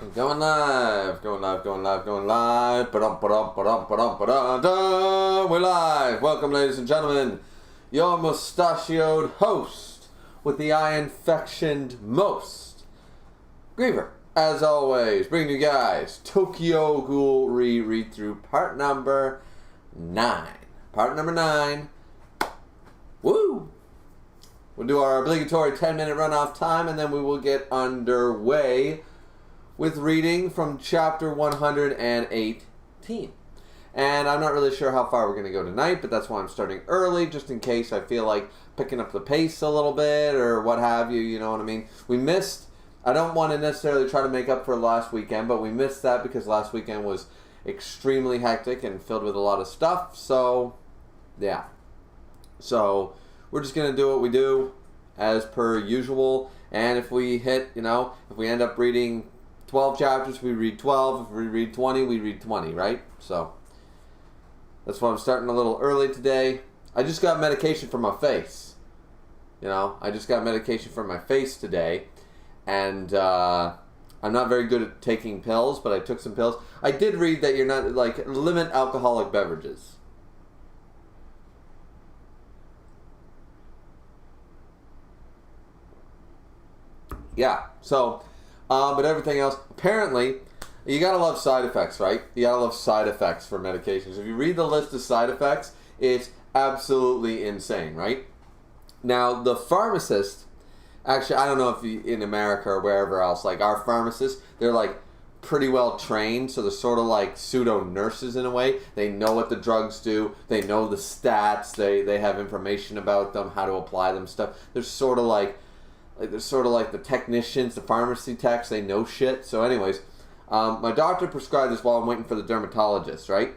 Going live, going live, going live, going live. Ba-dum. We're live. Welcome, ladies and gentlemen. Your mustachioed host with the eye-infectioned most, Griever. As always, bringing you guys Tokyo Ghoul read through part number 9. Part number 9. Woo! We'll do our obligatory 10-minute run-off time, and then we will get underway with reading from chapter 118. And I'm not really sure how far we're going to go tonight, but that's why I'm starting early, just in case I feel like picking up the pace a little bit or what have you, you know what I mean? We missed, I don't want to necessarily try to make up for last weekend, but we missed that because last weekend was extremely hectic and filled with a lot of stuff, so yeah. So we're just going to do what we do as per usual, and if we hit, if we end up reading 12 chapters, we read 12. If we read 20, we read 20, right? So that's why I'm starting a little early today. I just got medication for my face. I just got medication for my face today. And I'm not very good at taking pills, but I took some pills. I did read that you're not, limit alcoholic beverages. Yeah, so but everything else, apparently, you gotta love side effects, right? You gotta love side effects for medications. If you read the list of side effects, it's absolutely insane, right? Now, the pharmacist, actually, I don't know if you, in America or wherever else, our pharmacists, they're pretty well trained, so they're sort of like pseudo nurses in a way. They know what the drugs do, they know the stats, they have information about them, how to apply them, stuff. They're sort of like the technicians, the pharmacy techs, they know shit. So anyways, my doctor prescribed this while I'm waiting for the dermatologist, right?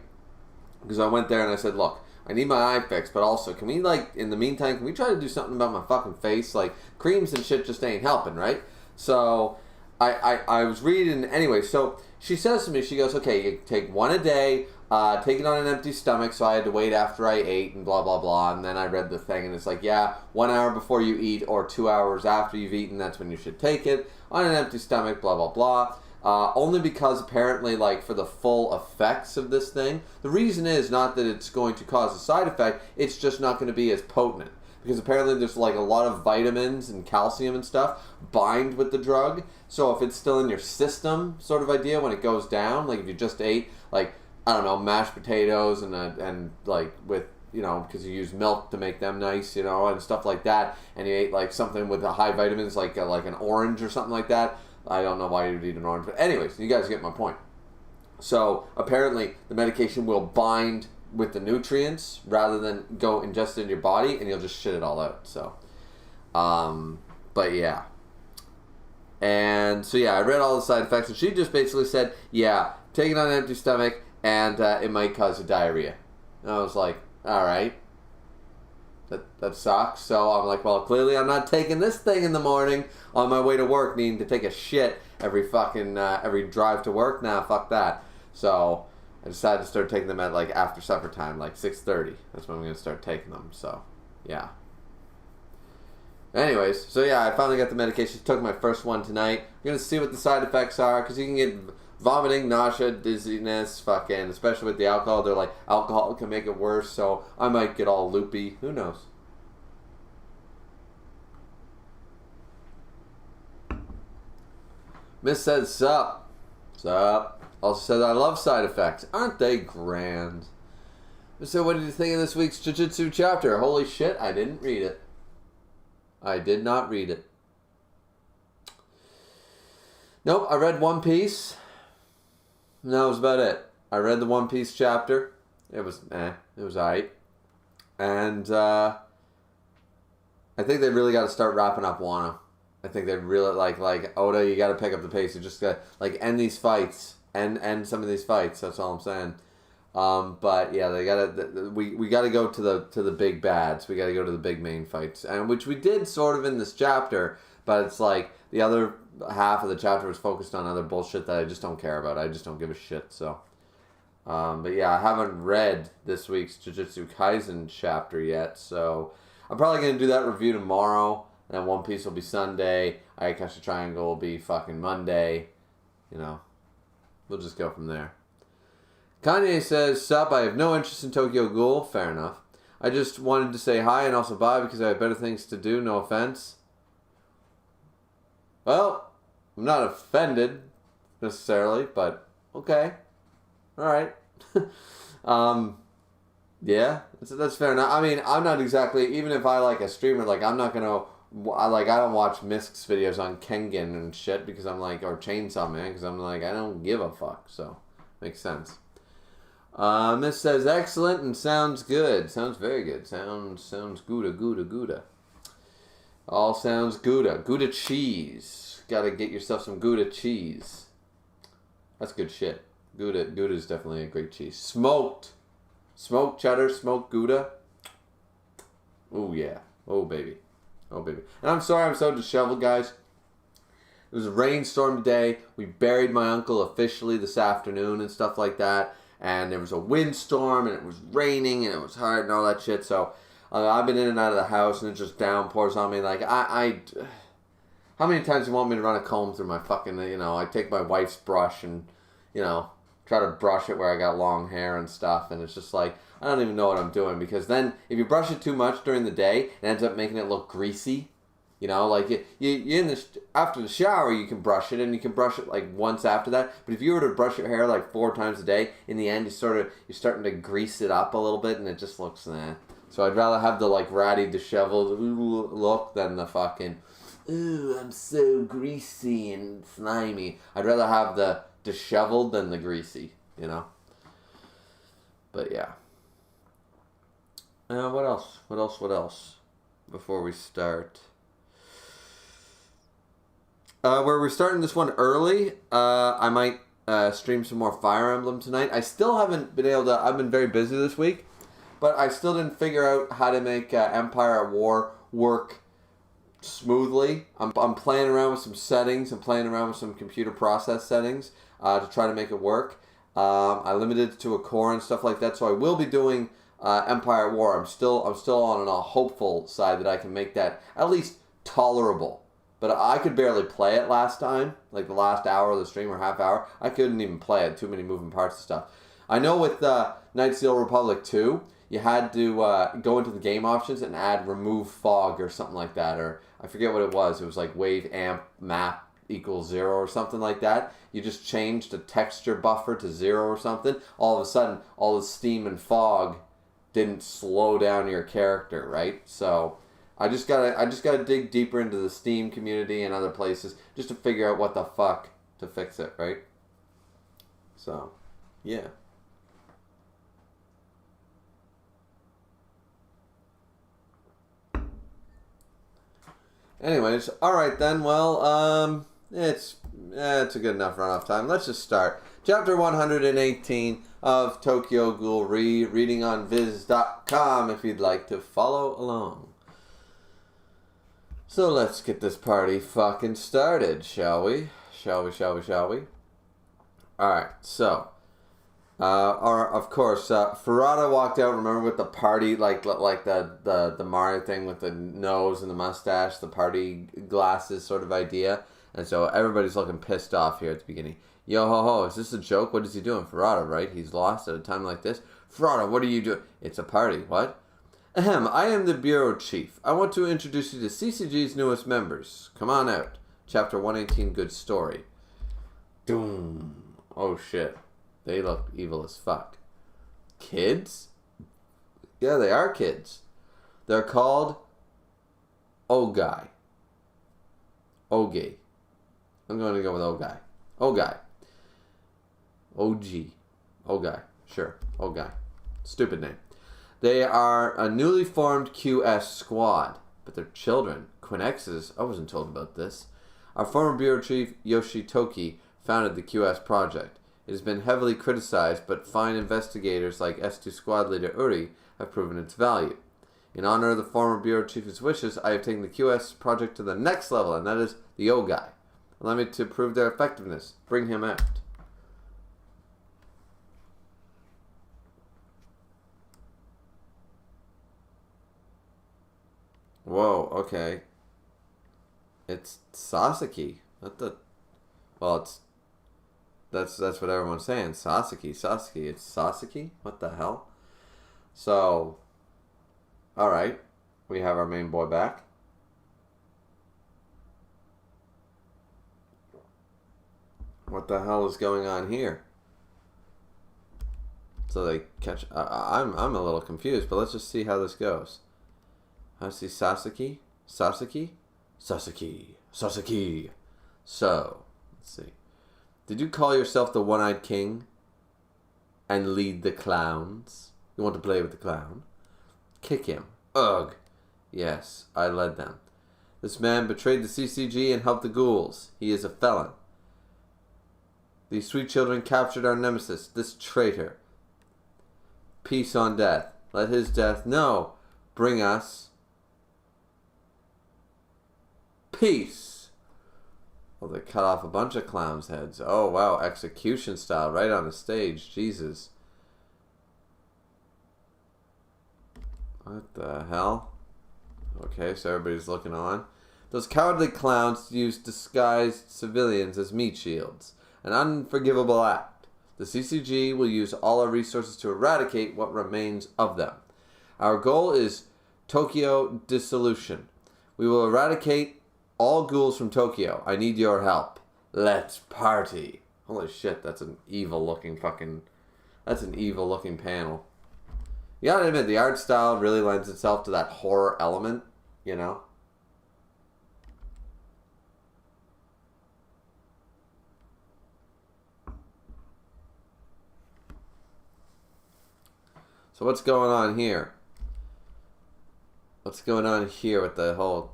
Because I went there and I said, look, I need my eye fixed, but also, can we, in the meantime, can we try to do something about my fucking face? Creams and shit just ain't helping, right? So I was reading, anyway, so she says to me, she goes, okay, you take one a day, take it on an empty stomach, so I had to wait after I ate and blah, blah, blah, and then I read the thing, and it's 1 hour before you eat or 2 hours after you've eaten, that's when you should take it, on an empty stomach, blah, blah, blah. Only because apparently, for the full effects of this thing, the reason is not that it's going to cause a side effect, it's just not going to be as potent. Because apparently there's a lot of vitamins and calcium and stuff bind with the drug. So if it's still in your system, sort of idea, when it goes down, if you just ate, I don't know, mashed potatoes and with, because you use milk to make them nice, and stuff like that, and you ate something with high vitamins, like an orange or something like that. I don't know why you would eat an orange, but anyways, you guys get my point. So apparently the medication will bind with the nutrients rather than go ingest it in your body, and you'll just shit it all out. So, but yeah. And so yeah, I read all the side effects, and she just basically said, yeah, take it on an empty stomach, and it might cause you diarrhea. And I was like, all right, that sucks. So I'm like, well, clearly I'm not taking this thing in the morning on my way to work, needing to take a shit every drive to work. Nah, fuck that. So I decided to start taking them at after supper time, 6:30. That's when I'm gonna start taking them. So yeah. Anyways, so yeah, I finally got the medication. Took my first one tonight. I'm gonna see what the side effects are, because you can get vomiting, nausea, dizziness, fucking, especially with the alcohol. They're alcohol can make it worse, so I might get all loopy. Who knows? Miss says, sup. Sup. Also said, I love side effects. Aren't they grand? So what did you think of this week's Jiu-Jitsu chapter? Holy shit, I didn't read it. I did not read it. Nope, I read One Piece. And that was about it. I read the One Piece chapter. It was alright. And I think they really got to start wrapping up Wano. I think they really, Oda, you got to pick up the pace. You just got to, end these fights. End some of these fights. That's all I'm saying. But yeah, they gotta. We gotta go to the big bads. We gotta go to the big main fights, and which we did sort of in this chapter. But it's the other half of the chapter was focused on other bullshit that I just don't care about. I just don't give a shit. So, but yeah, I haven't read this week's Jujutsu Kaisen chapter yet. So I'm probably gonna do that review tomorrow. And then One Piece will be Sunday. Ayakashi Triangle will be fucking Monday. you know, we'll just go from there. Kanye says, sup, I have no interest in Tokyo Ghoul. Fair enough. I just wanted to say hi and also bye because I have better things to do. No offense. Well, I'm not offended necessarily, but okay. Alright. Yeah, that's fair enough. I mean, I'm not exactly, even if I like a streamer, like, I'm not gonna, I don't watch Misk's videos on Kengan and shit because I'm like, or Chainsaw Man, because I'm like, I don't give a fuck, so, makes sense. This says, excellent and sounds good. Sounds very good. Sounds Gouda. All sounds Gouda. Gouda cheese. Gotta get yourself some Gouda cheese. That's good shit. Gouda is definitely a great cheese. Smoked cheddar, smoked Gouda. Oh yeah. Oh baby. And I'm sorry I'm so disheveled, guys. It was a rainstorm today. We buried my uncle officially this afternoon and stuff like that. And there was a windstorm, and it was raining, and it was hard, and all that shit. So, I've been in and out of the house, and it just downpours on me. Like, how many times do you want me to run a comb through my fucking, I take my wife's brush and, try to brush it where I got long hair and stuff, and it's just like, I don't even know what I'm doing, because then, if you brush it too much during the day, it ends up making it look greasy. Like you after the shower you can brush it, and you can brush it like once after that. But if you were to brush your hair like 4 times a day, in the end you're starting to grease it up a little bit, and it just looks nah. So I'd rather have the like ratty, disheveled look than the fucking ooh, I'm so greasy and slimy. I'd rather have the disheveled than the greasy, But yeah. What else? Before we start. Where we're starting this one early, I might stream some more Fire Emblem tonight. I still haven't been able to, I've been very busy this week, but I still didn't figure out how to make Empire at War work smoothly. I'm playing around with some settings. I'm playing around with some computer process settings to try to make it work. I limited it to a core and stuff like that, so I will be doing Empire at War. I'm still on a hopeful side that I can make that at least tolerable. But I could barely play it last time, like the last hour of the stream or half hour. I couldn't even play it, too many moving parts and stuff. I know with Knights of the Old Republic 2, you had to go into the game options and add remove fog or something like that. Or I forget what it was. It was like wave amp map equals 0 or something like that. You just changed the texture buffer to 0 or something. All of a sudden, all the steam and fog didn't slow down your character, right? So I just gotta dig deeper into the Steam community and other places just to figure out what the fuck to fix it, right? So, yeah. Anyways, alright then, well, it's a good enough run-off time. Let's just start. Chapter 118 of Tokyo Ghoul reading on viz.com if you'd like to follow along. So let's get this party fucking started, shall we? Shall we? Alright, so, of course, Ferrata walked out, remember, with the party, like the Mario thing with the nose and the mustache, the party glasses sort of idea. And so everybody's looking pissed off here at the beginning. Yo ho ho, is this a joke? What is he doing? Ferrata, right? He's lost at a time like this. Ferrata, what are you doing? It's a party. What? Ahem, I am the bureau chief. I want to introduce you to CCG's newest members. Come on out. Chapter 118, good story. Doom. Oh shit. They look evil as fuck. Kids? Yeah, they are kids. They're called Ogai. Ogi. I'm going to go with Ogai. Ogai. OG. Ogai. Sure. Ogai. Stupid name. They are a newly formed QS squad, but they're children. Quinexes, I wasn't told about this. Our former bureau chief, Yoshitoki, founded the QS project. It has been heavily criticized, but fine investigators like S2 squad leader Uri have proven its value. In honor of the former bureau chief's wishes, I have taken the QS project to the next level, and that is the Ogai. Allow me to prove their effectiveness. Bring him out. Whoa, okay. It's Sasaki. Well, it's That's what everyone's saying. Sasaki. It's Sasaki? What the hell? So, alright. We have our main boy back. What the hell is going on here? So they catch... I'm a little confused, but let's just see how this goes. I see Sasaki. Sasaki? Sasaki. Sasaki. So, let's see. Did you call yourself the One-Eyed King and lead the clowns? You want to play with the clown? Kick him. Ugh. Yes, I led them. This man betrayed the CCG and helped the ghouls. He is a felon. These sweet children captured our nemesis, this traitor. Peace on death. Let his death, no, bring us peace. Well, they cut off a bunch of clowns' heads. Oh, wow, execution style, right on the stage. Jesus. What the hell? Okay, so everybody's looking on. Those cowardly clowns used disguised civilians as meat shields. An unforgivable act. The CCG will use all our resources to eradicate what remains of them. Our goal is Tokyo dissolution. We will eradicate all ghouls from Tokyo. I need your help. Let's party. Holy shit, that's an evil looking panel. You gotta admit, the art style really lends itself to that horror element, you know? So what's going on here? What's going on here with the whole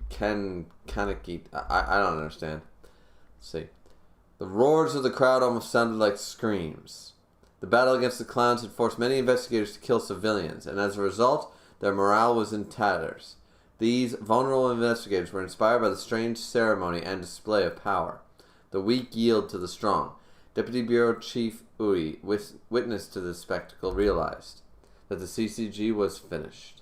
Kaneki? I don't understand. Let's see. The roars of the crowd almost sounded like screams. The battle against the clowns had forced many investigators to kill civilians, and as a result, their morale was in tatters. These vulnerable investigators were inspired by the strange ceremony and display of power. The weak yield to the strong. Deputy Bureau Chief Uri, witness to this spectacle, realized that the CCG was finished.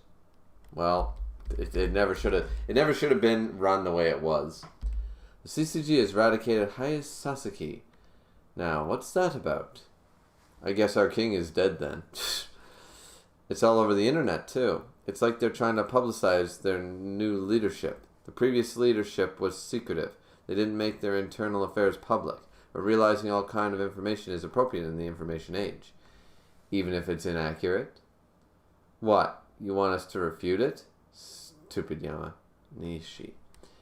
Well, it never should have been run the way it was. The CCG has eradicated Hayase Sasaki. Now, what's that about? I guess our king is dead then. It's all over the internet too. It's like they're trying to publicize their new leadership. The previous leadership was secretive. They didn't make their internal affairs public, but realizing all kind of information is appropriate in the information age. Even if it's inaccurate? What? You want us to refute it? Stupid Yama. Nishi.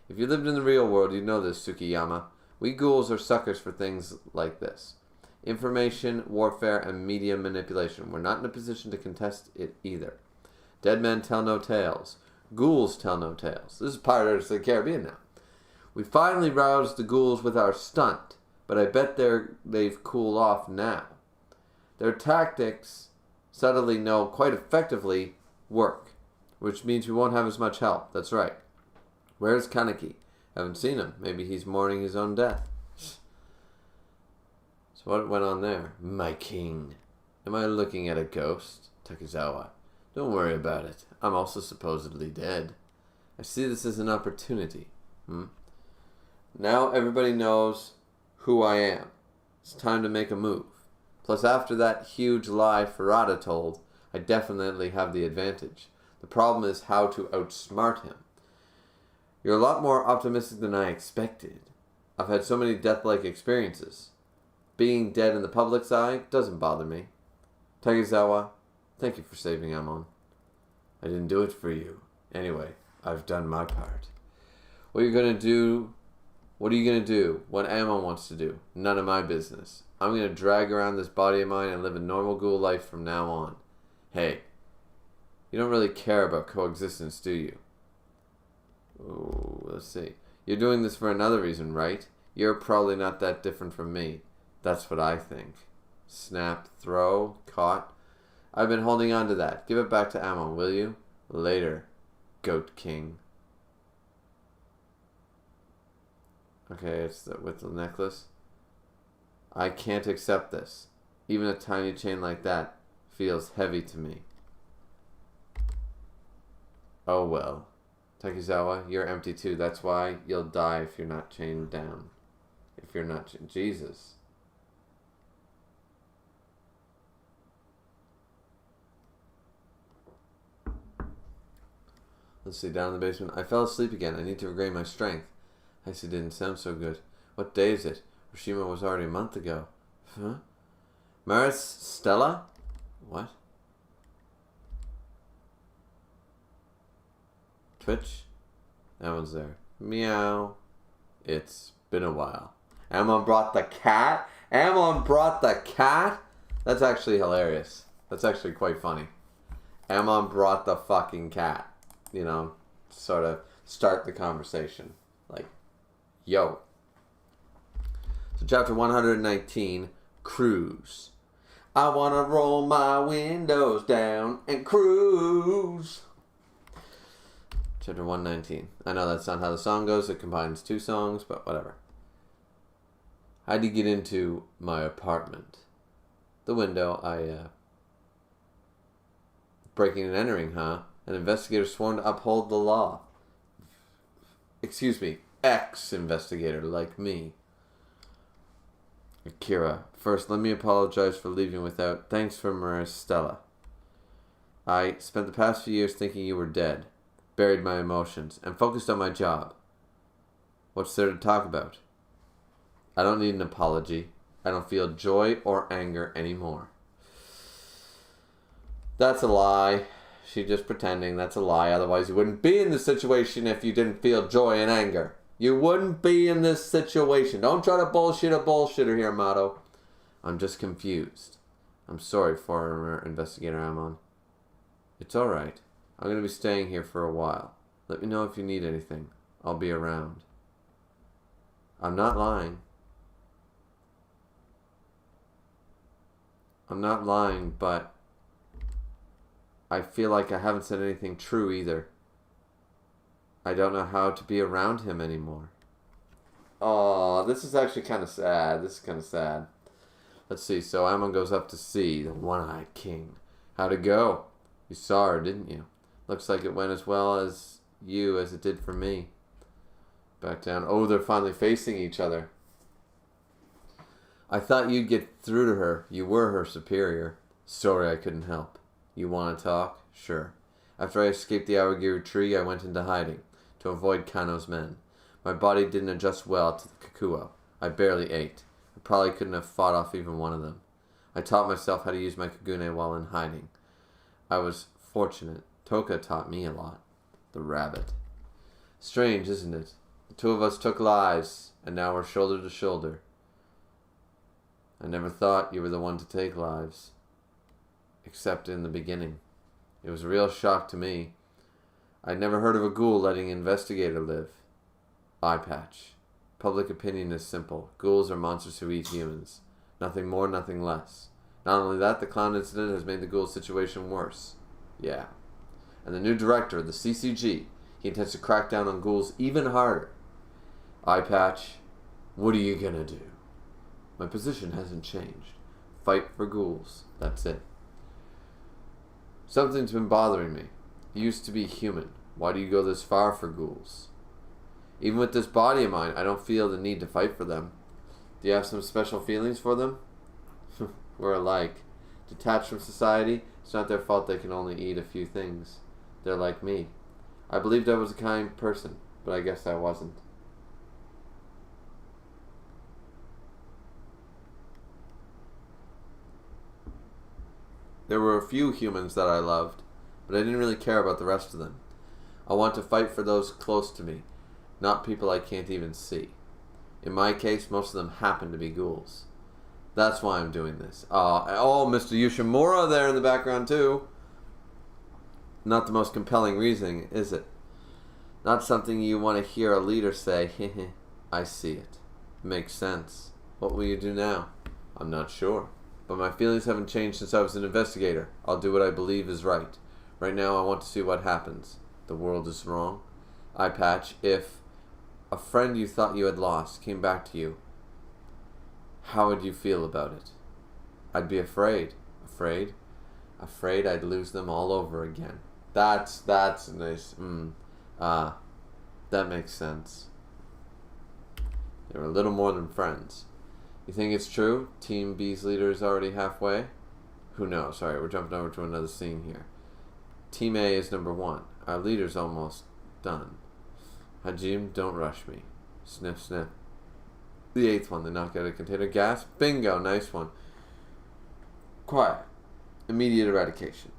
If you lived in the real world, you'd know this, Tsukiyama. We ghouls are suckers for things like this. Information, warfare, and media manipulation. We're not in a position to contest it either. Dead men tell no tales. Ghouls tell no tales. This is Pirates of the Caribbean now. We finally roused the ghouls with our stunt, but I bet they've cooled off now. Their tactics, subtly no, quite effectively, work, which means we won't have as much help. That's right. Where's Kaneki? Haven't seen him. Maybe he's mourning his own death. So what went on there? My king. Am I looking at a ghost? Takizawa. Don't worry about it. I'm also supposedly dead. I see this as an opportunity. Now everybody knows who I am. It's time to make a move. Plus, after that huge lie Farada told, I definitely have the advantage. The problem is how to outsmart him. You're a lot more optimistic than I expected. I've had so many death-like experiences. Being dead in the public's eye doesn't bother me. Takizawa, thank you for saving Amon. I didn't do it for you. Anyway, I've done my part. What are you going to do? What Amon wants to do? None of my business. I'm going to drag around this body of mine and live a normal ghoul life from now on. Hey, you don't really care about coexistence, do you? Oh, let's see. You're doing this for another reason, right? You're probably not that different from me. That's what I think. Snap, throw, caught. I've been holding on to that. Give it back to Amon, will you? Later, Goat King. Okay, it's with the necklace. I can't accept this. Even a tiny chain like that feels heavy to me. Oh well. Takizawa, you're empty too. That's why you'll die if you're not chained down. If you're not... Jesus. Let's see, down in the basement. I fell asleep again. I need to regain my strength. I see, didn't sound so good. What day is it? Hiroshima was already a month ago. Huh? Maris Stella? What? Twitch? That one's there. Meow. It's been a while. Amon brought the cat? Amon brought the cat? That's actually hilarious. That's actually quite funny. Amon brought the fucking cat. You know, sort of start the conversation. Like, yo. So chapter 119, Cruise. I want to roll my windows down and cruise. Chapter 119. I know that's not how the song goes. It combines two songs, but whatever. How'd you get into my apartment? The window, breaking and entering, huh? An investigator sworn to uphold the law. Excuse me, ex-investigator like me. Akira, first let me apologize for leaving without thanks for Maris Stella. I spent the past few years thinking you were dead, buried my emotions, and focused on my job. What's there to talk about? I don't need an apology. I don't feel joy or anger anymore. That's a lie. She's just pretending. That's a lie. Otherwise, you wouldn't be in this situation if you didn't feel joy and anger. You wouldn't be in this situation. Don't try to bullshit a bullshitter here, Mato. I'm just confused. I'm sorry, former investigator Amon. It's alright. I'm going to be staying here for a while. Let me know if you need anything. I'll be around. I'm not lying. I'm not lying, but I feel like I haven't said anything true either. I don't know how to be around him anymore. Oh, this is actually kind of sad. This is kind of sad. Let's see. So Amon goes up to see the one-eyed king. How'd it go? You saw her, didn't you? Looks like it went as well as it did for me. Back down. Oh, they're finally facing each other. I thought you'd get through to her. You were her superior. Sorry I couldn't help. You want to talk? Sure. After I escaped the Awagiri tree, I went into hiding to avoid Kano's men. My body didn't adjust well to the Kakuo. I barely ate. I probably couldn't have fought off even one of them. I taught myself how to use my Kagune while in hiding. I was fortunate. Toka taught me a lot. The rabbit. Strange, isn't it? The two of us took lives, and now we're shoulder to shoulder. I never thought you were the one to take lives. Except in the beginning. It was a real shock to me. I'd never heard of a ghoul letting an investigator live. Eye patch. Public opinion is simple. Ghouls are monsters who eat humans. Nothing more, nothing less. Not only that, the clown incident has made the ghoul situation worse. Yeah. And the new director of the CCG, he intends to crack down on ghouls even harder. Eye patch, what are you gonna do? My position hasn't changed. Fight for ghouls. That's it. Something's been bothering me. You used to be human. Why do you go this far for ghouls? Even with this body of mine, I don't feel the need to fight for them. Do you have some special feelings for them? We're alike. Detached from society, it's not their fault they can only eat a few things. They're like me. I believed I was a kind person, but I guess I wasn't. There were a few humans that I loved, but I didn't really care about the rest of them. I want to fight for those close to me, not people I can't even see. In my case, most of them happen to be ghouls. That's why I'm doing this. Oh, Mr. Yoshimura there in the background too. Not the most compelling reasoning, is it? Not something you want to hear a leader say, heh, I see it. Makes sense. What will you do now? I'm not sure. But my feelings haven't changed since I was an investigator. I'll do what I believe is right. Right now I want to see what happens. The world is wrong. Eye patch, if a friend you thought you had lost came back to you, how would you feel about it? I'd be afraid. Afraid? Afraid I'd lose them all over again. That's nice. That makes sense. They were a little more than friends. You think it's true? Team B's leader is already halfway? Who knows? Alright, we're jumping over to another scene here. Team A is number 1. Our leader's almost done. Hajim, don't rush me. Sniff, sniff. The 8th one, they knock out a container. Gas. Bingo, nice one. Quiet. Immediate eradication.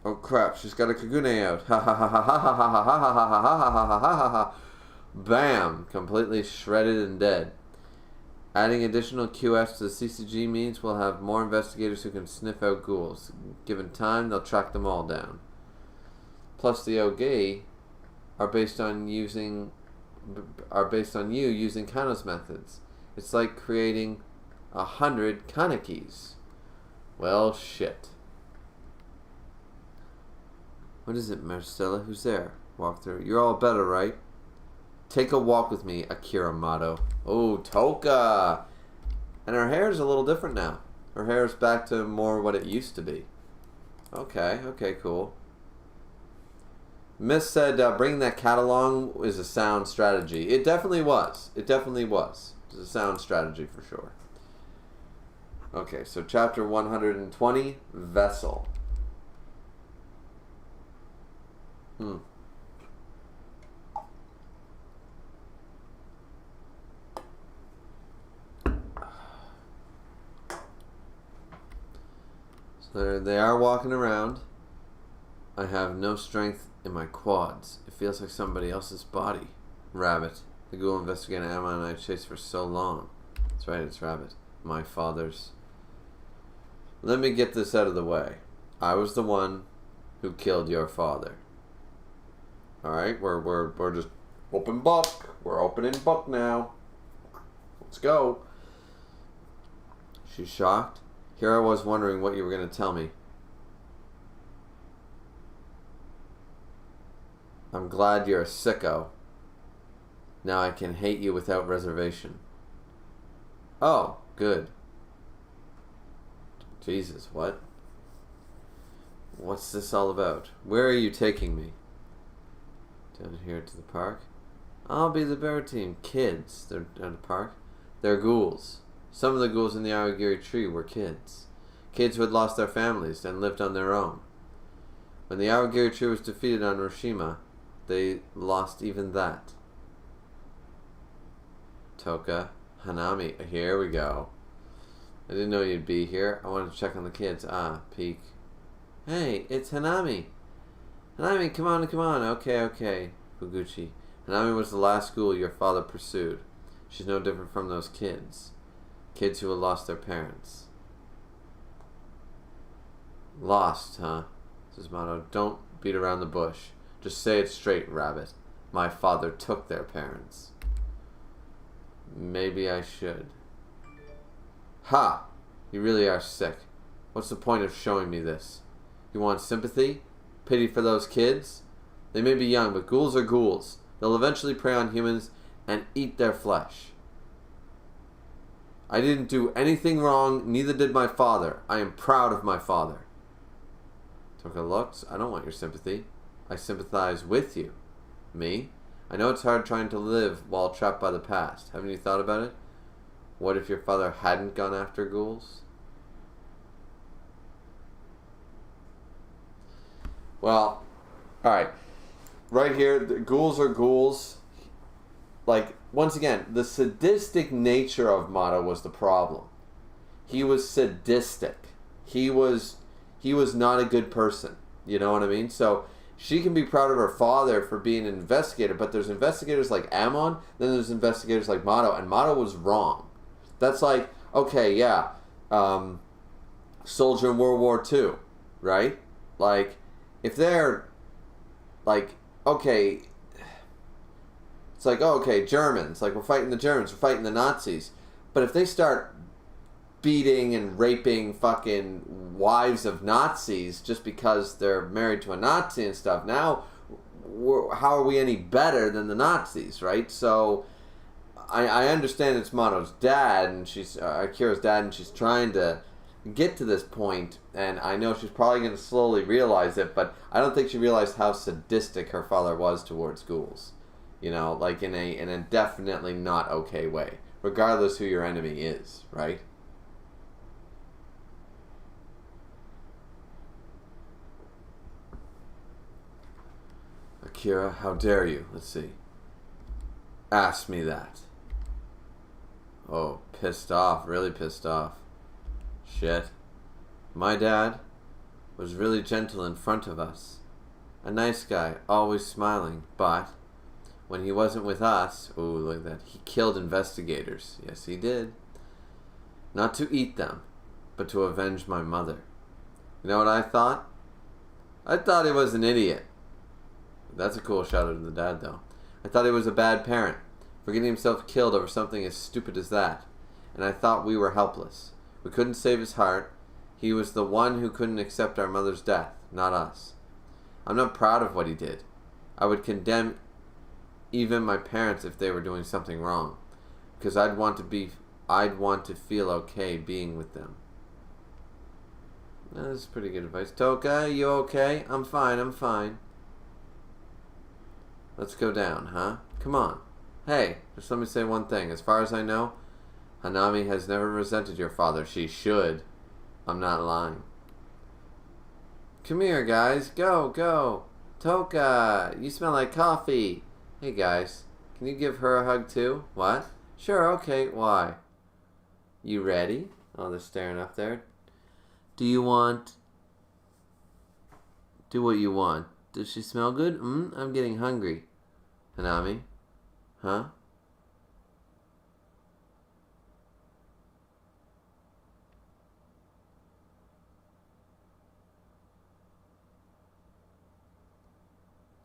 Oh crap, she's got a Kagune out. Ha ha ha ha ha ha ha ha ha ha ha ha ha ha ha ha. Bam! Completely shredded and dead. Adding additional QS to the CCG means we'll have more investigators who can sniff out ghouls. Given time, they'll track them all down. Plus, the Ogi are based on you using Kano's methods. It's like creating 100 Kanekis. Well, shit. What is it, Marcella? Who's there? Walk through. You're all better, right? Take a walk with me, Akira Mato. Oh, Toka! And her hair's a little different now. Her hair's back to more what it used to be. Okay, cool. Miss said bringing that cat along is a sound strategy. It definitely was. It was a sound strategy for sure. Okay, so chapter 120, Vessel. So they are walking around. I have no strength in my quads. It feels like somebody else's body. Rabbit. The ghoul investigator Amma and I chased for so long. That's right, it's Rabbit. My father's. Let me get this out of the way. I was the one who killed your father. Alright, we're just open book. We're opening book now. Let's go. She's shocked. Here I was wondering what you were going to tell me. I'm glad you're a sicko. Now I can hate you without reservation. Oh, good. Jesus, what? What's this all about? Where are you taking me? Down here to the park? I'll be the bear team. Kids. They're down the park. They're ghouls. Some of the ghouls in the Aragiri tree were kids. Kids who had lost their families and lived on their own. When the Aragiri tree was defeated on Hiroshima, they lost even that. Toka. Hanami. Here we go. I didn't know you'd be here. I wanted to check on the kids. Ah, peek. Hey, it's Hanami. Hanami, come on. Okay. Fuguchi. Hanami was the last ghoul your father pursued. She's no different from those kids. Kids who had lost their parents. Lost, huh? Says Mato. Don't beat around the bush. Just say it straight, Rabbit. My father took their parents. Maybe I should. Ha! You really are sick. What's the point of showing me this? You want sympathy? Pity for those kids? They may be young, but ghouls are ghouls. They'll eventually prey on humans and eat their flesh. I didn't do anything wrong, neither did my father. I am proud of my father. Toka looks. I don't want your sympathy. I sympathize with you. Me? I know it's hard trying to live while trapped by the past. Haven't you thought about it? What if your father hadn't gone after ghouls? Well, alright. Right here, the ghouls are ghouls. Like, once again, the sadistic nature of Mato was the problem. He was sadistic. He was not a good person. You know what I mean? So, she can be proud of her father for being an investigator, but there's investigators like Amon, then there's investigators like Mato, and Mato was wrong. That's like, okay, yeah, soldier in World War II, right? Like, if they're, like, okay, it's like, oh, okay, Germans, like, we're fighting the Germans, we're fighting the Nazis, but if they start beating and raping fucking wives of Nazis just because they're married to a Nazi and stuff, now, how are we any better than the Nazis, right? So, I understand it's Mato's dad, and she's Akira's dad, and she's trying to get to this point, and I know she's probably going to slowly realize it, but I don't think she realized how sadistic her father was towards ghouls. You know, like in a definitely not okay way, regardless who your enemy is, right? Akira, how dare you? Let's see. Ask me that. Oh, pissed off. Really pissed off. Shit. My dad was really gentle in front of us. A nice guy, always smiling, but when he wasn't with us, ooh, look at that, he killed investigators. Yes, he did. Not to eat them, but to avenge my mother. You know what I thought? I thought he was an idiot. That's a cool shout out to the dad, though. I thought he was a bad parent for getting himself killed over something as stupid as that. And I thought we were helpless. We couldn't save his heart. He was the one who couldn't accept our mother's death, not us. I'm not proud of what he did. I would condemn even my parents if they were doing something wrong, because I'd want to feel okay being with them. That's pretty good advice. Toka, you okay? I'm fine. Let's go down, huh? Come on. Hey, just let me say one thing. As far as I know, Hanami has never resented your father. She should. I'm not lying. Come here, guys. Go. Toka, you smell like coffee. Hey, guys. Can you give her a hug, too? What? Sure, okay. Why? You ready? Oh, they're staring up there. Do what you want. Does she smell good? I'm getting hungry. Hanami? Huh?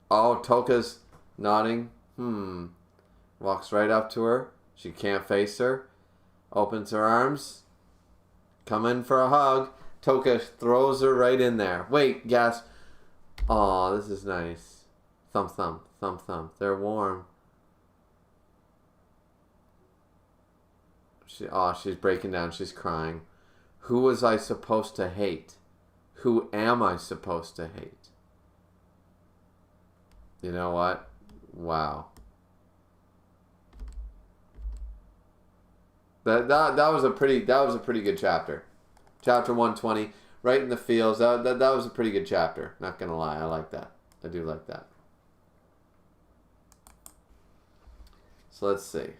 Oh, Toka's nodding. Walks right up to her. She can't face her. Opens her arms. Come in for a hug. Toka throws her right in there. Wait, gas. Aw, this is nice. Thump. They're warm. She's breaking down. She's crying. Who was I supposed to hate? Who am I supposed to hate? You know what? Wow. That was a pretty good chapter. Chapter 120, right in the feels. That was a pretty good chapter. Not gonna lie, I like that. I do like that. So let's see.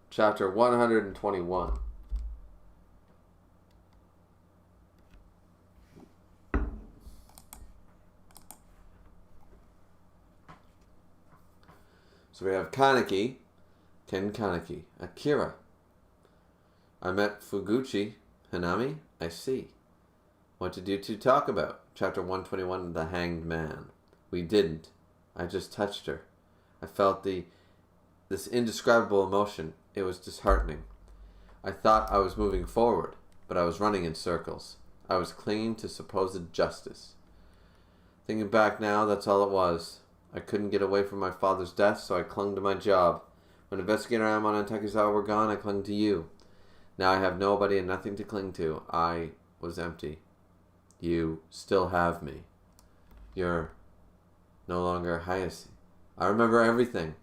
Chapter 121. So we have Ken Kaneki, Akira. I met Fuguchi. Hanami, I see. What did you two talk about? Chapter 121, The Hanged Man. We didn't. I just touched her. I felt this indescribable emotion. It was disheartening. I thought I was moving forward, but I was running in circles. I was clinging to supposed justice. Thinking back now, that's all it was. I couldn't get away from my father's death, so I clung to my job. When Investigator Amon and Takizawa were gone, I clung to you. Now I have nobody and nothing to cling to. I was empty. You still have me. You're no longer Hayase. I remember everything.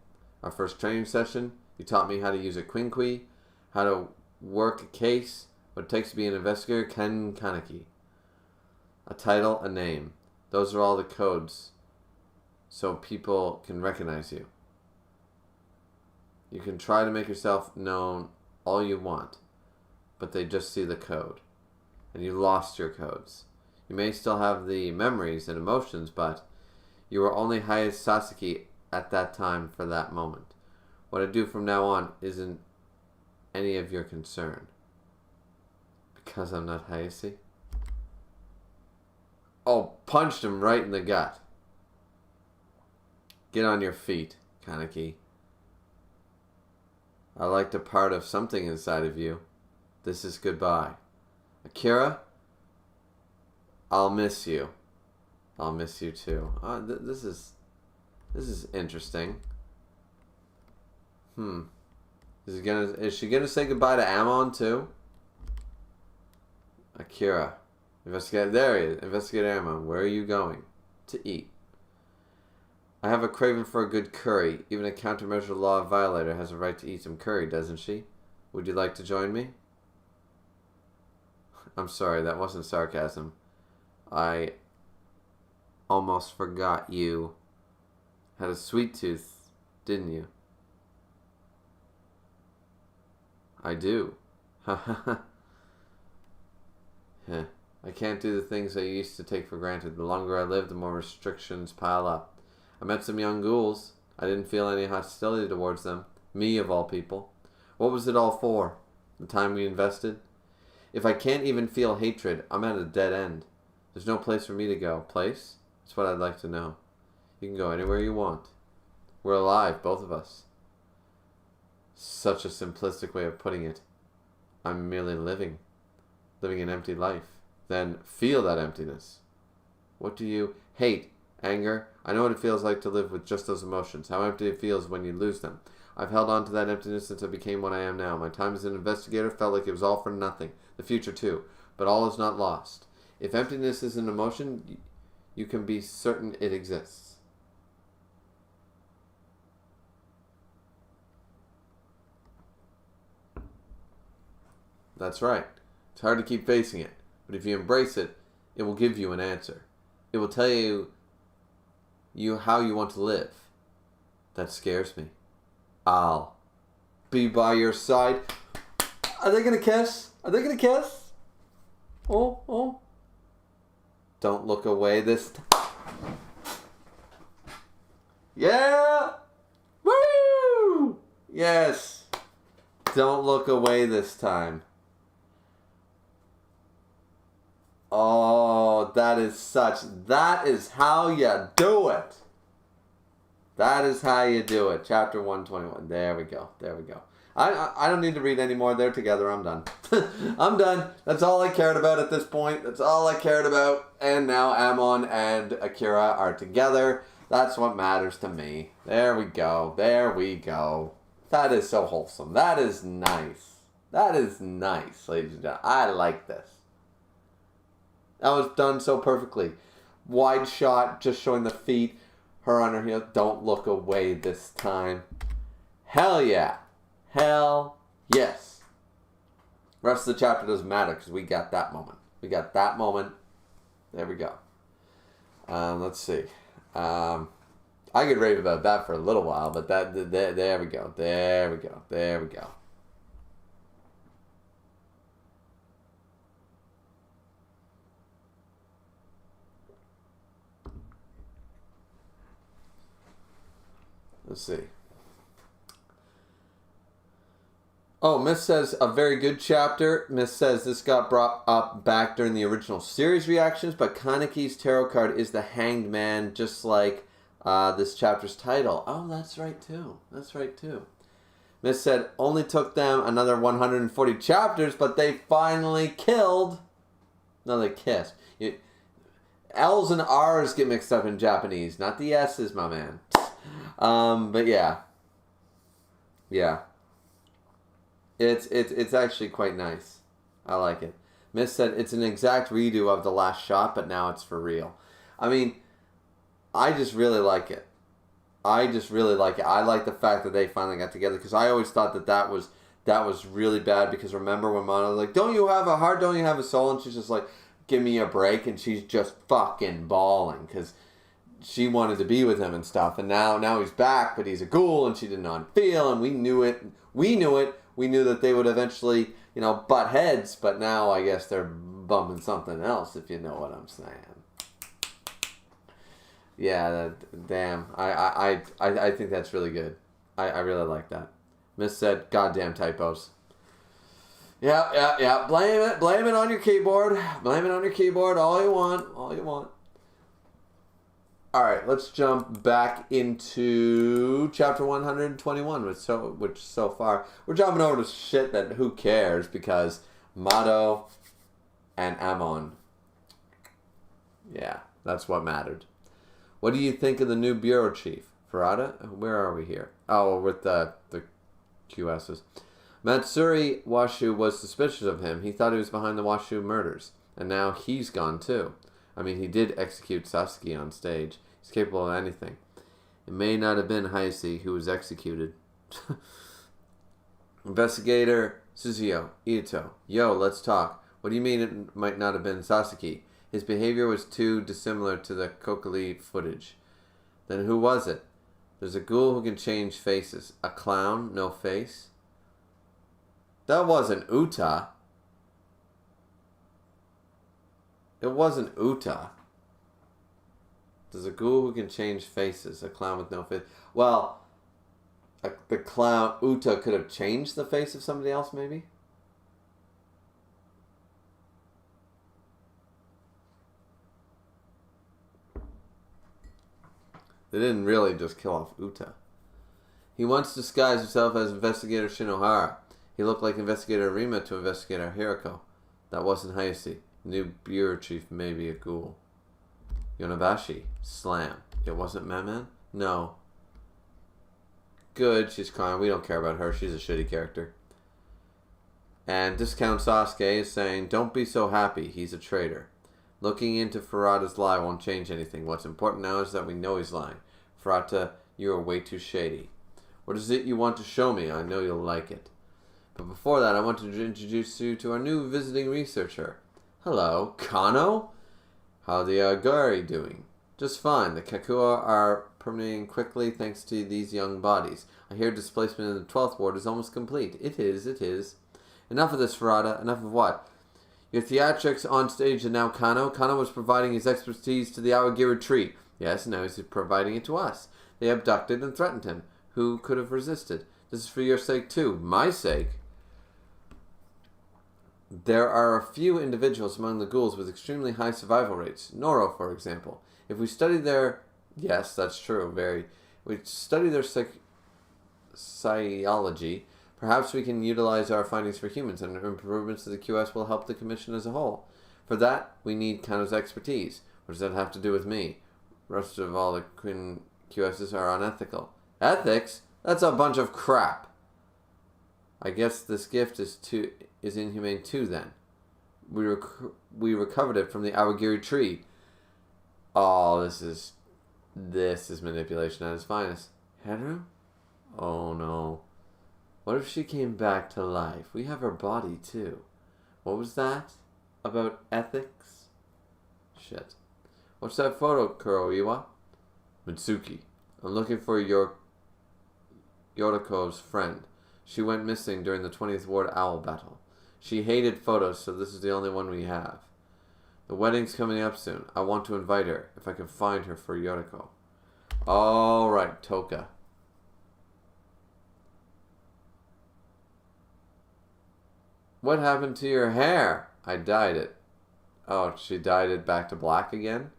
Our first training session, you taught me how to use a quinkui, how to work a case, what it takes to be an investigator, Ken Kaneki. A title, a name. Those are all the codes, so people can recognize you. You can try to make yourself known all you want, but they just see the code. And you lost your codes. You may still have the memories and emotions, but you were only Hayase Sasaki at that time for that moment. What I do from now on isn't any of your concern. Because I'm not Hayase? Oh, punched him right in the gut. Get on your feet, Kaneki. I liked a part of something inside of you. This is goodbye. Akira, I'll miss you. I'll miss you too. This is interesting. Is she gonna say goodbye to Amon too? Akira. There he is. Investigator Amon. Where are you going? To eat. I have a craving for a good curry. Even a countermeasure law violator has a right to eat some curry, doesn't she? Would you like to join me? I'm sorry, that wasn't sarcasm. I almost forgot you Had a sweet tooth, didn't you? I do. Ha ha ha. I can't do the things I used to take for granted. The longer I live, the more restrictions pile up. I met some young ghouls. I didn't feel any hostility towards them. Me, of all people. What was it all for? The time we invested? If I can't even feel hatred, I'm at a dead end. There's no place for me to go. Place? That's what I'd like to know. You can go anywhere you want. We're alive, both of us. Such a simplistic way of putting it. I'm merely living an empty life. Then feel that emptiness. What do you hate? Anger? I know what it feels like to live with just those emotions. How empty it feels when you lose them. I've held on to that emptiness since I became what I am now. My time as an investigator felt like it was all for nothing. The future too. But all is not lost. If emptiness is an emotion, you can be certain it exists. That's right. It's hard to keep facing it. But if you embrace it, it will give you an answer. It will tell you how you want to live. That scares me. I'll be by your side. Are they gonna kiss? Are they gonna kiss? Oh. Don't look away this time. Yeah! Woo! Yes. Don't look away this time. Oh, that is how you do it. That is how you do it. Chapter 121. There we go. I don't need to read any more. They're together. I'm done. I'm done. That's all I cared about at this point. That's all I cared about. And now Amon and Akira are together. That's what matters to me. There we go. That is so wholesome. That is nice. Ladies and gentlemen. I like this. That was done so perfectly. Wide shot, just showing the feet. Her on her heel. Don't look away this time. Hell yeah. Hell yes. Rest of the chapter doesn't matter because we got that moment. There we go. Let's see. I could rave about that for a little while, but there we go. Let's see. Oh, Miss says, a very good chapter. Miss says, this got brought up back during the original series reactions, but Kaneki's tarot card is the Hanged Man, just like this chapter's title. Oh, that's right too. Miss said, only took them another 140 chapters, but they finally killed. No, they kissed. L's and R's get mixed up in Japanese, not the S's, my man. But yeah. It's actually quite nice. I like it. Miss said it's an exact redo of the last shot, but now it's for real. I mean, I just really like it. I like the fact that they finally got together, because I always thought that was really bad, because remember when Mono was like, don't you have a heart, don't you have a soul? And she's just like, give me a break, and she's just fucking bawling, because she wanted to be with him and stuff, and now he's back, but he's a ghoul, and she did not feel, and we knew it. We knew that they would eventually, butt heads, but now I guess they're bumming something else, if you know what I'm saying. Yeah, damn. I think that's really good. I really like that. Miss said, goddamn typos. Yeah. Blame it on your keyboard. All you want. Alright, let's jump back into chapter 121, which so far, we're jumping over to shit that who cares, because Mato and Amon. Yeah, that's what mattered. What do you think of the new bureau chief? Farada? Where are we here? Oh, with the QSs. Matsuri Washu was suspicious of him. He thought he was behind the Washu murders. And now he's gone too. I mean, he did execute Sasuke on stage. He's capable of anything. It may not have been Hayase who was executed. Investigator Suzuyo, Ito. Yo, let's talk. What do you mean it might not have been Sasuke? His behavior was too dissimilar to the Kokali footage. Then who was it? There's a ghoul who can change faces. A clown, no face. That wasn't Uta. It wasn't Uta. There's a ghoul who can change faces. A clown with no face. Well, the clown, Uta, could have changed the face of somebody else, maybe? They didn't really just kill off Uta. He once disguised himself as Investigator Shinohara. He looked like Investigator Rima to Investigator Hirako. That wasn't Hayase. New bureau chief may be a ghoul. Yonabashi. Slam. It wasn't Maman? No. Good, she's crying. We don't care about her. She's a shitty character. And Discount Sasuke is saying, don't be so happy. He's a traitor. Looking into Furata's lie won't change anything. What's important now is that we know he's lying. Furata, you are way too shady. What is it you want to show me? I know you'll like it. But before that, I want to introduce you to our new visiting researcher. Hello, Kano? How are the Agari doing? Just fine. The Kakua are permeating quickly thanks to these young bodies. I hear displacement in the 12th ward is almost complete. It is. Enough of this, Furata. Enough of what? Your theatrics on stage and now Kano. Kano was providing his expertise to the Awagi retreat. Yes, now he's providing it to us. They abducted and threatened him. Who could have resisted? This is for your sake too. My sake? There are a few individuals among the ghouls with extremely high survival rates. Noro, for example. If we study their... Yes, that's true. We study their psychology. Perhaps we can utilize our findings for humans, and improvements to the QS will help the Commission as a whole. For that, we need Kano's expertise. What does that have to do with me? Rest of all the QSs are unethical. Ethics? That's a bunch of crap. I guess this gift is inhumane too, then. We recovered it from the Awagiri tree. Oh, this is manipulation at its finest. Haru? Oh no. What if she came back to life? We have her body too. What was that? About ethics? Shit. What's that photo, Kuroiwa? Mitsuki. I'm looking for Yoriko's friend. She went missing during the 20th Ward Owl battle. She hated photos, so this is the only one we have. The wedding's coming up soon. I want to invite her, if I can find her for Yoriko. Alright, Toka. What happened to your hair? I dyed it. Oh, she dyed it back to black again?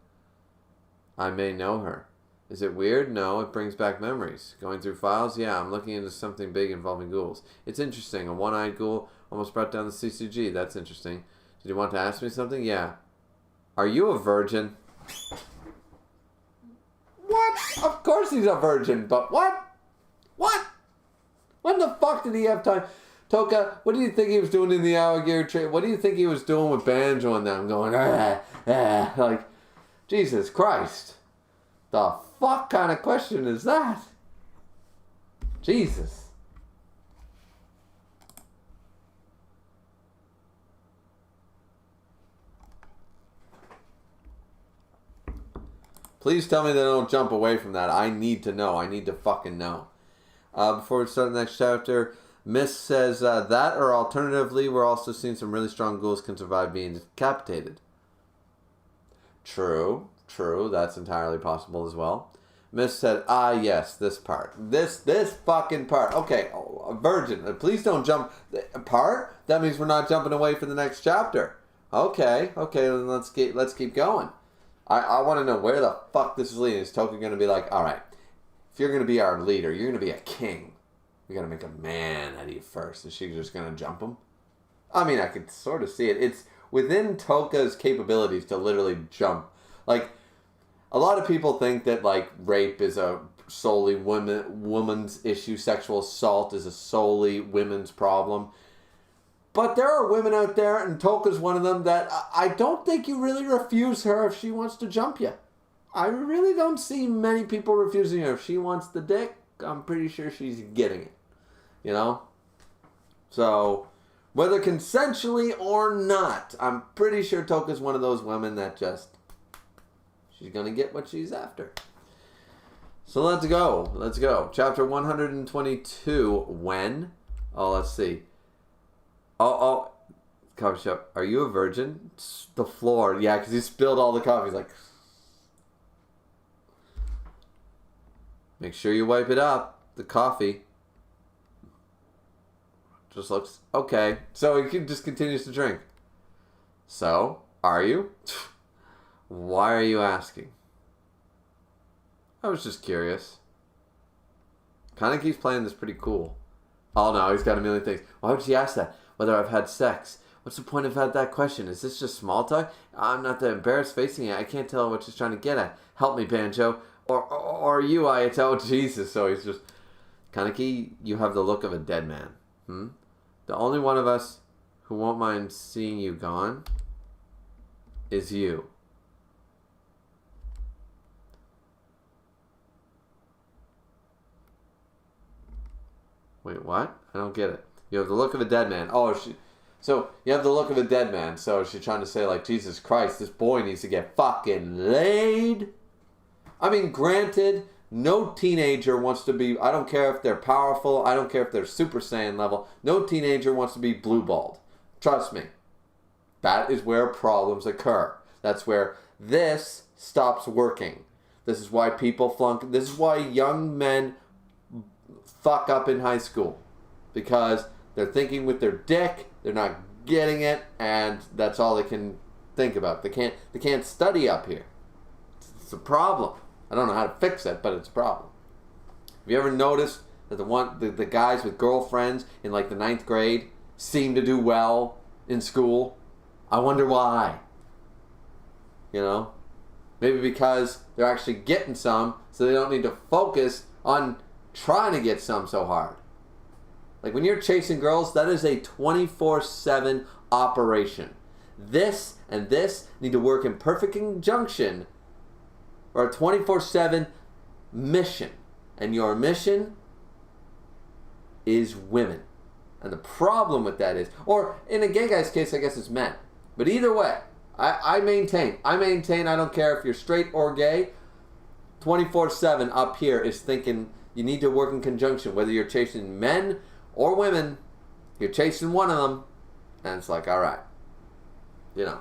I may know her. Is it weird? No, it brings back memories. Going through files? Yeah, I'm looking into something big involving ghouls. It's interesting. A one-eyed ghoul almost brought down the CCG. That's interesting. Did you want to ask me something? Yeah. Are you a virgin? What? Of course he's a virgin, but what? What? When the fuck did he have time? Toka, what do you think he was doing in the Awagiri tree? What do you think he was doing with Banjo and them going, like, Jesus Christ. The fuck kind of question is that? Jesus. Please tell me they don't jump away from that. I need to know. I need to fucking know. Before we start the next chapter, Miss says that, or alternatively, we're also seeing some really strong ghouls can survive being decapitated. True. That's entirely possible as well. Miss said, yes, this part. This fucking part. Okay, a virgin. Please don't jump. Part? That means we're not jumping away for the next chapter. Okay, then let's keep going. I want to know where the fuck this is leading. Is Toka going to be like, alright, if you're going to be our leader, you're going to be a king. We got to make a man out of you first. Is she just going to jump him? I mean, I could sort of see it. It's within Toka's capabilities to literally jump. Like, a lot of people think that, like, rape is a solely woman's issue. Sexual assault is a solely women's problem. But there are women out there, and Toka's one of them, that I don't think you really refuse her if she wants to jump you. I really don't see many people refusing her. If she wants the dick, I'm pretty sure she's getting it. You know? So, whether consensually or not, I'm pretty sure Toka's one of those women that just... she's going to get what she's after. So let's go. Let's go. Chapter 122. When? Oh, let's see. Oh. Coffee shop. Are you a virgin? The floor. Yeah, because he spilled all the coffee. He's like, make sure you wipe it up. The coffee. Just looks okay. So he just continues to drink. So, are you? Why are you asking? I was just curious. Kind of keeps playing this pretty cool. Oh no, he's got a million things. Why would she ask that? Whether I've had sex. What's the point of that question? Is this just small talk? I'm not that embarrassed facing it. I can't tell what she's trying to get at. Help me, Banjo. Or you, Ayato. Oh, Jesus. So he's just... Kaneki, you have the look of a dead man. The only one of us who won't mind seeing you gone is you. Wait, what? I don't get it. You have the look of a dead man. So you have the look of a dead man. So is she trying to say, like, Jesus Christ, this boy needs to get fucking laid? I mean, granted, no teenager wants to be, I don't care if they're powerful, I don't care if they're Super Saiyan level, no teenager wants to be blue-balled. Trust me. That is where problems occur. That's where this stops working. This is why people flunk. This is why young men fuck up in high school. Because they're thinking with their dick, they're not getting it, and that's all they can think about. They can't study up here. It's a problem. I don't know how to fix it, but it's a problem. Have you ever noticed that the guys with girlfriends in like the 9th grade seem to do well in school? I wonder why. You know? Maybe because they're actually getting some, so they don't need to focus on trying to get some so hard. Like when you're chasing girls, that is a 24/7 operation. This and this need to work in perfect conjunction, or a 24/7 mission. And your mission is women. And the problem with that is, or in a gay guy's case, I guess it's men. But either way, I maintain, I don't care if you're straight or gay, 24/7 up here is thinking you need to work in conjunction. Whether you're chasing men or women, you're chasing one of them, and it's like, all right, you know.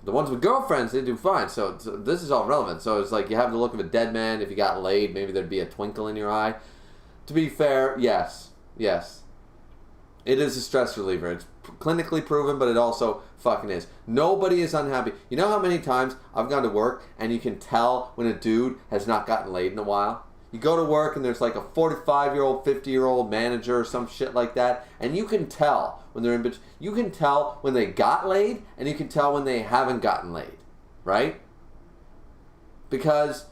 The ones with girlfriends, they do fine. So this is all relevant. So it's like you have the look of a dead man. If you got laid, maybe there'd be a twinkle in your eye. To be fair, yes. It is a stress reliever. It's clinically proven, but it also fucking is. Nobody is unhappy. You know how many times I've gone to work and you can tell when a dude has not gotten laid in a while? You go to work and there's like a 45-year-old, 50-year-old manager or some shit like that, and you can tell when they're in bitch. You can tell when they got laid, and you can tell when they haven't gotten laid, right? Because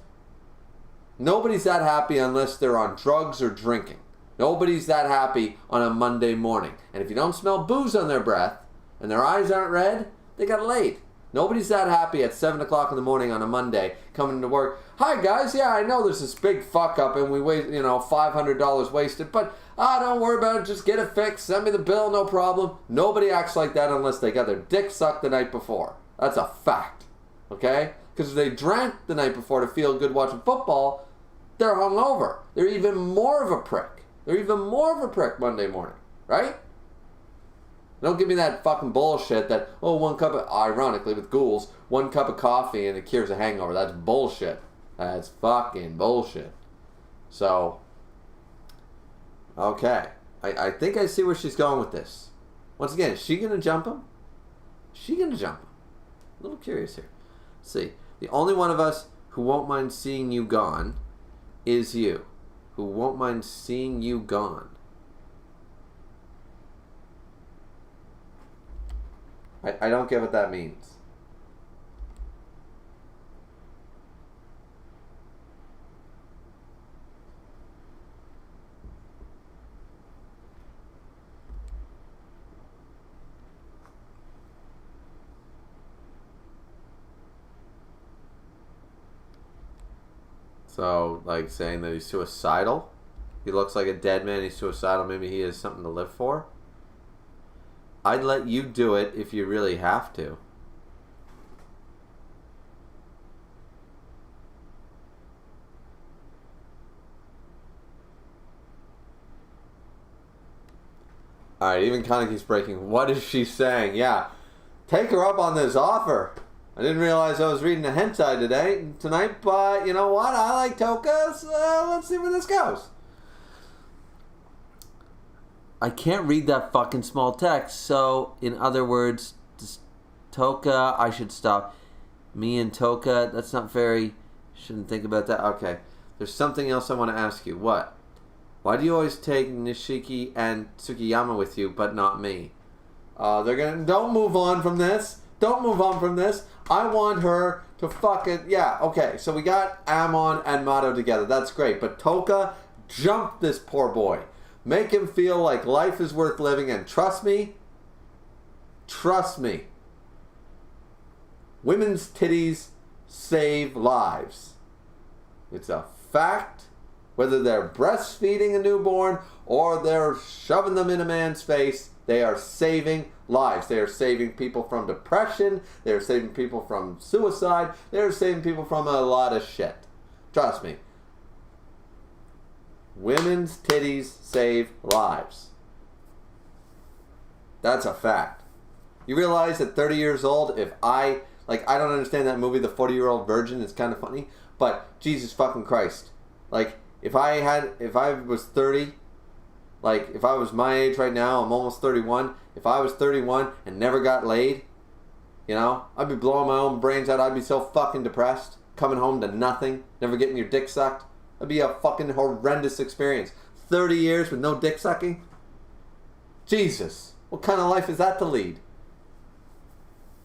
nobody's that happy unless they're on drugs or drinking. Nobody's that happy on a Monday morning. And if you don't smell booze on their breath and their eyes aren't red, they got laid. Nobody's that happy at 7 o'clock in the morning on a Monday coming to work. Hi guys, yeah, I know there's this big fuck up and we waste, $500 wasted, but don't worry about it, just get it fixed, send me the bill, no problem. Nobody acts like that unless they got their dick sucked the night before. That's a fact, okay? Because if they drank the night before to feel good watching football, they're hungover. They're even more of a prick. They're even more of a prick Monday morning, right? Don't give me that fucking bullshit that, ironically with ghouls, 1 cup of coffee and it cures a hangover. That's bullshit. That's fucking bullshit. So, okay. I think I see where she's going with this. Once again, is she going to jump him? Is she going to jump him? A little curious here. Let's see. The only one of us who won't mind seeing you gone is you. Who won't mind seeing you gone. I don't get what that means. So, like saying that he's suicidal? He looks like a dead man, he's suicidal, maybe he has something to live for? I'd let you do it if you really have to. Alright, even Kaneki's breaking. What is she saying? Yeah. Take her up on this offer. I didn't realize I was reading a hentai tonight, but you know what? I like Toka, so let's see where this goes. I can't read that fucking small text, so in other words, Toka, I should stop. Me and Toka, that's not very... Shouldn't think about that. Okay. There's something else I want to ask you. What? Why do you always take Nishiki and Tsukiyama with you, but not me? They're gonna... Don't move on from this. Don't move on from this. I want her to fucking... Yeah, okay. So we got Amon and Mato together. That's great. But Toka, jump this poor boy. Make him feel like life is worth living. And trust me, women's titties save lives. It's a fact. Whether they're breastfeeding a newborn or they're shoving them in a man's face, they are saving lives. They are saving people from depression. They are saving people from suicide. They are saving people from a lot of shit. Trust me. Women's titties save lives. That's a fact. You realize at 30 years old, I don't understand that movie, The 40-Year-Old Virgin. It's kind of funny. But Jesus fucking Christ. Like, if I was 30, like, if I was my age right now, I'm almost 31. If I was 31 and never got laid, you know, I'd be blowing my own brains out. I'd be so fucking depressed. Coming home to nothing. Never getting your dick sucked. That'd be a fucking horrendous experience. 30 years with no dick sucking? Jesus. What kind of life is that to lead?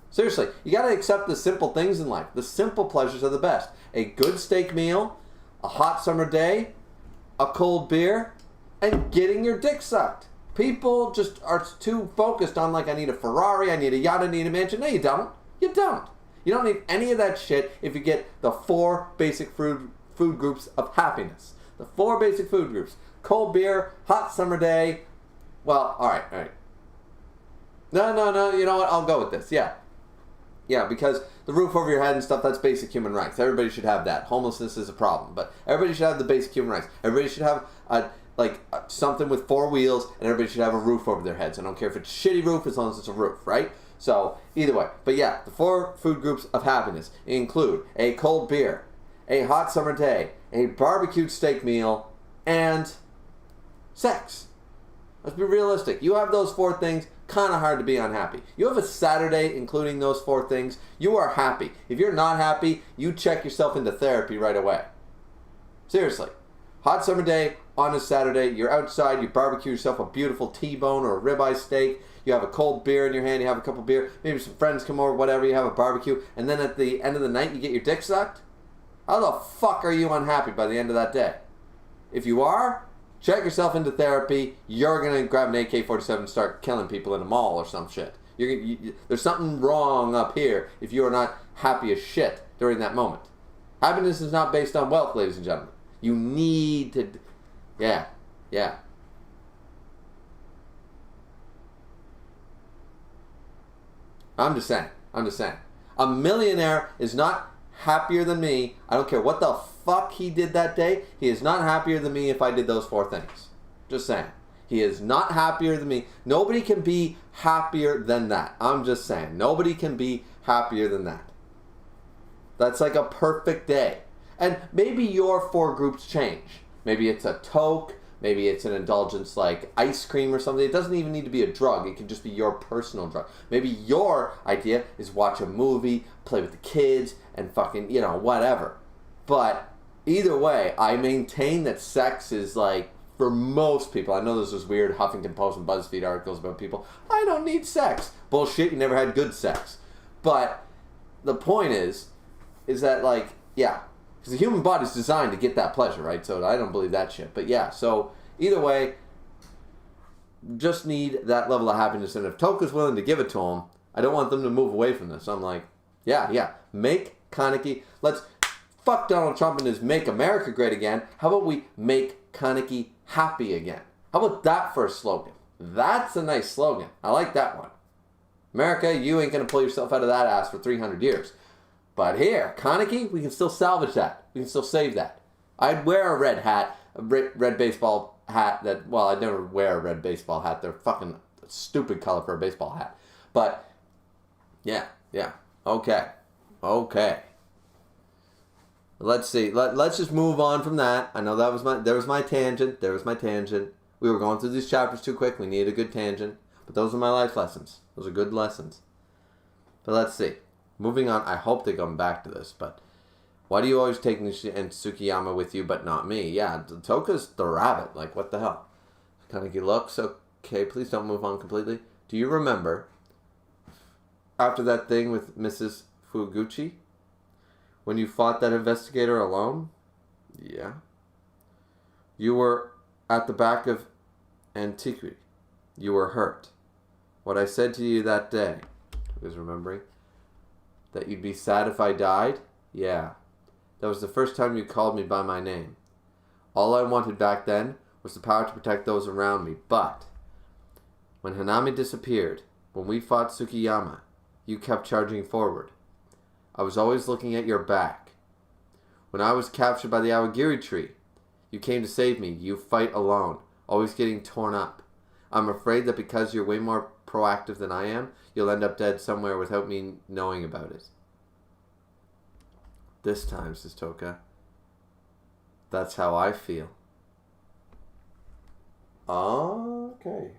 Seriously, you gotta accept the simple things in life. The simple pleasures are the best. A good steak meal, a hot summer day, a cold beer, and getting your dick sucked. People just are too focused on, like, I need a Ferrari, I need a yacht, I need a mansion. No, you don't. You don't. You don't need any of that shit if you get the 4 basic food groups of happiness. The 4 basic food groups. Cold beer, hot summer day. Well, alright. No, you know what? I'll go with this. Yeah, because the roof over your head and stuff, that's basic human rights. Everybody should have that. Homelessness is a problem, but everybody should have the basic human rights. Everybody should have something with 4 wheels, and everybody should have a roof over their heads. I don't care if it's a shitty roof as long as it's a roof, right? So, either way. But yeah, the 4 food groups of happiness include a cold beer, a hot summer day, a barbecued steak meal, and sex. Let's be realistic. You have those 4 things, kind of hard to be unhappy. You have a Saturday including those 4 things, you are happy. If you're not happy, you check yourself into therapy right away. Seriously. Hot summer day on a Saturday, you're outside, you barbecue yourself a beautiful T-bone or a ribeye steak, you have a cold beer in your hand, you have a couple beer, maybe some friends come over, whatever, you have a barbecue, and then at the end of the night you get your dick sucked? How the fuck are you unhappy by the end of that day? If you are, check yourself into therapy. You're going to grab an AK-47 and start killing people in a mall or some shit. There's something wrong up here if you are not happy as shit during that moment. Happiness is not based on wealth, ladies and gentlemen. You need to... Yeah. I'm just saying. A millionaire is not happier than me. I don't care what the fuck he did that day. He is not happier than me if I did those 4 things. Just saying. He is not happier than me. Nobody can be happier than that. I'm just saying. Nobody can be happier than that. That's like a perfect day. And maybe your 4 groups change. Maybe it's a toke. Maybe it's an indulgence like ice cream or something. It doesn't even need to be a drug. It can just be your personal drug. Maybe your idea is watch a movie, play with the kids, and fucking, you know, whatever. But either way, I maintain that sex is like, for most people, I know there's those weird Huffington Post and BuzzFeed articles about people, I don't need sex. Bullshit, you never had good sex. But the point is that, like, yeah, because the human body's designed to get that pleasure, right? So I don't believe that shit. But yeah, so either way, just need that level of happiness. And if Toka's willing to give it to him, I don't want them to move away from this. I'm like, yeah, make Kaneki. Let's fuck Donald Trump and his Make America Great Again. How about we make Kaneki happy again? How about that for a slogan? That's a nice slogan. I like that one. America, you ain't going to pull yourself out of that ass for 300 years. But here, Kaneki, we can still salvage that. We can still save that. I'd wear a red hat, a red baseball hat that, well, I'd never wear a red baseball hat. They're fucking a stupid color for a baseball hat. But, yeah. Okay. Let's see. Let's just move on from that. I know there was my tangent. We were going through these chapters too quick. We needed a good tangent. But those are my life lessons. Those are good lessons. But let's see. Moving on. I hope they come back to this, but why do you always take Nishi and Tsukiyama with you but not me? Yeah, Toka's the rabbit. Like, what the hell? Kaneki looks okay. Please don't move on completely. Do you remember after that thing with Mrs. Fuguchi? When you fought that investigator alone? Yeah. You were at the back of Antiquity. You were hurt. What I said to you that day, was remembering, that you'd be sad if I died? Yeah. That was the first time you called me by my name. All I wanted back then was the power to protect those around me. But when Hanami disappeared, when we fought Tsukiyama, you kept charging forward. I was always looking at your back. When I was captured by the Awagiri tree, you came to save me. You fight alone, always getting torn up. I'm afraid that because you're way more proactive than I am, you'll end up dead somewhere without me knowing about it. This time, says Toka, that's how I feel. Okay.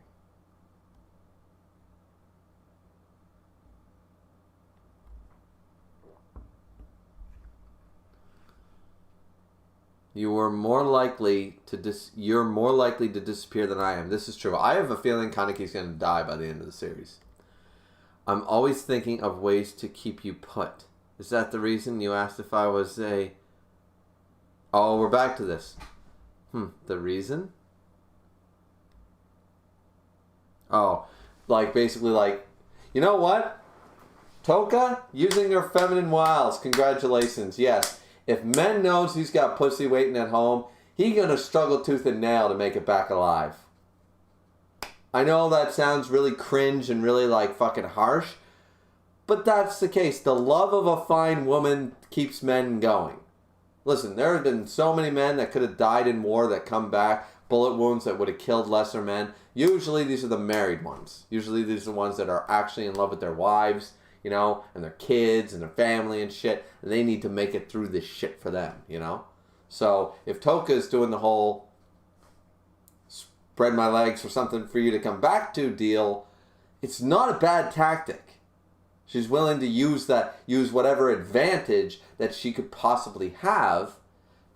You're more likely to disappear than I am. This is true. I have a feeling Kaneki's going to die by the end of the series. I'm always thinking of ways to keep you put. Is that the reason you asked if I was a... Oh, we're back to this. The reason? Oh, like basically like, you know what? Toka, using her feminine wiles. Congratulations. Yes. If Men knows he's got pussy waiting at home, he gonna struggle tooth and nail to make it back alive. I know that sounds really cringe and really like fucking harsh, but that's the case. The love of a fine woman keeps men going. Listen, there have been so many men that could have died in war that come back, bullet wounds that would have killed lesser men. Usually these are the married ones. Usually these are the ones that are actually in love with their wives, you know, and their kids and their family and shit, and they need to make it through this shit for them, you know? So if Toka is doing the whole spread my legs for something for you to come back to deal, it's not a bad tactic. She's willing to use whatever advantage that she could possibly have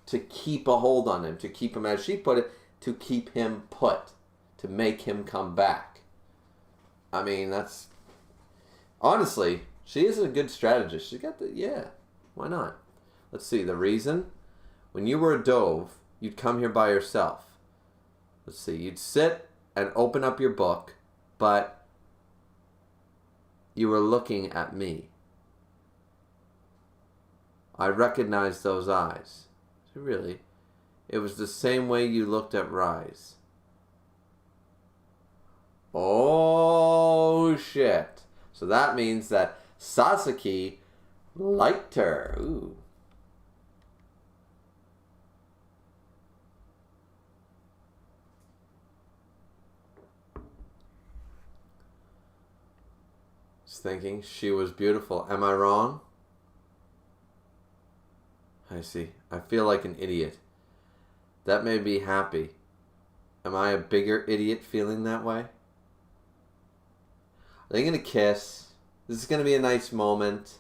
to keep a hold on him, to keep him, as she put it, to keep him put, to make him come back. I mean, that's... Honestly, she is a good strategist. She got the... Yeah, why not? Let's see, the reason? When you were a dove, you'd come here by yourself. Let's see, you'd sit and open up your book, but you were looking at me. I recognized those eyes. Really? It was the same way you looked at Rise. Oh, shit. So that means that Sasaki liked her. Ooh. Just thinking, she was beautiful. Am I wrong? I see. I feel like an idiot. That made me happy. Am I a bigger idiot feeling that way? Are they going to kiss? This is going to be a nice moment.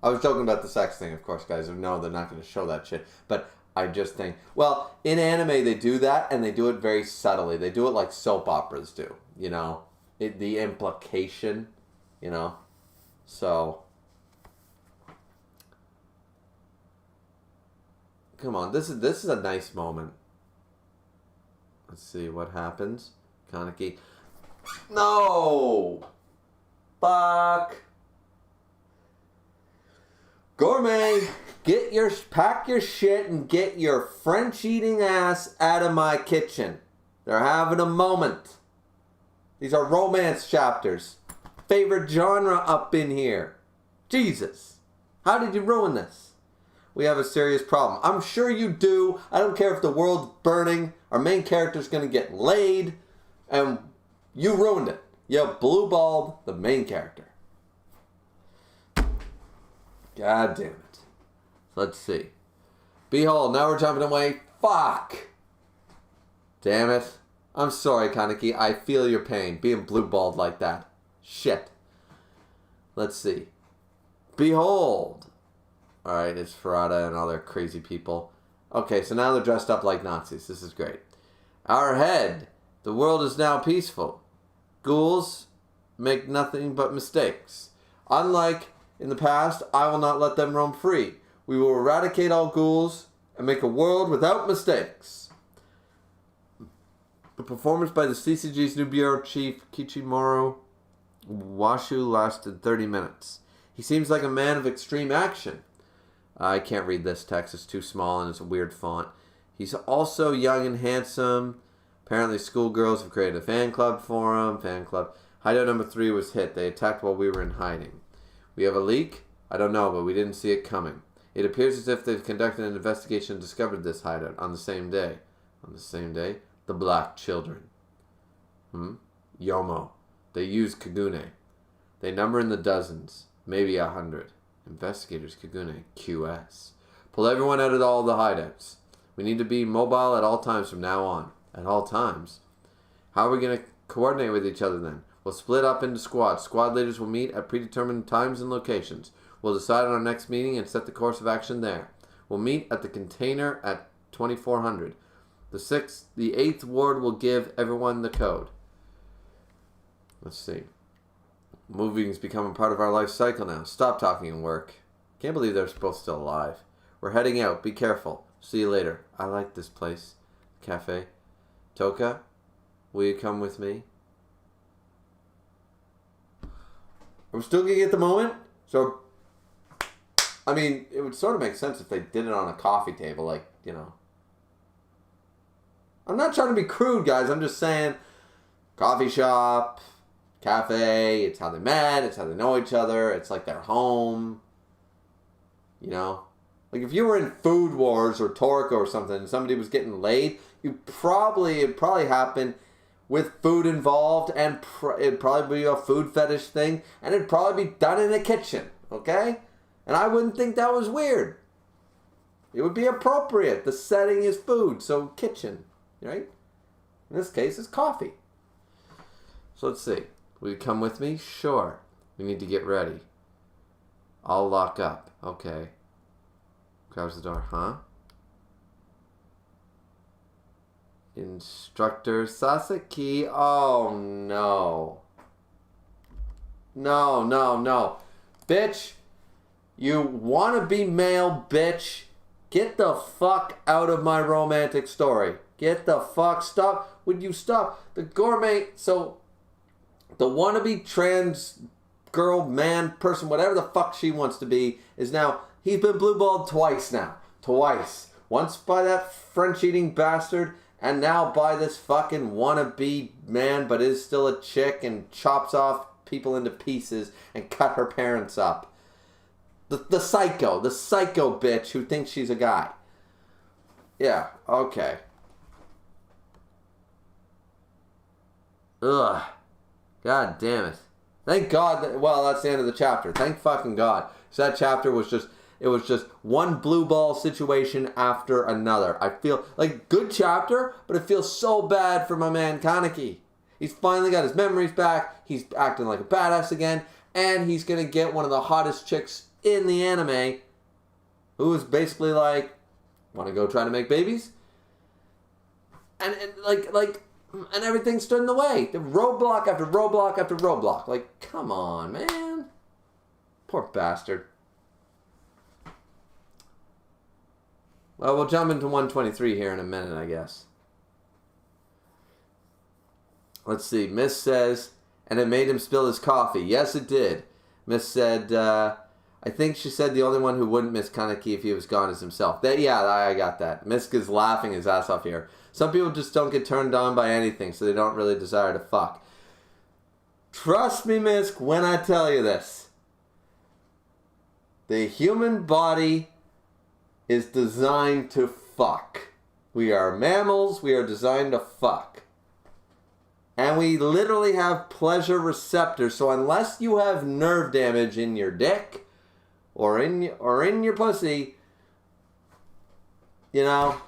I was joking about the sex thing, of course, guys. No, they're not going to show that shit. But I just think... Well, in anime, they do that, and they do it very subtly. They do it like soap operas do, you know? The implication, you know? So... Come on, this is a nice moment. Let's see what happens. Kaneki. No! Fuck! Gourmet, pack your shit and get your French-eating ass out of my kitchen. They're having a moment. These are romance chapters. Favorite genre up in here. Jesus. How did you ruin this? We have a serious problem. I'm sure you do. I don't care if the world's burning. Our main character's going to get laid. And You ruined it. You blue-balled the main character. God damn it. Let's see. Behold, now we're jumping away. Fuck. Damn it. I'm sorry, Kaneki. I feel your pain. Being blue-balled like that. Shit. Let's see. Behold. Alright, it's Farada and all their crazy people. Okay, so now they're dressed up like Nazis. This is great. Our head. The world is now peaceful. Ghouls make nothing but mistakes. Unlike in the past, I will not let them roam free. We will eradicate all ghouls and make a world without mistakes. The performance by the CCG's new bureau chief, Kichimaro Washu, lasted 30 minutes. He seems like a man of extreme action. I can't read this text. It's too small and it's a weird font. He's also young and handsome. Apparently schoolgirls have created a fan club for him. Fan club. Hideout number 3 was hit. They attacked while we were in hiding. We have a leak? I don't know, but we didn't see it coming. It appears as if they've conducted an investigation and discovered this hideout on the same day. On the same day? The Black Children. Yomo. They use Kagune. They number in the dozens. Maybe 100. Investigators Kagune. QS. Pull everyone out of all the hideouts. We need to be mobile at all times from now on. At all times? How are we going to coordinate with each other then? We'll split up into squads. Squad leaders will meet at predetermined times and locations. We'll decide on our next meeting and set the course of action there. We'll meet at the container at 2400. The 8th ward will give everyone the code. Let's see. Moving's become a part of our life cycle now. Stop talking and work. Can't believe they're both still alive. We're heading out. Be careful. See you later. I like this place. Cafe. Toka, will you come with me? Are we still going to get the moment? So, I mean, it would sort of make sense if they did it on a coffee table, like, you know. I'm not trying to be crude, guys. I'm just saying, coffee shop, cafe, it's how they met, it's how they know each other, it's like their home, you know. Like, if you were in Food Wars or Toriko or something and somebody was getting laid, it'd probably happen with food involved, and it'd probably be a food fetish thing, and it'd probably be done in a kitchen, okay? And I wouldn't think that was weird. It would be appropriate. The setting is food, so kitchen, right? In this case, it's coffee. So let's see. Will you come with me? Sure. We need to get ready. I'll lock up. Okay. Grabs the door. Huh? Instructor Sasaki. Oh, no. No. Bitch. You wannabe male bitch. Get the fuck out of my romantic story. Get the fuck. Stop. Would you stop? The gourmet. So, the wannabe trans girl, man, person, whatever the fuck she wants to be, is now. He's been blue-balled twice now. Twice. Once by that French-eating bastard, and now by this fucking wannabe man, but is still a chick and chops off people into pieces and cut her parents up. The psycho bitch who thinks she's a guy. Yeah, okay. Ugh. God damn it. Thank God well, that's the end of the chapter. Thank fucking God. So that chapter was just, it was just one blue ball situation after another. I feel like good chapter, but it feels so bad for my man Kaneki. He's finally got his memories back. He's acting like a badass again. And he's going to get one of the hottest chicks in the anime who is basically like, want to go try to make babies? And everything stood in the way. The roadblock after roadblock after roadblock. Like, come on, man. Poor bastard. Well, we'll jump into 123 here in a minute, I guess. Let's see. Miss says, and it made him spill his coffee. Yes, it did. Miss said, I think she said the only one who wouldn't miss Kaneki if he was gone is himself. Yeah, I got that. Miss is laughing his ass off here. Some people just don't get turned on by anything, so they don't really desire to fuck. Trust me, Misk, when I tell you this. The human body is designed to fuck. We are mammals. We are designed to fuck. And we literally have pleasure receptors. So unless you have nerve damage in your dick or in your pussy, you know,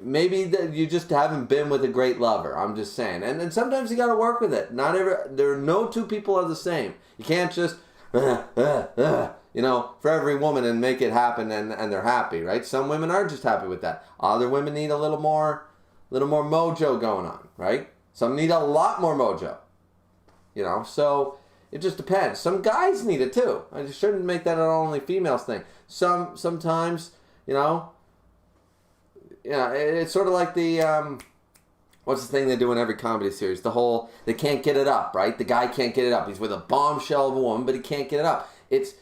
maybe you just haven't been with a great lover. I'm just saying. And then sometimes you got to work with it. There are no two people are the same. You can't just, you know, for every woman and make it happen and they're happy, right? Some women are just happy with that. Other women need a little more mojo going on, right? Some need a lot more mojo, you know, so it just depends. Some guys need it too. I just shouldn't make that an only females thing. Sometimes, you know, yeah, it's sort of like the, what's the thing they do in every comedy series? The whole, they can't get it up, right? The guy can't get it up. He's with a bombshell of a woman, but he can't get it up. It's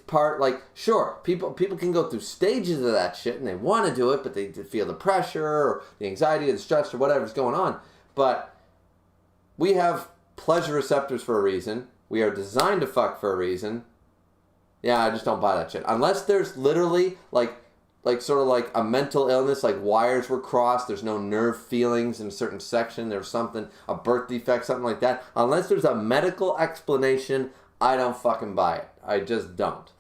part, like, sure, people can go through stages of that shit and they want to do it, but they feel the pressure or the anxiety or the stress or whatever's going on. But we have pleasure receptors for a reason. We are designed to fuck for a reason. Yeah, I just don't buy that shit. Unless there's literally, like sort of like a mental illness, like wires were crossed, there's no nerve feelings in a certain section, there's something, a birth defect, something like that. Unless there's a medical explanation, I don't fucking buy it. I just don't.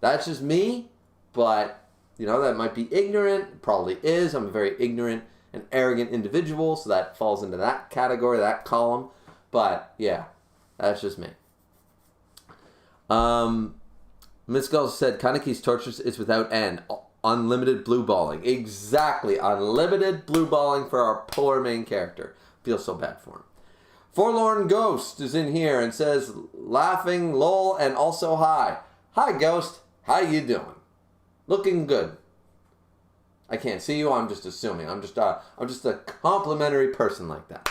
That's just me, but, you know, that might be ignorant. Probably is. I'm a very ignorant and arrogant individual, so that falls into that category, that column. But, yeah, that's just me. Miss Gull said, Kaneki's torture is without end. Unlimited blue balling. Exactly. Unlimited blue balling for our poor main character. Feel so bad for him. Forlorn Ghost is in here and says, laughing, lol, and also hi. Hi, Ghost. How you doing? Looking good. I can't see you. I'm just assuming. I'm just a complimentary person like that.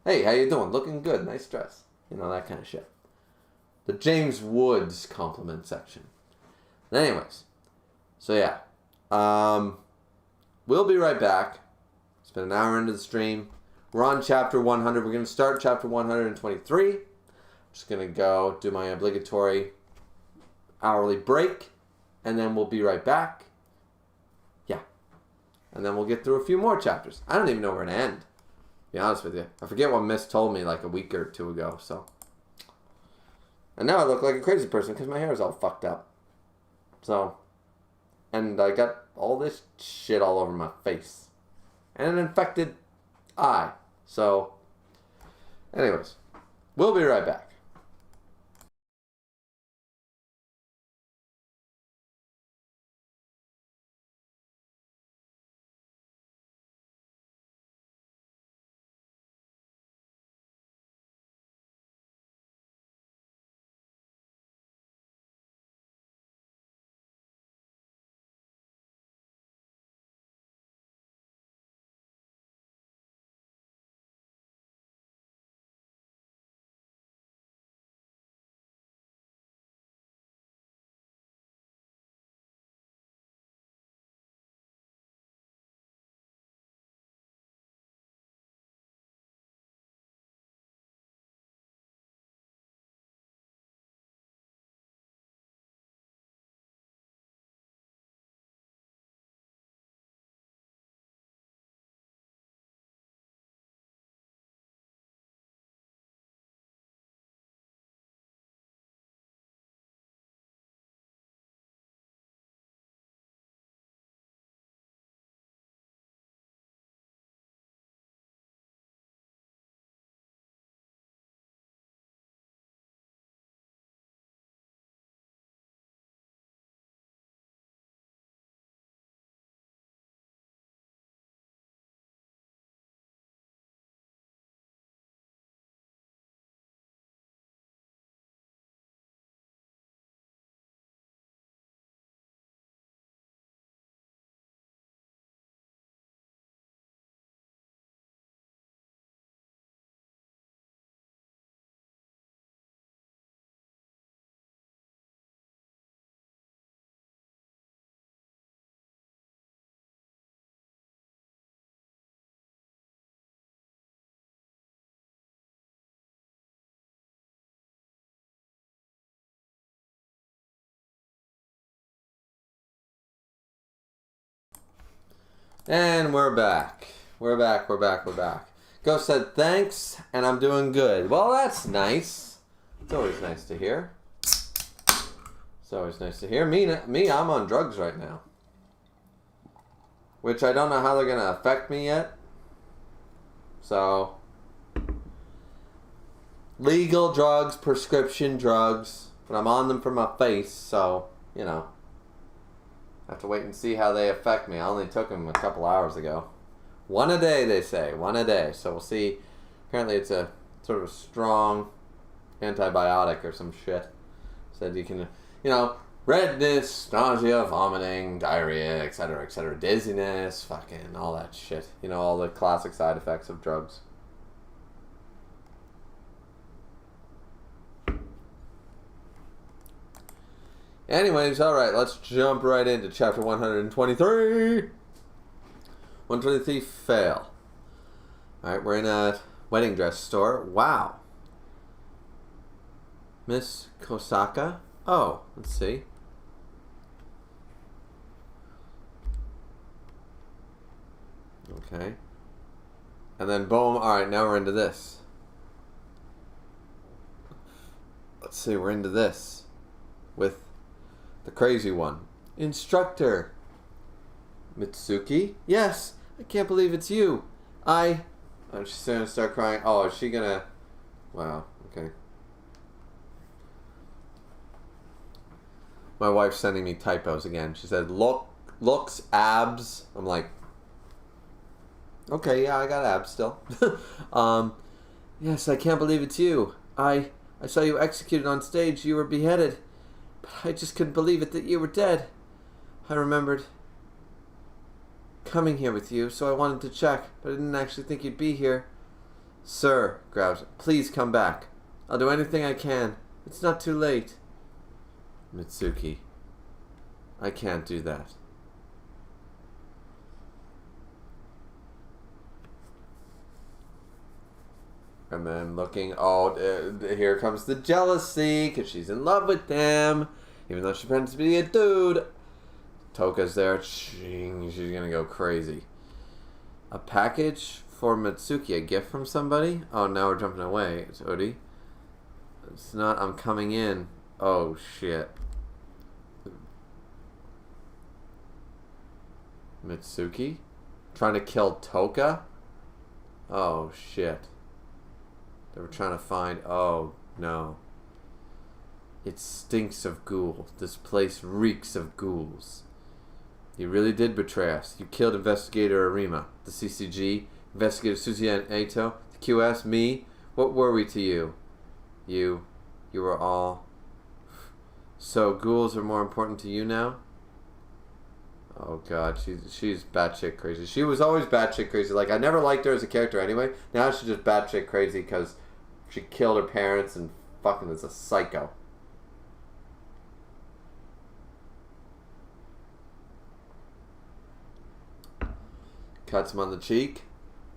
Hey, how you doing? Looking good. Nice dress. You know, that kind of shit. The James Woods compliment section. Anyways, so yeah, we'll be right back. It's been an hour into the stream. We're on chapter 100. We're going to start chapter 123. I'm just going to go do my obligatory hourly break, and then we'll be right back. Yeah. And then we'll get through a few more chapters. I don't even know where to end, to be honest with you. I forget what Miss told me like a week or two ago, so. And now I look like a crazy person because my hair is all fucked up. So, and I got all this shit all over my face. And an infected eye. So, anyways, we'll be right back. And we're back. We're back. Ghost said, thanks, and I'm doing good. Well, that's nice. It's always nice to hear. It's always nice to hear. Me, I'm on drugs right now. Which I don't know how they're going to affect me yet. So, legal drugs, prescription drugs. But I'm on them for my face, so, you know. I have to wait and see how they affect me. I only took them a couple hours ago. 1 a day, they say. 1 a day. So we'll see. Apparently it's a sort of a strong antibiotic or some shit. Said you can, you know, redness, nausea, vomiting, diarrhea, etc., dizziness, fucking all that shit. You know, all the classic side effects of drugs. Anyways, alright, let's jump right into chapter 123. 123, fail. Alright, we're in a wedding dress store. Wow. Miss Kosaka? Oh, let's see. Okay. And then boom. Alright, now we're into this. Let's see, we're into this. With the crazy one. Instructor. Mitsuki? Yes. I can't believe it's you. Oh, she's gonna start crying. Oh, is she gonna... Wow, okay. My wife's sending me typos again. She said, looks, abs. I'm like, okay, yeah, I got abs still. Yes, I can't believe it's you. I saw you executed on stage. You were beheaded. But I just couldn't believe it that you were dead. I remembered coming here with you, so I wanted to check, but I didn't actually think you'd be here. Sir, growled, please come back. I'll do anything I can. It's not too late. Mitsuki, I can't do that. And then looking, here comes the jealousy, because she's in love with them, even though she pretends to be a dude. Toka's there. She's gonna go crazy. A package for Mitsuki. A gift from somebody? Oh, now we're jumping away. It's Odi. It's not. I'm coming in. Oh, shit. Mitsuki? Trying to kill Toka? Oh, shit. They were trying to find... Oh, no. It stinks of ghoul. This place reeks of ghouls. You really did betray us. You killed Investigator Arima, the CCG, Investigator Suzuki and Eito, the QS, me. What were we to you? You were all... So ghouls are more important to you now? Oh god, she's batshit crazy. She was always batshit crazy. Like, I never liked her as a character anyway. Now she's just batshit crazy because she killed her parents and fucking is a psycho. Cuts him on the cheek.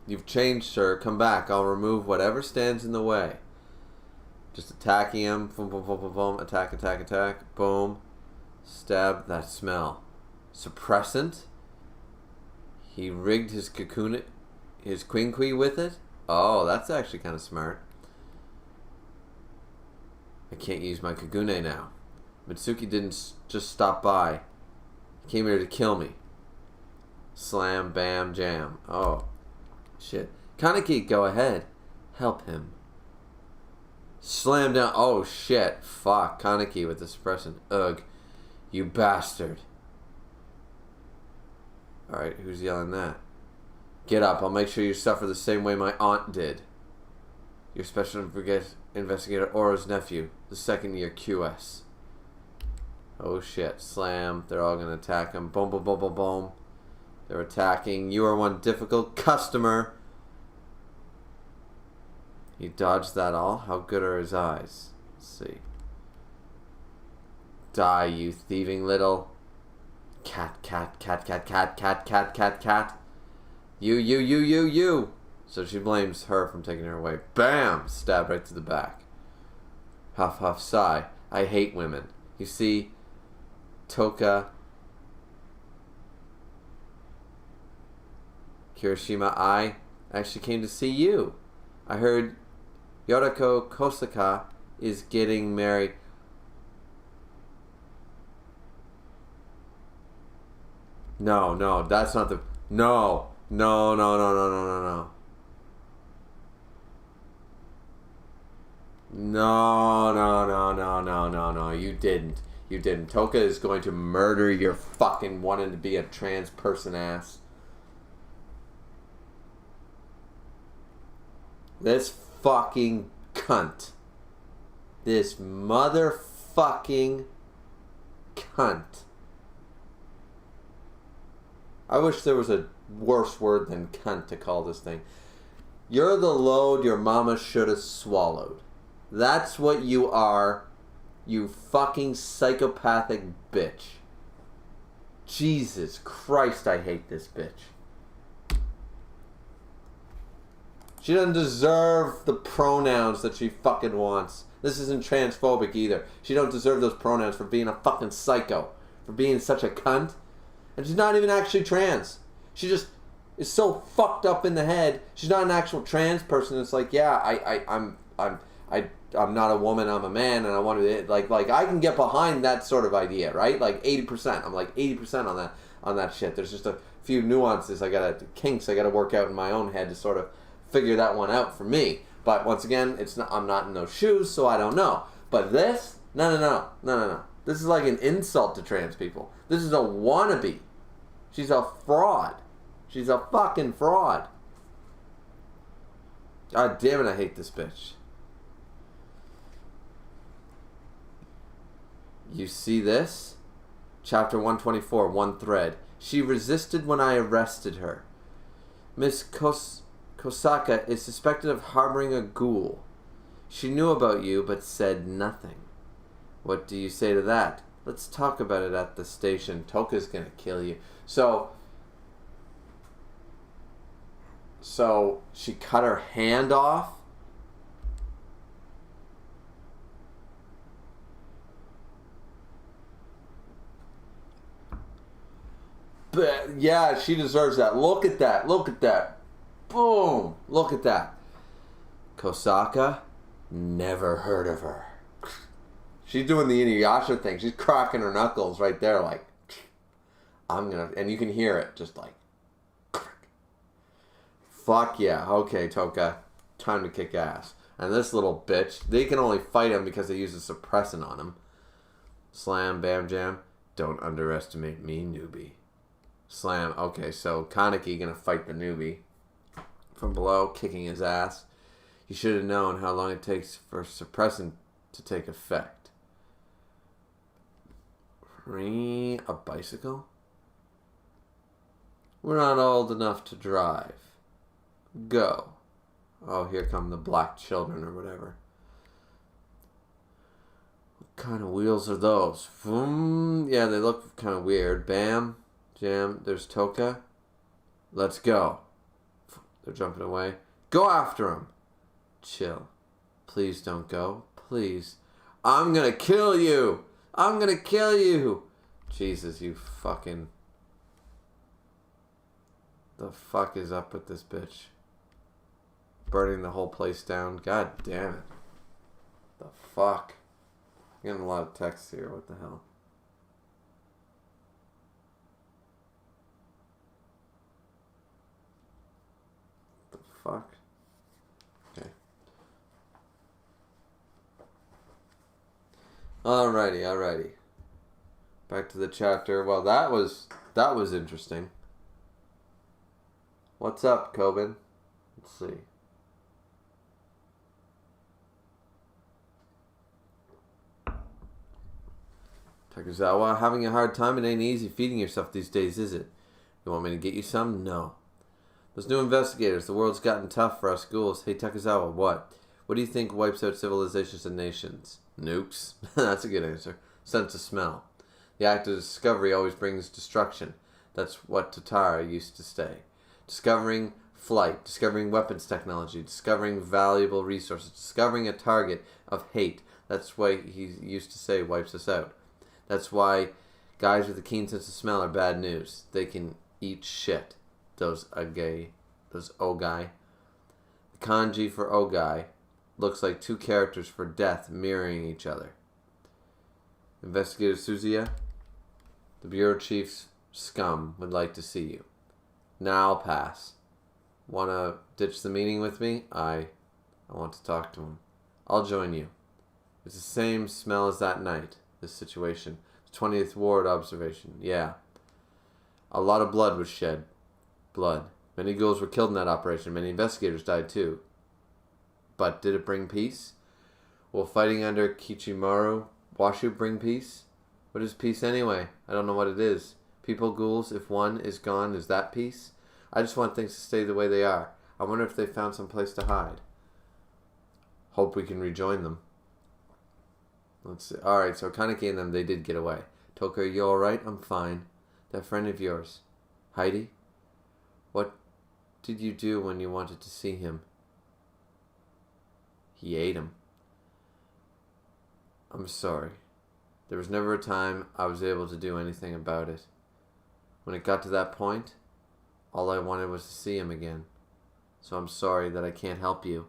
You've changed, sir. Come back. I'll remove whatever stands in the way. Just attacking him. Boom, boom, boom, boom, boom. Attack, attack, attack. Boom. Stab. That smell. Suppressant. He rigged his cocoon, his quinkui with it. Oh, that's actually kind of smart. I can't use my kagune now. Mitsuki didn't just stop by. He came here to kill me. Slam, bam, jam. Oh, shit. Kaneki, go ahead. Help him. Slam down. Oh, shit. Fuck. Kaneki with the suppressant. Ugh. You bastard. Alright, who's yelling that? Get up. I'll make sure you suffer the same way my aunt did. You're Special Investigator Oro's nephew. The second year QS. Oh, shit. Slam. They're all gonna attack him. Boom, boom, boom, boom, boom. They're attacking. You are one difficult customer. He dodged that all. How good are his eyes? Let's see. Die, you thieving little... Cat, cat, cat, cat, cat, cat, cat, cat, cat. You. So she blames her from taking her away. Bam! Stab right to the back. Huff, huff, sigh. I hate women. You see, Toka... Kirishima, I I actually came to see you. I heard Yoriko Kosaka is getting married. No, that's not the... No. No. No, you didn't. You didn't. Toka is going to murder your fucking wanting to be a trans person ass. This fucking cunt. This motherfucking cunt. I wish there was a worse word than cunt to call this thing. You're the load your mama should have swallowed. That's what you are, you fucking psychopathic bitch. Jesus Christ, I hate this bitch. She doesn't deserve the pronouns that she fucking wants. This isn't transphobic either. She don't deserve those pronouns for being a fucking psycho. For being such a cunt. And she's not even actually trans. She just is so fucked up in the head. She's not an actual trans person. It's like, yeah, I'm not a woman, I'm a man, and I want to like I can get behind that sort of idea, right? Like 80%. I'm like 80% on that shit. There's just a few nuances kinks I gotta work out in my own head to sort of figure that one out for me. But once again, I'm not in those shoes, so I don't know. But this, no. This is like an insult to trans people. This is a wannabe. She's a fraud. She's a fucking fraud. God damn it, I hate this bitch. You see this? Chapter 124, one thread. She resisted when I arrested her. Miss Kosaka is suspected of harboring a ghoul. She knew about you, but said nothing. What do you say to that? Let's talk about it at the station. Toka's gonna kill you. So she cut her hand off? But yeah, she deserves that. Look at that. Boom. Look at that. Kosaka, never heard of her. She's doing the Inuyasha thing. She's cracking her knuckles right there like, and you can hear it just like, fuck yeah. Okay, Toka, time to kick ass. And this little bitch, they can only fight him because they use a suppressant on him. Slam, bam, jam. Don't underestimate me, newbie. Slam. Okay, so Kaneki gonna fight the newbie from below, kicking his ass. You should have known how long it takes for suppressant to take effect. A bicycle? We're not old enough to drive. Go. Oh, here come the black children or whatever. What kind of wheels are those? Vroom. Yeah, they look kind of weird. Bam. Jam. There's Toka. Let's go. They're jumping away. Go after him. Chill. Please don't go. Please. I'm gonna kill you. I'm gonna kill you. Jesus, you fucking... The fuck is up with this bitch? Burning the whole place down. God damn it. The fuck? I'm getting a lot of text here. What the hell? The fuck? Okay. Alrighty. Back to the chapter. Well, that was interesting. What's up, Kobin? Let's see. Takuzawa, having a hard time? It ain't easy feeding yourself these days, is it? You want me to get you some? No. Those new investigators, the world's gotten tough for us ghouls. Hey, Takuzawa, what? What do you think wipes out civilizations and nations? Nukes? That's a good answer. Sense of smell. The act of discovery always brings destruction. That's what Tatara used to say. Discovering flight, discovering weapons technology, discovering valuable resources, discovering a target of hate. That's why he used to say wipes us out. That's why guys with a keen sense of smell are bad news. They can eat shit. Those ogai. The kanji for Ogai looks like two characters for death mirroring each other. Investigator Suzuya, the bureau chief's scum would like to see you. Now I'll pass. Wanna ditch the meeting with me? I want to talk to him. I'll join you. It's the same smell as that night, this situation. 20th Ward observation. Yeah. A lot of blood was shed. Blood. Many ghouls were killed in that operation. Many investigators died too. But did it bring peace? Will fighting under Kichimaru Washu bring peace? What is peace anyway? I don't know what it is. People, ghouls, if one is gone, is that peace? I just want things to stay the way they are. I wonder if they found some place to hide. Hope we can rejoin them. Let's see. Alright, so Kaneki and them, they did get away. Toka, are you alright? I'm fine. That friend of yours, Heidi? What did you do when you wanted to see him? He ate him. I'm sorry. There was never a time I was able to do anything about it. When it got to that point, all I wanted was to see him again. So I'm sorry that I can't help you.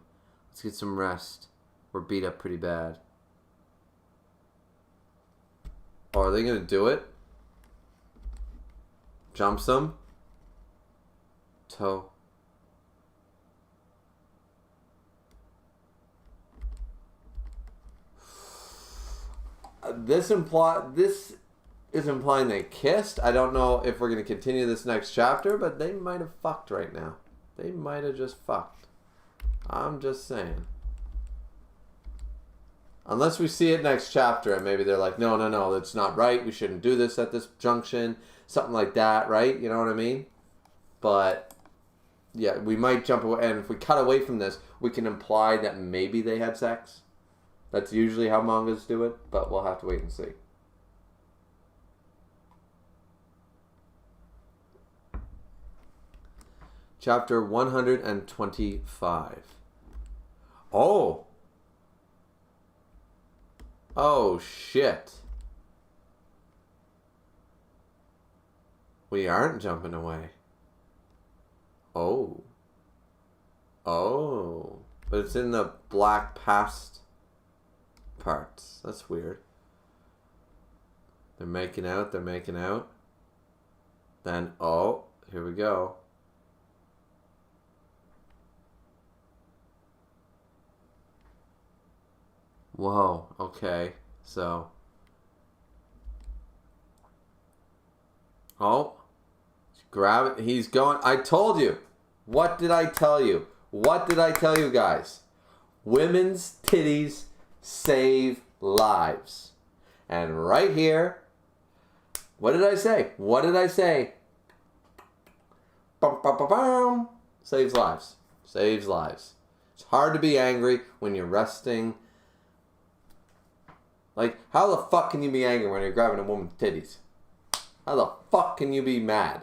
Let's get some rest. We're beat up pretty bad. Oh, are they going to do it? Jumps them? Toe. This is implying they kissed. I don't know if we're going to continue this next chapter, but they might have fucked right now. They might have just fucked. I'm just saying. Unless we see it next chapter and maybe they're like, no, that's not right. We shouldn't do this at this junction. Something like that, right? You know what I mean? But, yeah, we might jump away. And if we cut away from this, we can imply that maybe they had sex. That's usually how mangas do it, but we'll have to wait and see. Chapter 125. Oh! Oh, shit. We aren't jumping away. Oh. Oh. But it's in the black past parts. That's weird. They're making out. Then, oh, here we go. Whoa, okay. So. Oh. Grab it. He's going. I told you. What did I tell you? What did I tell you guys? Women's titties save lives. And right here, what did I say? Bum, bum, bum, bum. Saves lives. Saves lives. It's hard to be angry when you're resting. Like, how the fuck can you be angry when you're grabbing a woman's titties? How the fuck can you be mad?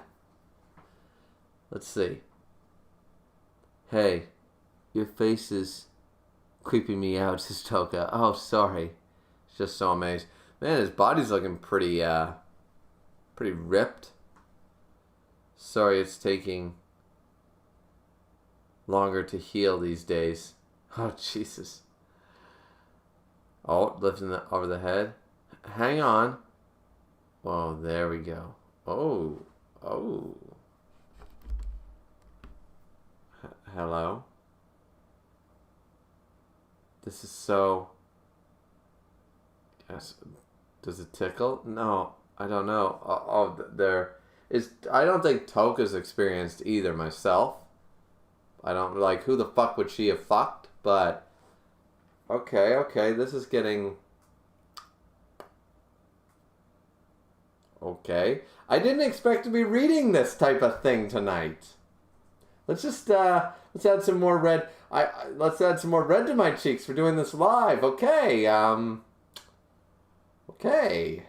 Let's see. Hey, your face is creeping me out, says Toka. Oh, sorry. It's just so amazed. Man, his body's looking pretty ripped. Sorry it's taking longer to heal these days. Oh, Jesus. Oh, lifting that over the head. Hang on. Oh, there we go. Oh. Hello? This is so... Yes. Does it tickle? No, I don't know. There is... I don't think Toka's experienced either myself. I don't... Like, who the fuck would she have fucked? But... Okay, this is getting... Okay. I didn't expect to be reading this type of thing tonight. Let's add some more red. Let's add some more red to my cheeks for doing this live. Okay. Okay.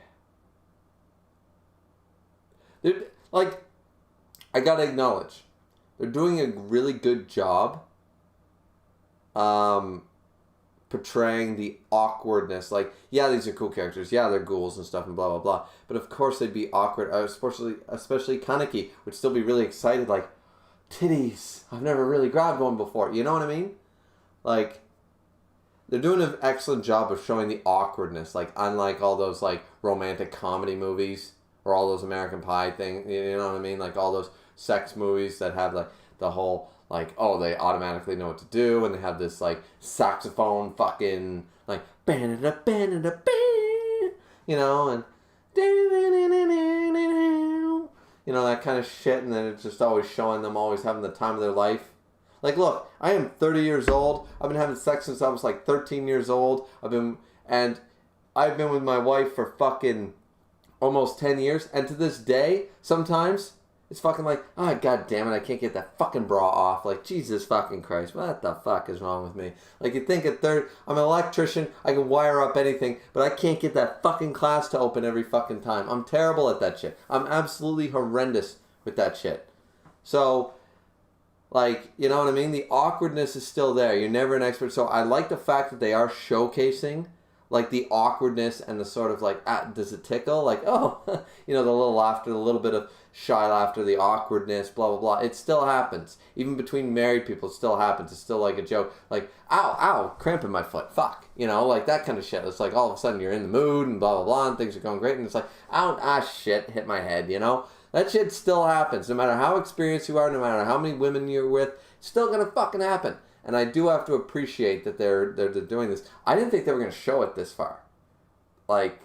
Like, I gotta acknowledge, they're doing a really good job. Portraying the awkwardness. Like, yeah, these are cool characters. Yeah, they're ghouls and stuff and blah, blah, blah. But of course they'd be awkward. Especially Kaneki would still be really excited. Like, titties. I've never really grabbed one before. You know what I mean? Like, they're doing an excellent job of showing the awkwardness. Like, unlike all those, like, romantic comedy movies or all those American Pie things. You know what I mean? Like, all those sex movies that have, like, the whole, like, oh, they automatically know what to do. And they have this, like, saxophone fucking, like, you know, and you know, that kind of shit, and then it's just always showing them always having the time of their life. Like, look, I am 30 years old. I've been having sex since I was like 13 years old. I've been with my wife for fucking almost 10 years, and to this day, sometimes it's fucking like, oh, god damn it, I can't get that fucking bra off. Like, Jesus fucking Christ, what the fuck is wrong with me? Like, you think I'm an electrician, I can wire up anything, but I can't get that fucking class to open every fucking time. I'm terrible at that shit. I'm absolutely horrendous with that shit. So, like, you know what I mean? The awkwardness is still there. You're never an expert. So I like the fact that they are showcasing, like, the awkwardness and the sort of, like, does it tickle? Like, oh, you know, the little laughter, the little bit of shy laughter, the awkwardness, blah, blah, blah. It still happens. Even between married people, it still happens. It's still like a joke. Like, ow, cramp in my foot. Fuck. You know, like that kind of shit. It's like all of a sudden you're in the mood and blah, blah, blah, and things are going great. And it's like, shit, hit my head, you know? That shit still happens. No matter how experienced you are, no matter how many women you're with, it's still going to fucking happen. And I do have to appreciate that they're doing this. I didn't think they were going to show it this far. Like,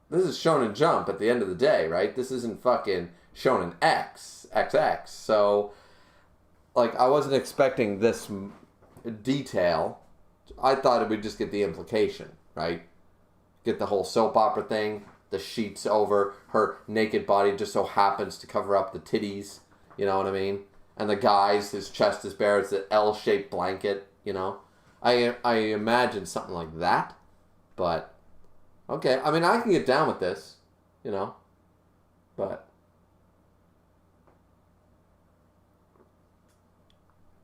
this is Shonen Jump at the end of the day, right? This isn't fucking Shonen XX. So, like, I wasn't expecting this detail. I thought it would just get the implication, right? Get the whole soap opera thing. The sheets over her naked body just so happens to cover up the titties. You know what I mean? And the guy's, his chest is bare. It's an L-shaped blanket, you know? I imagine something like that. But, okay. I mean, I can get down with this, you know? But,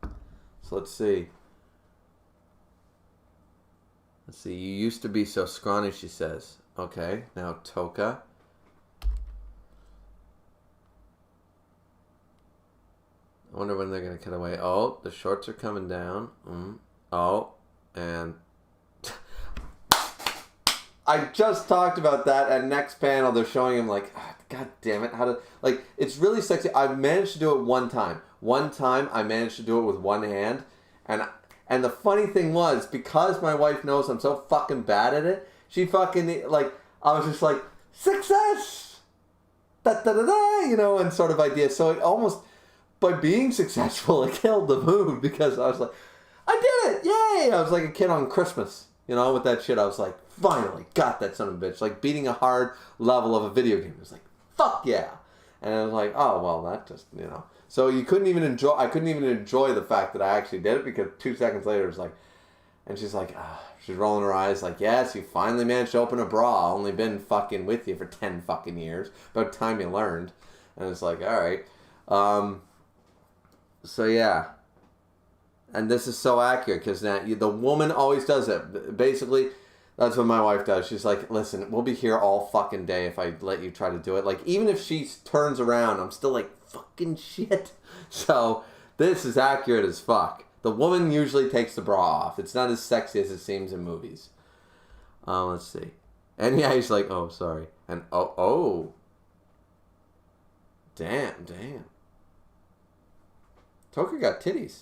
so let's see. Let's see. You used to be so scrawny, she says. Okay. Now, Toka. I wonder when they're going to cut away. Oh, the shorts are coming down. Oh, and I just talked about that. At next panel, they're showing him like, god damn it, how to, like, it's really sexy. I've managed to do it one time. One time, I managed to do it with one hand. And the funny thing was, because my wife knows I'm so fucking bad at it, she fucking, like, I was just like, success! Da-da-da-da, you know, and sort of idea. So it almost, by being successful, it killed the mood because I was like, I did it! Yay! I was like a kid on Christmas, you know, with that shit. I was like, finally, got that son of a bitch. Like beating a hard level of a video game. It was like, fuck yeah! And I was like, oh, well, that just, you know. So I couldn't even enjoy the fact that I actually did it because 2 seconds later it was like, and she's like, she's rolling her eyes like, yes, you finally managed to open a bra. Only been fucking with you for 10 fucking years. About time you learned. And it's like, all right. So yeah. And this is so accurate because now the woman always does it. Basically, that's what my wife does. She's like, listen, we'll be here all fucking day if I let you try to do it. Like, even if she turns around, I'm still like, fucking shit. So, this is accurate as fuck. The woman usually takes the bra off. It's not as sexy as it seems in movies. Let's see. And yeah, he's like, oh, sorry. And oh. Damn. Toka got titties.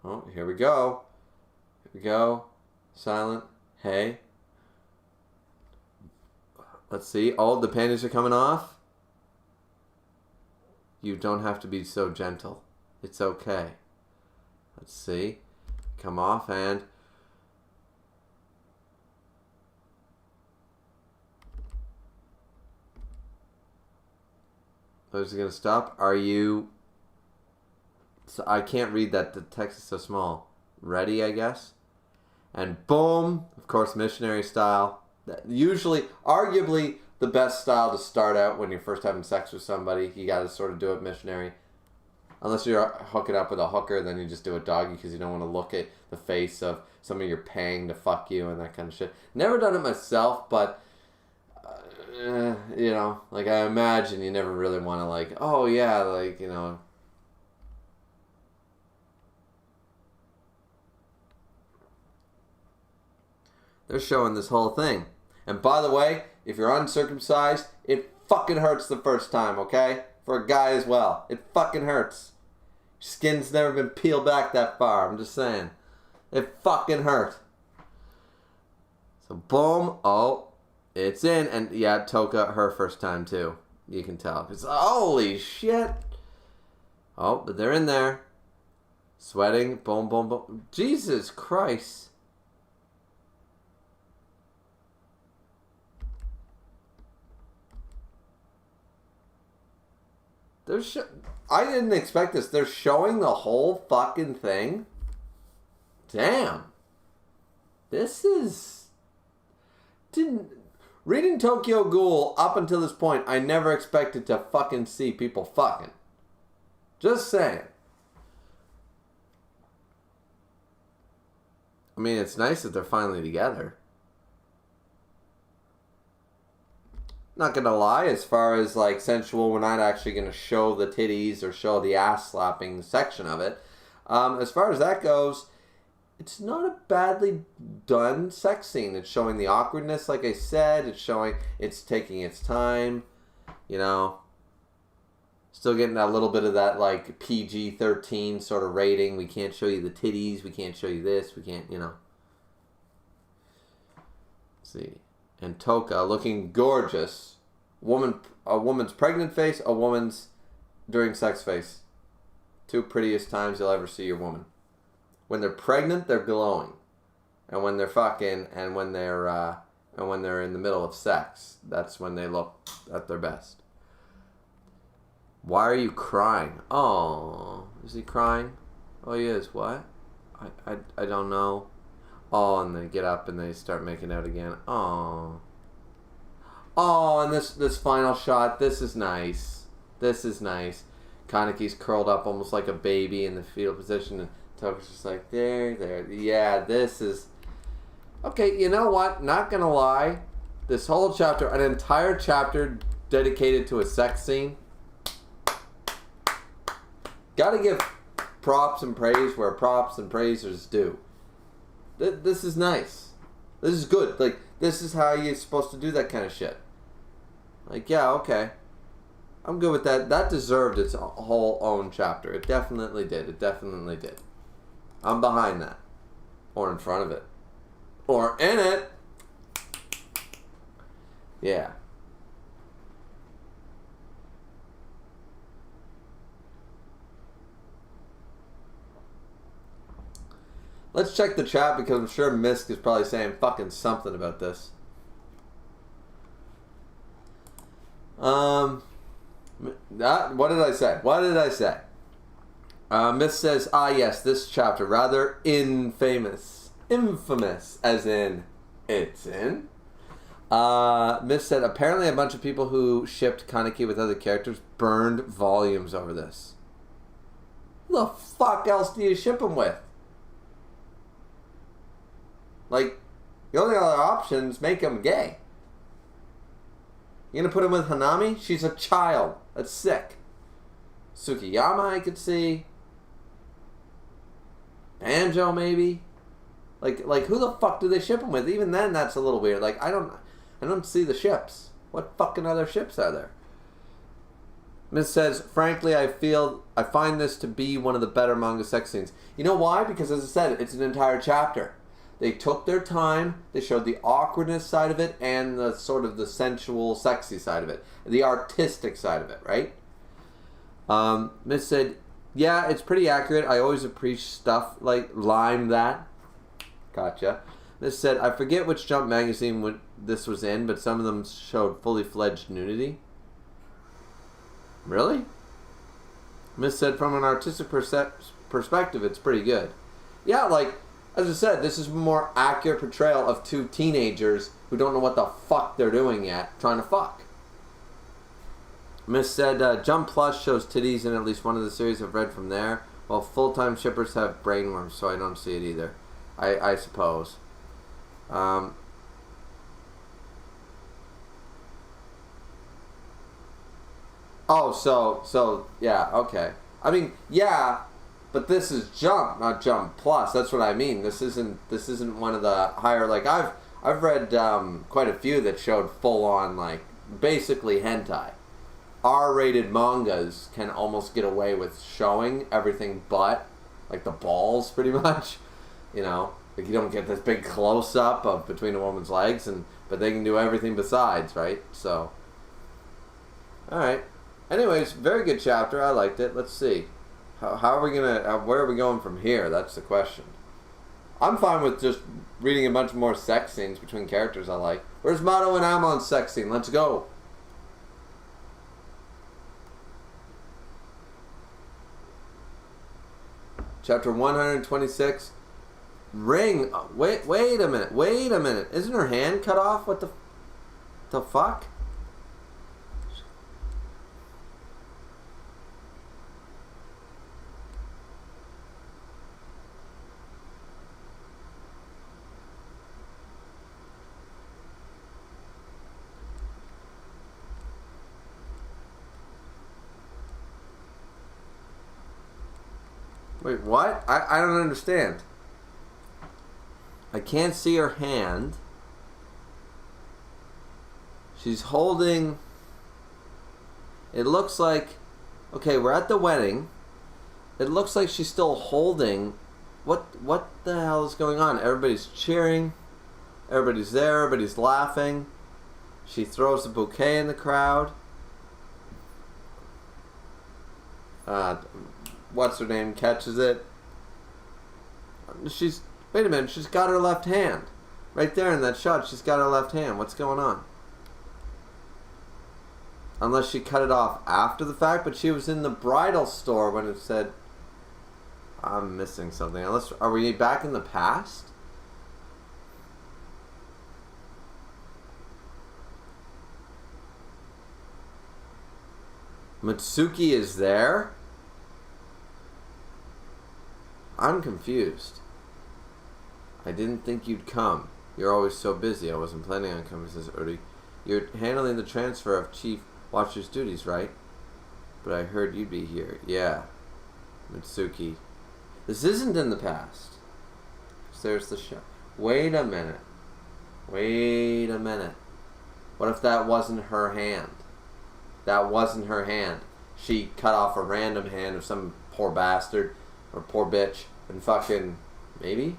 Oh, here we go. Silent. Hey. Let's see. Oh, the panties are coming off. You don't have to be so gentle. It's okay. Let's see. Come off and... Oh, is it going to stop? Are you... So I can't read that. The text is so small. Ready, I guess? And boom. Of course, missionary style. Usually, arguably, the best style to start out when you're first having sex with somebody. You got to sort of do it missionary. Unless you're hooking up with a hooker, then you just do it doggy because you don't want to look at the face of somebody you're paying to fuck you and that kind of shit. Never done it myself, but you know, like I imagine you never really want to like, oh yeah, like, you know. They're showing this whole thing. And by the way, if you're uncircumcised, it fucking hurts the first time, okay? For a guy as well. It fucking hurts. Skin's never been peeled back that far. I'm just saying. It fucking hurt. So boom. Oh, it's in. And yeah, Toka, her first time too. You can tell. It's holy shit. Oh, but they're in there. Sweating. Boom, boom, boom. Jesus Christ. I didn't expect this. They're showing the whole fucking thing. Damn. This is... Reading Tokyo Ghoul up until this point, I never expected to fucking see people fucking. Just saying. I mean, it's nice that they're finally together. Not gonna lie, as far as like sensual, we're not actually gonna show the titties or show the ass slapping section of it. As far as that goes, it's not a badly done sex scene. It's showing the awkwardness, like I said. It's taking its time, you know. Still getting a little bit of that like PG-13 sort of rating. We can't show you the titties. We can't show you this. We can't, you know. Let's see. And Toka looking gorgeous. A woman's pregnant face, a woman's during sex face. Two prettiest times you'll ever see your woman. When they're pregnant, they're glowing, and when they're fucking, and when they're in the middle of sex, that's when they look at their best. Why are you crying? Oh, is he crying? Oh, he is. What? I don't know. Oh, and they get up and they start making out again. Oh. Oh, and this final shot, this is nice. This is nice. Kaneki's curled up almost like a baby in the fetal position, and Toka's just like, there. Yeah, this is... Okay, you know what? Not gonna lie. This whole chapter, an entire chapter dedicated to a sex scene. Gotta give props and praise where props and praisers due. This is nice. This is good. Like, this is how you're supposed to do that kind of shit. Like, yeah, okay. I'm good with that. That deserved its whole own chapter. It definitely did. It definitely did. I'm behind that. Or in front of it. Or in it. Yeah. Let's check the chat because I'm sure Misk is probably saying fucking something about this. What did I say? What did I say? Miss says, yes, this chapter, rather infamous. Infamous, as in, it's in. Miss said, apparently a bunch of people who shipped Kaneki with other characters burned volumes over this. Who the fuck else do you ship them with? Like, the only other option is make him gay. You gonna put him with Hanami? She's a child. That's sick. Tsukiyama, I could see. Banjo, maybe. Like who the fuck do they ship him with? Even then, that's a little weird. Like, I don't see the ships. What fucking other ships are there? Miss says, frankly, I find this to be one of the better manga sex scenes. You know why? Because, as I said, it's an entire chapter. They took their time. They showed the awkwardness side of it and the sort of the sensual, sexy side of it. The artistic side of it, right? Miss said, yeah, it's pretty accurate. I always appreciate stuff like Lime that. Gotcha. Miss said, I forget which Jump magazine this was in, but some of them showed fully fledged nudity. Really? Miss said, from an artistic perspective, it's pretty good. Yeah, like, as I said, this is a more accurate portrayal of two teenagers who don't know what the fuck they're doing yet, trying to fuck. Miss said, Jump Plus shows titties in at least one of the series I've read from there, while full-time shippers have brainworms, so I don't see it either. I suppose. Oh, so yeah, okay. I mean, yeah, but this is Jump, not Jump Plus. That's what I mean. This isn't one of the higher, like I've read quite a few that showed full on, like, basically hentai. R-rated mangas can almost get away with showing everything but, like, the balls, pretty much. You know, like, you don't get this big close up of between a woman's legs, but they can do everything besides, right? So, all right. Anyways, very good chapter. I liked it. Let's see. How are we gonna? Where are we going from here? That's the question. I'm fine with just reading a bunch more sex scenes between characters I like. Where's Mato and Amon's sex scene? Let's go. Chapter 126. Ring. Wait a minute. Isn't her hand cut off? What the fuck? Wait, what? I don't understand. I can't see her hand. She's holding... It looks like... Okay, we're at the wedding. It looks like she's still holding... What the hell is going on? Everybody's cheering. Everybody's there. Everybody's laughing. She throws a bouquet in the crowd. What's her name catches it. Wait a minute, she's got her left hand. Right there in that shot, she's got her left hand. What's going on? Unless she cut it off after the fact, but she was in the bridal store when it said... I'm missing something. Are we back in the past? Mitsuki is there? I'm confused. I didn't think you'd come. You're always so busy. I wasn't planning on coming, says Uri. You're handling the transfer of Chief Watcher's duties, right? But I heard you'd be here. Yeah. Mitsuki. This isn't in the past. There's the show. Wait a minute. What if that wasn't her hand? That wasn't her hand. She cut off a random hand of some poor bastard or poor bitch and fucking... Maybe?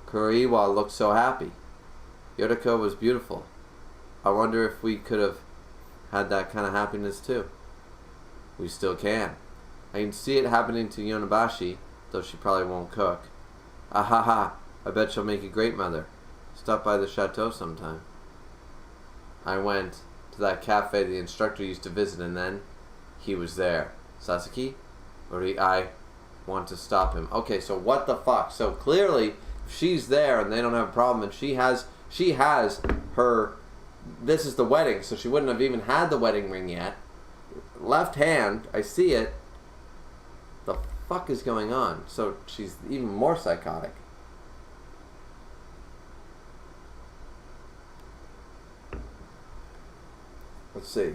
Kuriwa looked so happy. Yotoko was beautiful. I wonder if we could have had that kind of happiness too. We still can. I can see it happening to Yonabashi, though she probably won't cook. Ahaha, I bet she'll make a great mother. Stop by the chateau sometime. I went to that cafe the instructor used to visit, and then he was there. Sasaki? I want to stop him. Okay, so what the fuck? So clearly, if she's there and they don't have a problem, and she has her... This is the wedding, so she wouldn't have even had the wedding ring yet. Left hand, I see it. The fuck is going on? So she's even more psychotic. Let's see.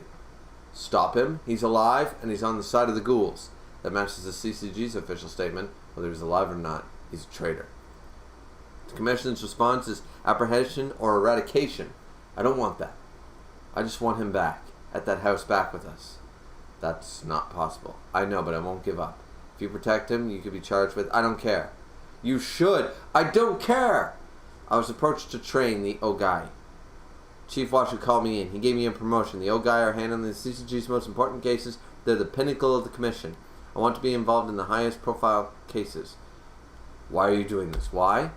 Stop him. He's alive, and he's on the side of the ghouls. That matches the CCG's official statement. Whether he's alive or not, he's a traitor. The Commission's response is apprehension or eradication. I don't want that. I just want him back, at that house back with us. That's not possible. I know, but I won't give up. If you protect him, you could be charged with... I don't care. You should. I don't care! I was approached to train the Ogai. Chief Watcher called me in. He gave me a promotion. The Ogai are handling the CCG's most important cases. They're the pinnacle of the Commission. I want to be involved in the highest profile cases. Why are you doing this? Why?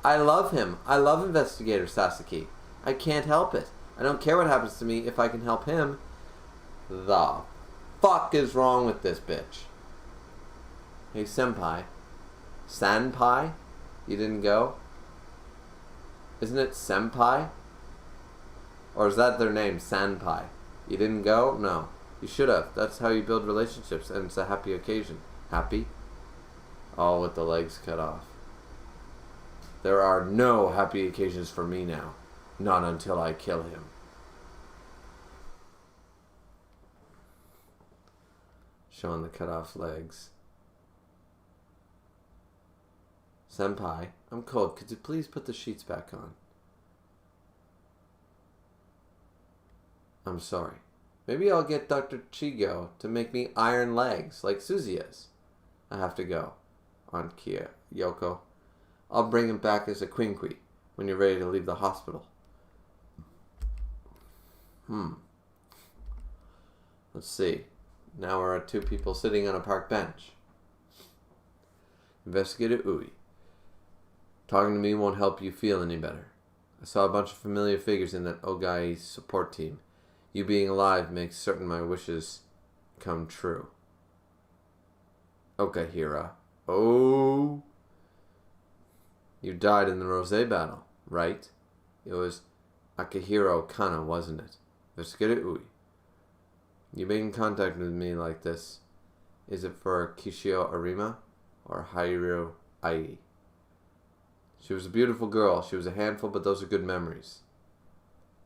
I love him. I love Investigator Sasaki. I can't help it. I don't care what happens to me if I can help him. The fuck is wrong with this bitch? Hey, senpai. Sanpai? You didn't go? Isn't it senpai? Or is that their name, Sanpai? You didn't go? No. You should have. That's how you build relationships, and it's a happy occasion. Happy? All with the legs cut off. There are no happy occasions for me now. Not until I kill him. Showing the cut off legs. Senpai, I'm cold. Could you please put the sheets back on? I'm sorry. Maybe I'll get Dr. Chigo to make me iron legs like Susie is. I have to go. On Kia, Yoko. I'll bring him back as a quinqui when you're ready to leave the hospital. Let's see. Now we're at 2 people sitting on a park bench. Investigator Ui. Talking to me won't help you feel any better. I saw a bunch of familiar figures in that Ogai support team. You being alive makes certain my wishes come true. Okahira. Oh. You died in the Rose battle, right? It was Akihiro Kana, wasn't it? Investigator Ui. You making contact with me like this. Is it for Kishio Arima or Hairu Ai? She was a beautiful girl. She was a handful, but those are good memories.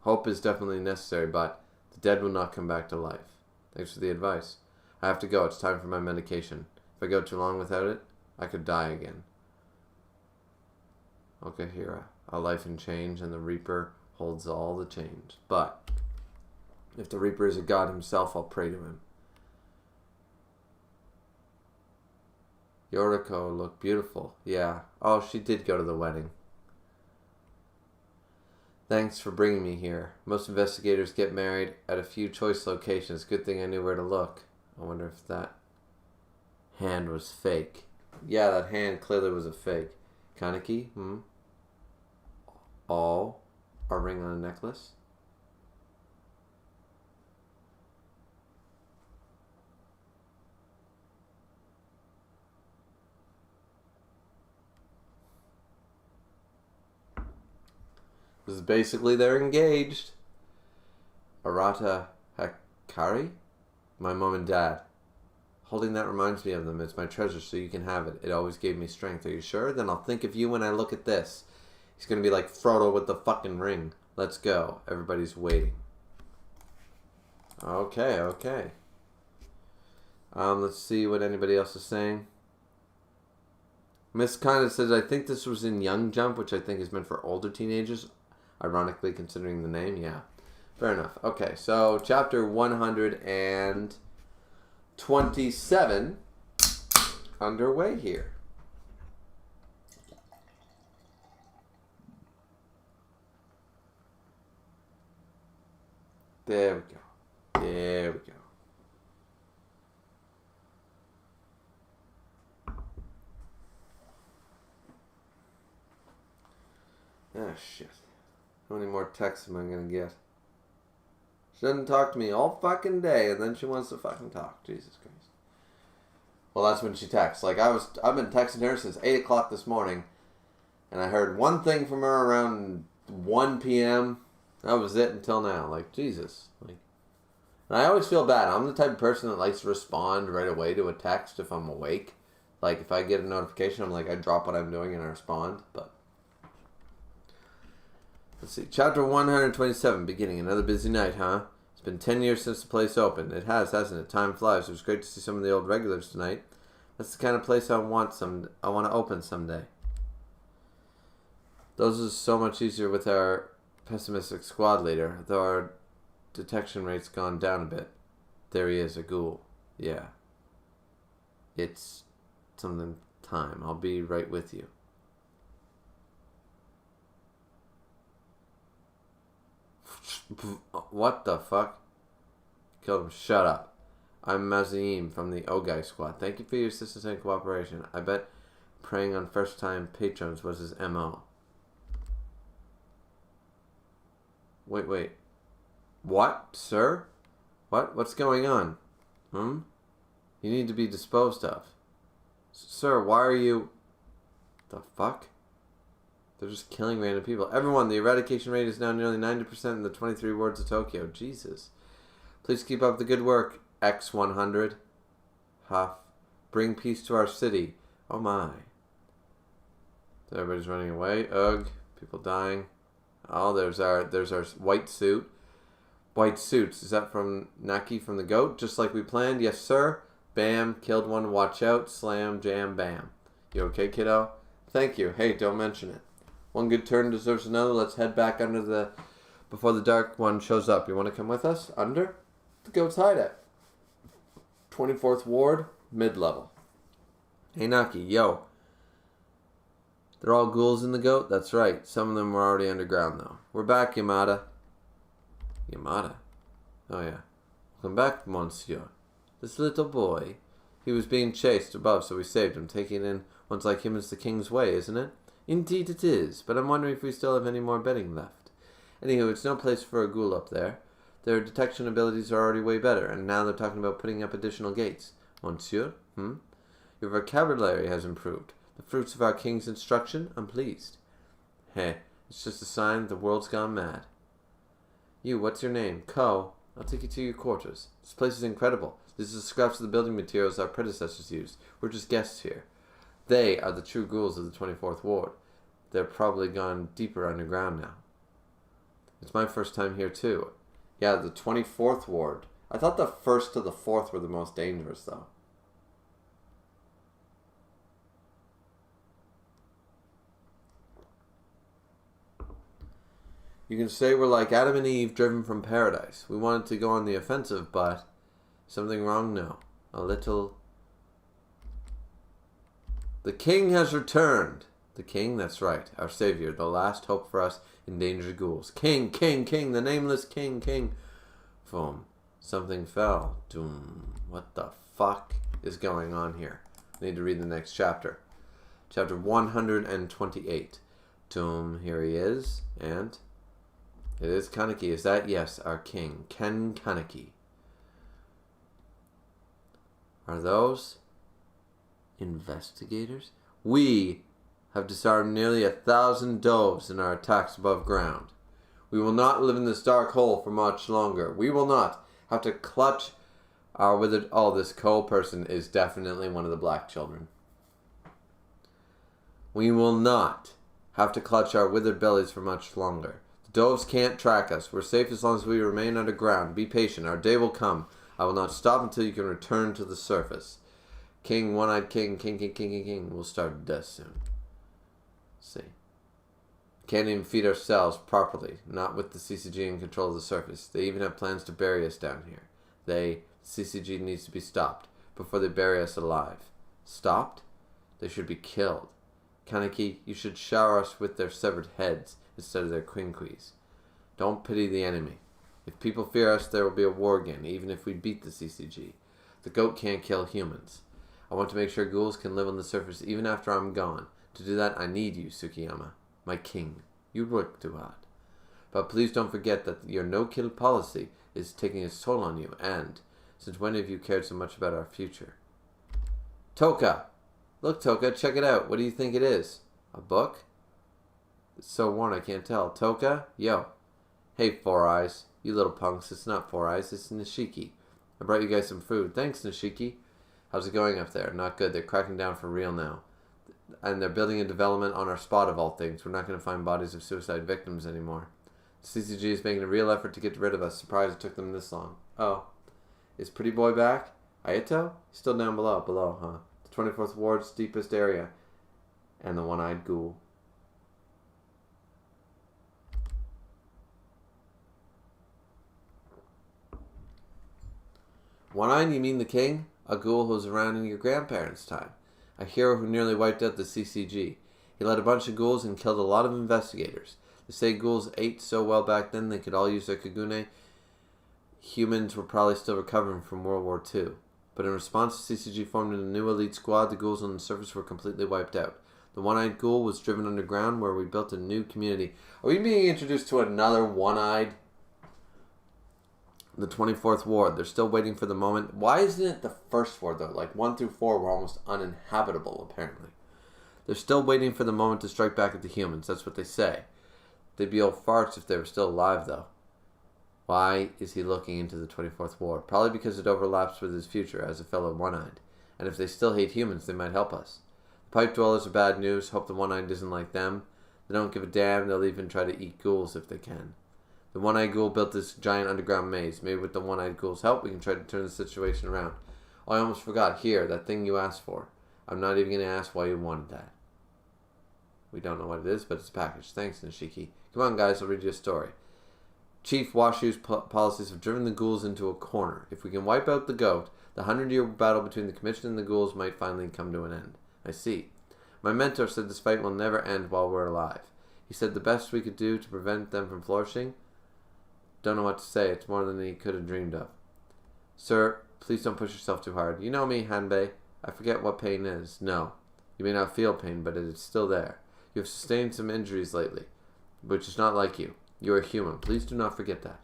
Hope is definitely necessary, but the dead will not come back to life. Thanks for the advice. I have to go. It's time for my medication. If I go too long without it, I could die again. Okahira. A life in change, and the Reaper holds all the change. But if the Reaper is a god himself, I'll pray to him. Yoriko looked beautiful. Yeah. Oh, she did go to the wedding. Thanks for bringing me here. Most investigators get married at a few choice locations. Good thing I knew where to look. I wonder if that hand was fake. Yeah, that hand clearly was a fake. Kaneki? All a ring on a necklace? This is basically they're engaged. Arata Hakari? My mom and dad. Holding that reminds me of them. It's my treasure, so you can have it. It always gave me strength. Are you sure? Then I'll think of you when I look at this. He's going to be like Frodo with the fucking ring. Let's go. Everybody's waiting. Okay. Let's see what anybody else is saying. Miss kind of says, I think this was in Young Jump, which I think is meant for older teenagers. Ironically, considering the name. Yeah. Fair enough. Okay, so chapter 127 underway here. There we go. There we go. Ah, shit. How many more texts am I going to get? She doesn't talk to me all fucking day, and then she wants to fucking talk. Jesus Christ. Well, that's when she texts. Like, I've been texting her since 8 o'clock this morning, and I heard one thing from her around 1 p.m., that was it until now. Like, Jesus. Like, and I always feel bad. I'm the type of person that likes to respond right away to a text if I'm awake. Like, if I get a notification, I'm like, I drop what I'm doing and I respond. But, let's see. Chapter 127, beginning. Another busy night, huh? It's been 10 years since the place opened. It has, hasn't it? Time flies. It was great to see some of the old regulars tonight. That's the kind of place I want to open someday. Those are so much easier with our pessimistic squad leader, though our detection rate's gone down a bit. There he is, a ghoul. Yeah. It's something time. I'll be right with you. What the fuck? Killed him. Shut up. I'm Mazim from the Ogai squad. Thank you for your assistance and cooperation. I bet preying on first-time patrons was his MO. Wait. What, sir? What's going on? You need to be disposed of. Sir, why are you... The fuck? They're just killing random people. Everyone, the eradication rate is now nearly 90% in the 23 wards of Tokyo. Jesus. Please keep up the good work, X100. Huff. Bring peace to our city. Oh my. Everybody's running away. Ugh. People dying. Oh, there's our white suit. White suits. Is that from Naki from the goat? Just like we planned? Yes, sir. Bam, killed one, watch out, slam, jam, bam. You okay, kiddo? Thank you. Hey, don't mention it. One good turn deserves another. Let's head back before the dark one shows up. You want to come with us? Under? The goat's hideout. 24th Ward, mid-level. Hey, Naki, yo. They're all ghouls in the goat? That's right. Some of them were already underground, though. We're back, Yamada. Yamada? Oh, yeah. Welcome back, monsieur. This little boy, he was being chased above, so we saved him. Taking in ones like him is the king's way, isn't it? Indeed it is, but I'm wondering if we still have any more bedding left. Anywho, it's no place for a ghoul up there. Their detection abilities are already way better, and now they're talking about putting up additional gates. Monsieur? Your vocabulary has improved. The fruits of our king's instruction? I'm pleased. Hey, it's just a sign that the world's gone mad. You, what's your name? Ko. I'll take you to your quarters. This place is incredible. This is the scraps of the building materials our predecessors used. We're just guests here. They are the true ghouls of the 24th Ward. They're probably gone deeper underground now. It's my first time here too. Yeah, the 24th Ward. I thought the 1st to the 4th were the most dangerous though. You can say we're like Adam and Eve driven from paradise. We wanted to go on the offensive, but... Something wrong? No. A little... The king has returned. The king? That's right. Our savior. The last hope for us endangered ghouls. King, king, king. The nameless king, king. Foam. Something fell. Doom. What the fuck is going on here? I need to read the next chapter. Chapter 128. Doom. Here he is. And... It is Kaneki. Is that? Yes, our king. Ken Kaneki. Are those investigators? We have disarmed nearly 1,000 doves in our attacks above ground. We will not live in this dark hole for much longer. We will not have to clutch our withered... Oh, this Cole person is definitely one of the black children. We will not have to clutch our withered bellies for much longer. The doves can't track us. We're safe as long as we remain underground. Be patient. Our day will come. I will not stop until you can return to the surface. King, one-eyed king, king, king, king, king, king. We'll starve to death soon. Let's see. Can't even feed ourselves properly. Not with the CCG in control of the surface. They even have plans to bury us down here. CCG needs to be stopped before they bury us alive. Stopped? They should be killed. Kaneki, you should shower us with their severed heads instead of their quinquis. Don't pity the enemy. If people fear us, there will be a war again, even if we beat the CCG. The goat can't kill humans. I want to make sure ghouls can live on the surface even after I'm gone. To do that, I need you, Tsukiyama. My king. You work too hard. But please don't forget that your no-kill policy is taking its toll on you, and since when have you cared so much about our future? Toka! Look, Toka, check it out. What do you think it is? A book? It's so worn I can't tell. Toka? Yo. Hey, Four Eyes. You little punks. It's not Four Eyes. It's Nishiki. I brought you guys some food. Thanks, Nishiki. How's it going up there? Not good. They're cracking down for real now. And they're building a development on our spot of all things. We're not going to find bodies of suicide victims anymore. The CCG is making a real effort to get rid of us. Surprised it took them this long. Oh. Is Pretty Boy back? Ayato? He's still down below, huh? The 24th Ward's deepest area. And the one-eyed ghoul. One-eyed, you mean the king? A ghoul who was around in your grandparents' time. A hero who nearly wiped out the CCG. He led a bunch of ghouls and killed a lot of investigators. They say ghouls ate so well back then they could all use their kagune. Humans were probably still recovering from World War II. But in response, CCG formed a new elite squad. The ghouls on the surface were completely wiped out. The one-eyed ghoul was driven underground where we built a new community. Are we being introduced to another one-eyed? The 24th Ward. They're still waiting for the moment. Why isn't it the first ward, though? Like 1 through 4 were almost uninhabitable, apparently. They're still waiting for the moment to strike back at the humans. That's what they say. They'd be old farts if they were still alive, though. Why is he looking into the 24th Ward? Probably because it overlaps with his future as a fellow one-eyed. And if they still hate humans, they might help us. The pipe dwellers are bad news. Hope the one-eyed isn't like them. They don't give a damn. They'll even try to eat ghouls if they can. The one-eyed ghoul built this giant underground maze. Maybe with the one-eyed ghoul's help, we can try to turn the situation around. Oh, I almost forgot. Here, that thing you asked for. I'm not even going to ask why you wanted that. We don't know what it is, but it's a package. Thanks, Nishiki. Come on, guys, I'll read you a story. Chief Washu's policies have driven the ghouls into a corner. If we can wipe out the goat, the 100-year battle between the Commission and the ghouls might finally come to an end. I see. My mentor said this fight will never end while we're alive. He said the best we could do to prevent them from flourishing. Don't know what to say. It's more than he could have dreamed of. Sir, please don't push yourself too hard. You know me, Hanbei. I forget what pain is. No. You may not feel pain, but it is still there. You have sustained some injuries lately, which is not like you. You are human. Please do not forget that.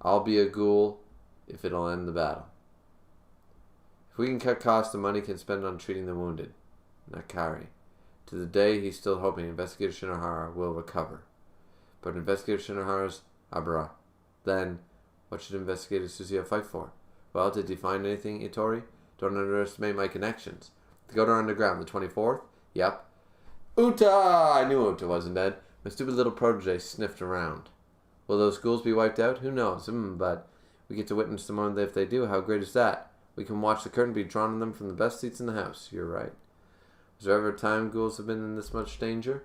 I'll be a ghoul if it'll end the battle. If we can cut costs, the money can spend on treating the wounded. Nakari. To the day, he's still hoping Investigator Shinohara will recover. But Investigator Shinohara's Abara. Then, what should Investigator Suzuki fight for? Well, did he find anything, Itori? Don't underestimate my connections. To go to underground, the 24th? Yep. Uta! I knew Uta wasn't dead. My stupid little protege sniffed around. Will those ghouls be wiped out? Who knows? But we get to witness the moment if they do. How great is that? We can watch the curtain be drawn on them from the best seats in the house. You're right. Was there ever a time ghouls have been in this much danger?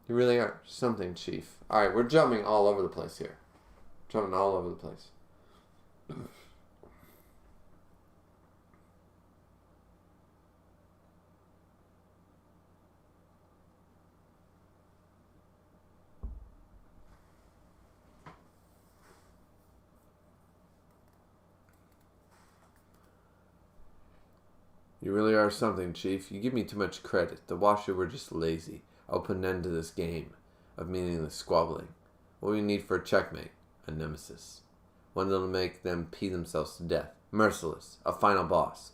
You really are. Something, Chief. Alright, we're jumping all over the place here. Jumping all over the place. You really are something, Chief. You give me too much credit. The Washu were just lazy. I'll put an end to this game of meaningless squabbling. What we need for a checkmate? A nemesis. One that'll make them pee themselves to death. Merciless. A final boss.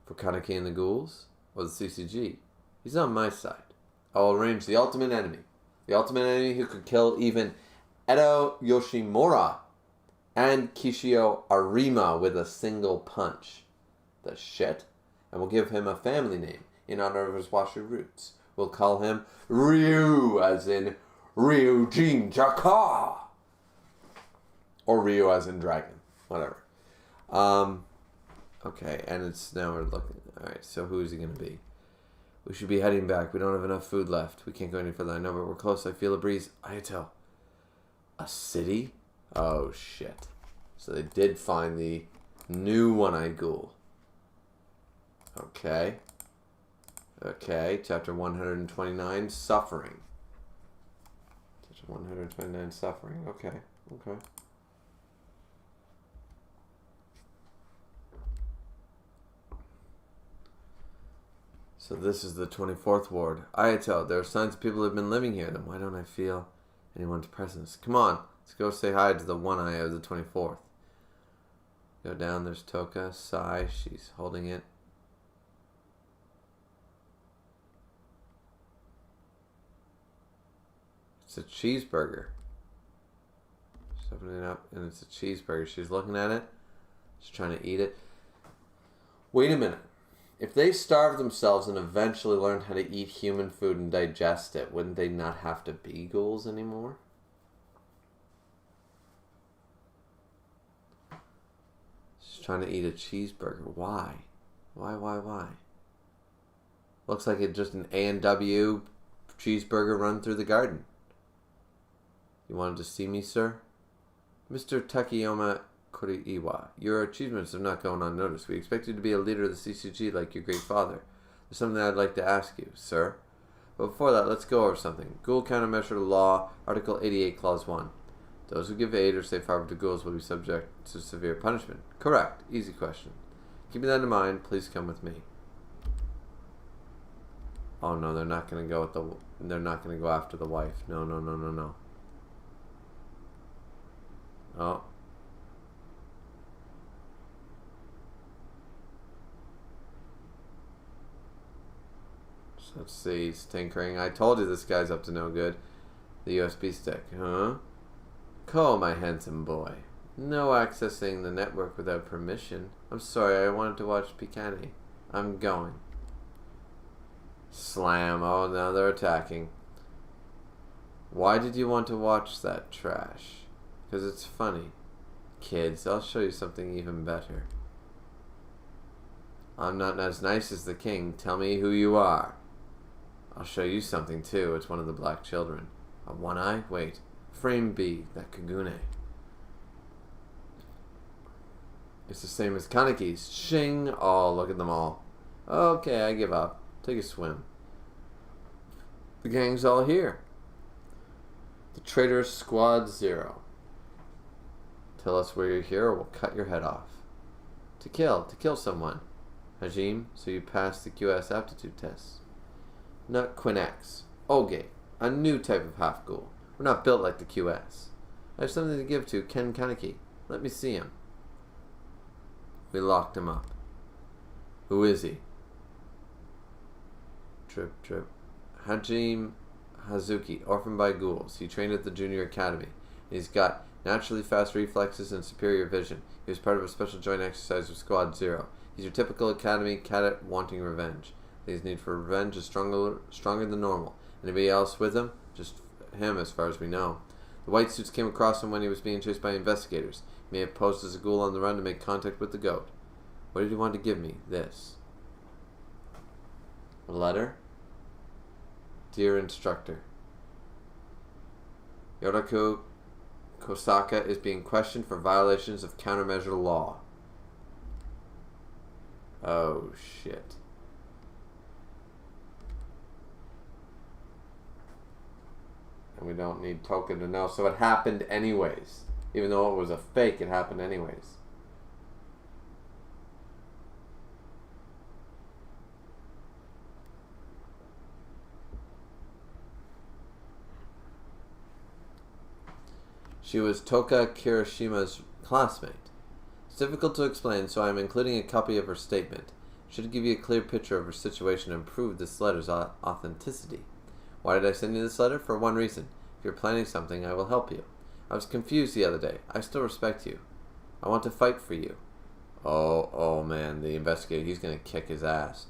For Kaneki and the ghouls? Or the CCG? He's on my side. I'll arrange the ultimate enemy. The ultimate enemy who could kill even Edo Yoshimura and Kishio Arima with a single punch. The shit. And we'll give him a family name in honor of his Washu roots. We'll call him Ryu, as in Ryujin Jaka. Or Ryu as in dragon. Whatever. Okay, and it's now we're looking. Alright, so who is he going to be? We should be heading back. We don't have enough food left. We can't go any further. I know, but we're close. I feel a breeze. Ayato. A city? Oh, shit. So they did find the new one-eyed ghoul. Okay. Okay, chapter 129, Suffering. Chapter 129, Suffering. Okay, okay. So this is the 24th ward. Ayato, there are signs of people who have been living here. Then why don't I feel anyone's presence? Come on, let's go say hi to the one eye of the 24th. Go down, there's Toka. Sai, she's holding it. It's a cheeseburger. She's opening it up, and it's a cheeseburger. She's looking at it. She's trying to eat it. Wait a minute. If they starved themselves and eventually learned how to eat human food and digest it, wouldn't they not have to be ghouls anymore? She's trying to eat a cheeseburger. Why? Why? Looks like it's just an A&W cheeseburger run through the garden. You wanted to see me, sir? Mr. Takayama Kuriiwa, your achievements have not gone unnoticed. We expect you to be a leader of the CCG like your great father. There's something I'd like to ask you, sir. But before that, let's go over something. Ghoul Countermeasure Law, Article 88, Clause 1. Those who give aid or safe harbor to ghouls will be subject to severe punishment. Correct. Easy question. Keeping that in mind, please come with me. Oh no, they're not going to go with the... They're not going to go after the wife. No. Oh. So let's see. He's tinkering. I told you this guy's up to no good. The USB stick. Huh? Call my handsome boy. No accessing the network without permission. I'm sorry, I wanted to watch Pikani. I'm going. Slam. Oh, now they're attacking. Why did you want to watch that trash? Because it's funny. Kids, I'll show you something even better. I'm not as nice as the king. Tell me who you are. I'll show you something, too. It's one of the black children. A one-eye? Wait. Frame B. That Kagune. It's the same as Kaneki's. Shing! Oh, look at them all. Okay, I give up. Take a swim. The gang's all here. The traitor's Squad 0. Tell us where you're here or we'll cut your head off. To kill someone. Hajime, so you passed the QS aptitude test. Not Quinex. Oge, a new type of half-ghoul. We're not built like the QS. I have something to give to Ken Kaneki. Let me see him. We locked him up. Who is he? Trip. Hajime Hazuki, orphaned by ghouls. He trained at the junior academy. He's got naturally fast reflexes and superior vision. He was part of a special joint exercise with Squad 0. He's your typical academy cadet wanting revenge. His need for revenge is stronger than normal. Anybody else with him? Just him, as far as we know. The white suits came across him when he was being chased by investigators. He may have posed as a ghoul on the run to make contact with the goat. What did he want to give me? This. A letter? Dear Instructor. Yoraku Kosaka is being questioned for violations of countermeasure law. Oh, shit. And we don't need Toka to know. So it happened anyways. Even though it was a fake, it happened anyways. She was Toka Kirishima's classmate. It's difficult to explain, so I am including a copy of her statement. It should give you a clear picture of her situation and prove this letter's authenticity. Why did I send you this letter? For one reason. If you're planning something, I will help you. I was confused the other day. I still respect you. I want to fight for you. Oh man, the investigator, he's going to kick his ass.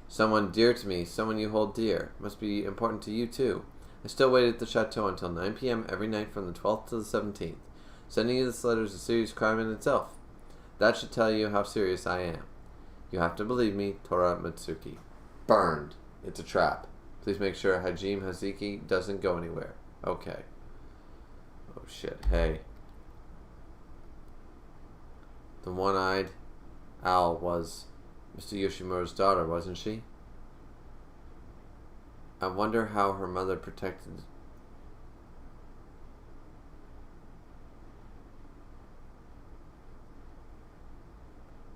Someone dear to me, someone you hold dear. Must be important to you too. I still waited at the chateau until 9 p.m. every night from the 12th to the 17th. Sending you this letter is a serious crime in itself. That should tell you how serious I am. You have to believe me, Tora Mitsuki. Burned. It's a trap. Please make sure Hajime Hazuki doesn't go anywhere. Okay. Oh shit, hey. The one-eyed owl was Mr. Yoshimura's daughter, wasn't she? I wonder how her mother protected...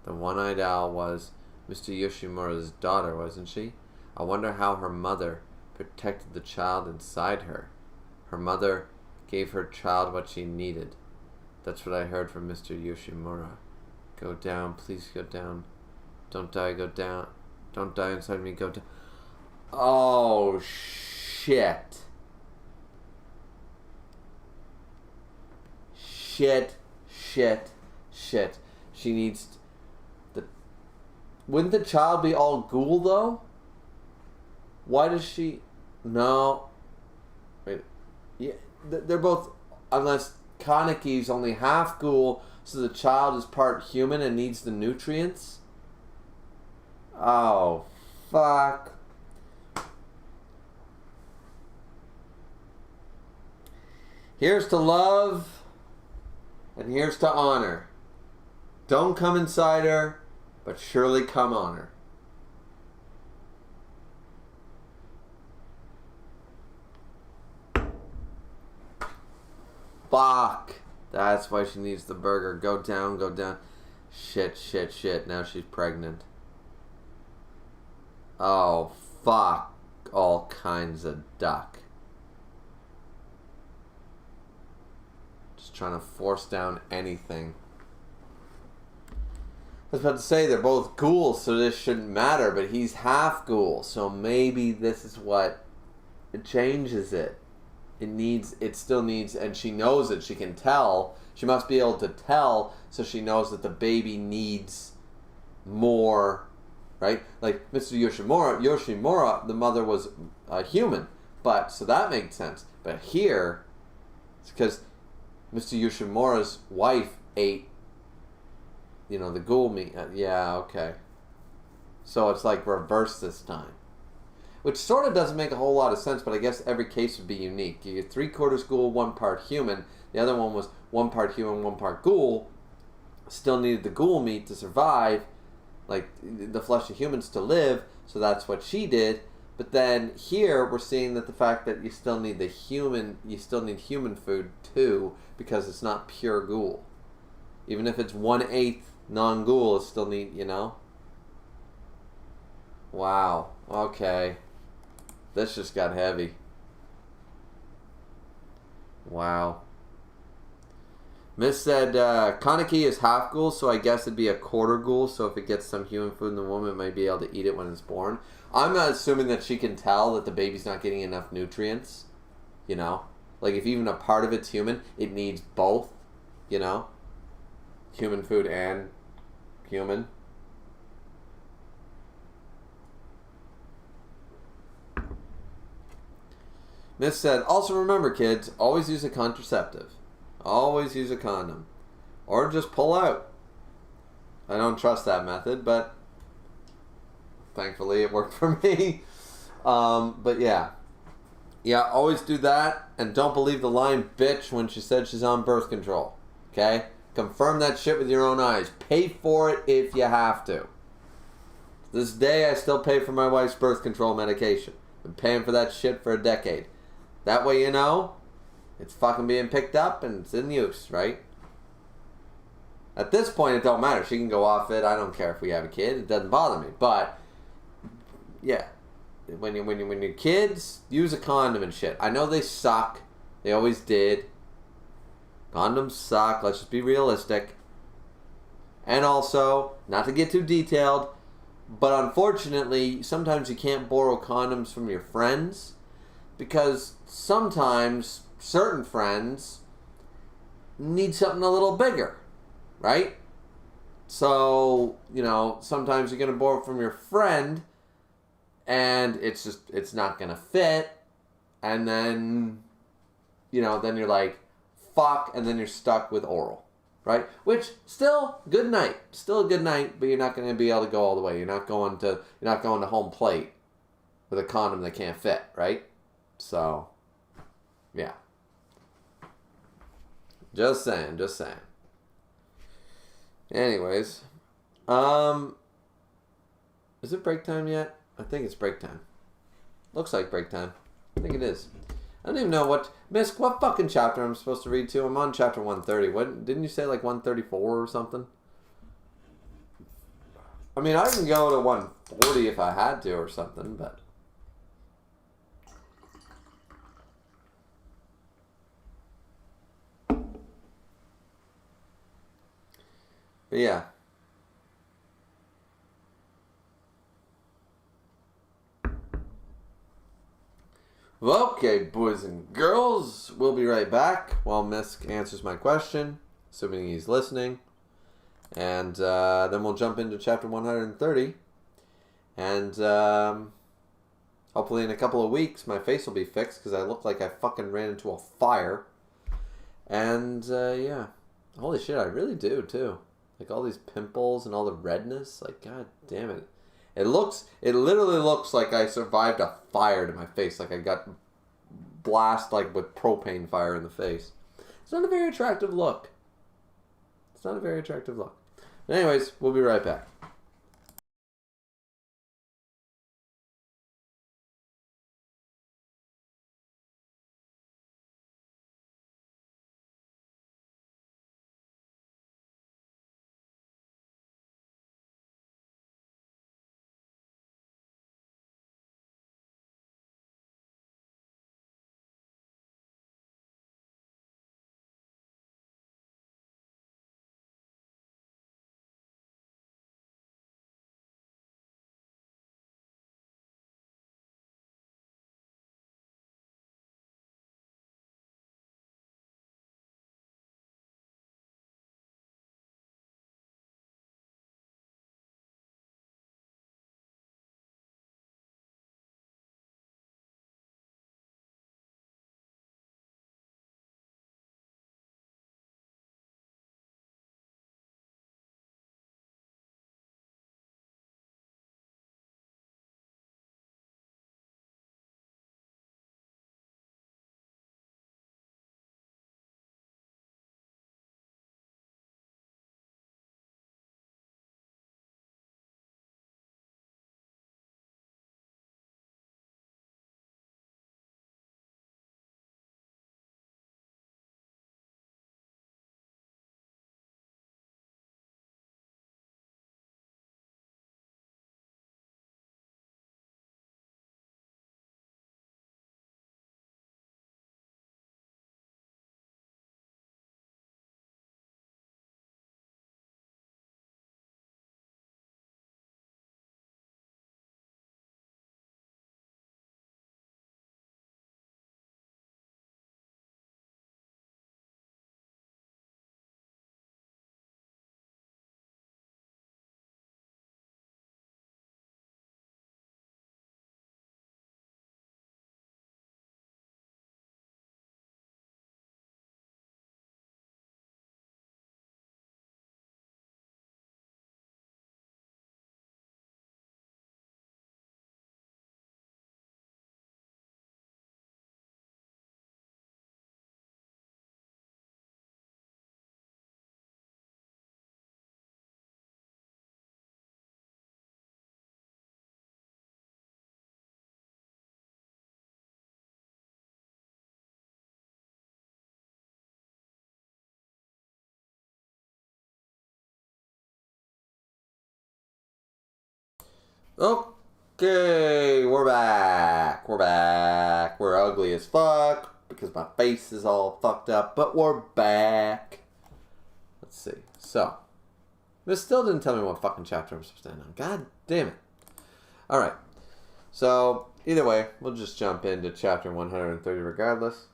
The one-eyed owl was Mr. Yoshimura's daughter, wasn't she? I wonder how her mother protected the child inside her. Her mother gave her child what she needed. That's what I heard from Mr. Yoshimura. Go down, please go down. Don't die, go down. Don't die inside me, go down. Oh, shit. Shit. She needs... Wouldn't the child be all ghoul, though? Why does she... No. Wait. Yeah, they're both... Unless Kaneki's only half ghoul, so the child is part human and needs the nutrients? Oh, fuck. Here's to love, and here's to honor. Don't come inside her, but surely come on her. Fuck. That's why she needs the burger. Go down, go down. Shit. Now she's pregnant. Oh, fuck. All kinds of duck. Just trying to force down anything. I was about to say they're both ghouls, so this shouldn't matter, but he's half ghoul, so maybe this is what changes it. It still needs, and she knows it, she can tell. She must be able to tell, so she knows that the baby needs more, right? Like Mr. Yoshimura, the mother was a human, but, so that makes sense. But here, it's because Mr. Yoshimura's wife ate, the ghoul meat. Yeah, okay. So it's like reverse this time. Which sort of doesn't make a whole lot of sense, but I guess every case would be unique. You get 3/4 ghoul, 1 part human. The other one was 1 part human, 1 part ghoul. Still needed the ghoul meat to survive, like the flesh of humans to live, so that's what she did. But then here we're seeing that the fact that you still need human food too, because it's not pure ghoul. Even if it's 1/8 non-ghoul, it's still need, you know? Wow. Okay. This just got heavy. Wow. Miss said, Kaneki is half ghoul, so I guess it'd be a quarter ghoul, so if it gets some human food in the woman, it might be able to eat it when it's born. I'm not assuming that she can tell that the baby's not getting enough nutrients, you know? Like, if even a part of it's human, it needs both, you know? Human food and human. Miss said, also remember, kids, always use a contraceptive. Always use a condom. Or just pull out. I don't trust that method, but thankfully it worked for me. But yeah. Yeah, always do that. And don't believe the lying bitch when she said she's on birth control. Okay? Confirm that shit with your own eyes. Pay for it if you have to. This day, I still pay for my wife's birth control medication. Been paying for that shit for a decade. That way you know, it's fucking being picked up and it's in use, right? At this point, it don't matter. She can go off it. I don't care if we have a kid. It doesn't bother me. But, yeah. When you're kids, use a condom and shit. I know they suck. They always did. Condoms suck. Let's just be realistic. And also, not to get too detailed, but unfortunately, sometimes you can't borrow condoms from your friends because sometimes certain friends need something a little bigger, right? So, you know, sometimes you're going to borrow from your friend and it's not going to fit. And then, you know, then you're like, fuck, and then you're stuck with oral, right? Which, still, good night. Still a good night, but you're not going to be able to go all the way. You're not going to home plate with a condom that can't fit, right? So, yeah. Just saying. Anyways, is it break time yet? I think it's break time. Looks like break time. I think it is. I don't even know what fucking chapter I'm supposed to read to. I'm on chapter 130. What didn't you say, like 134 or something? I mean, I can go to 140 if I had to or something, but yeah. Okay, boys and girls, we'll be right back while Misk answers my question, assuming he's listening. And then we'll jump into chapter 130. And hopefully in a couple of weeks, my face will be fixed because I look like I fucking ran into a fire. And yeah. Holy shit, I really do, too. Like all these pimples and all the redness. Like, god damn it. It literally looks like I survived a fire to my face. Like I got blasted like with propane fire in the face. It's not a very attractive look. Anyways, we'll be right back. Okay, we're back. We're back. We're ugly as fuck because my face is all fucked up, but we're back. Let's see. So, this still didn't tell me what fucking chapter I'm supposed to end on. God damn it. Alright. So, either way, we'll just jump into chapter 130 regardless.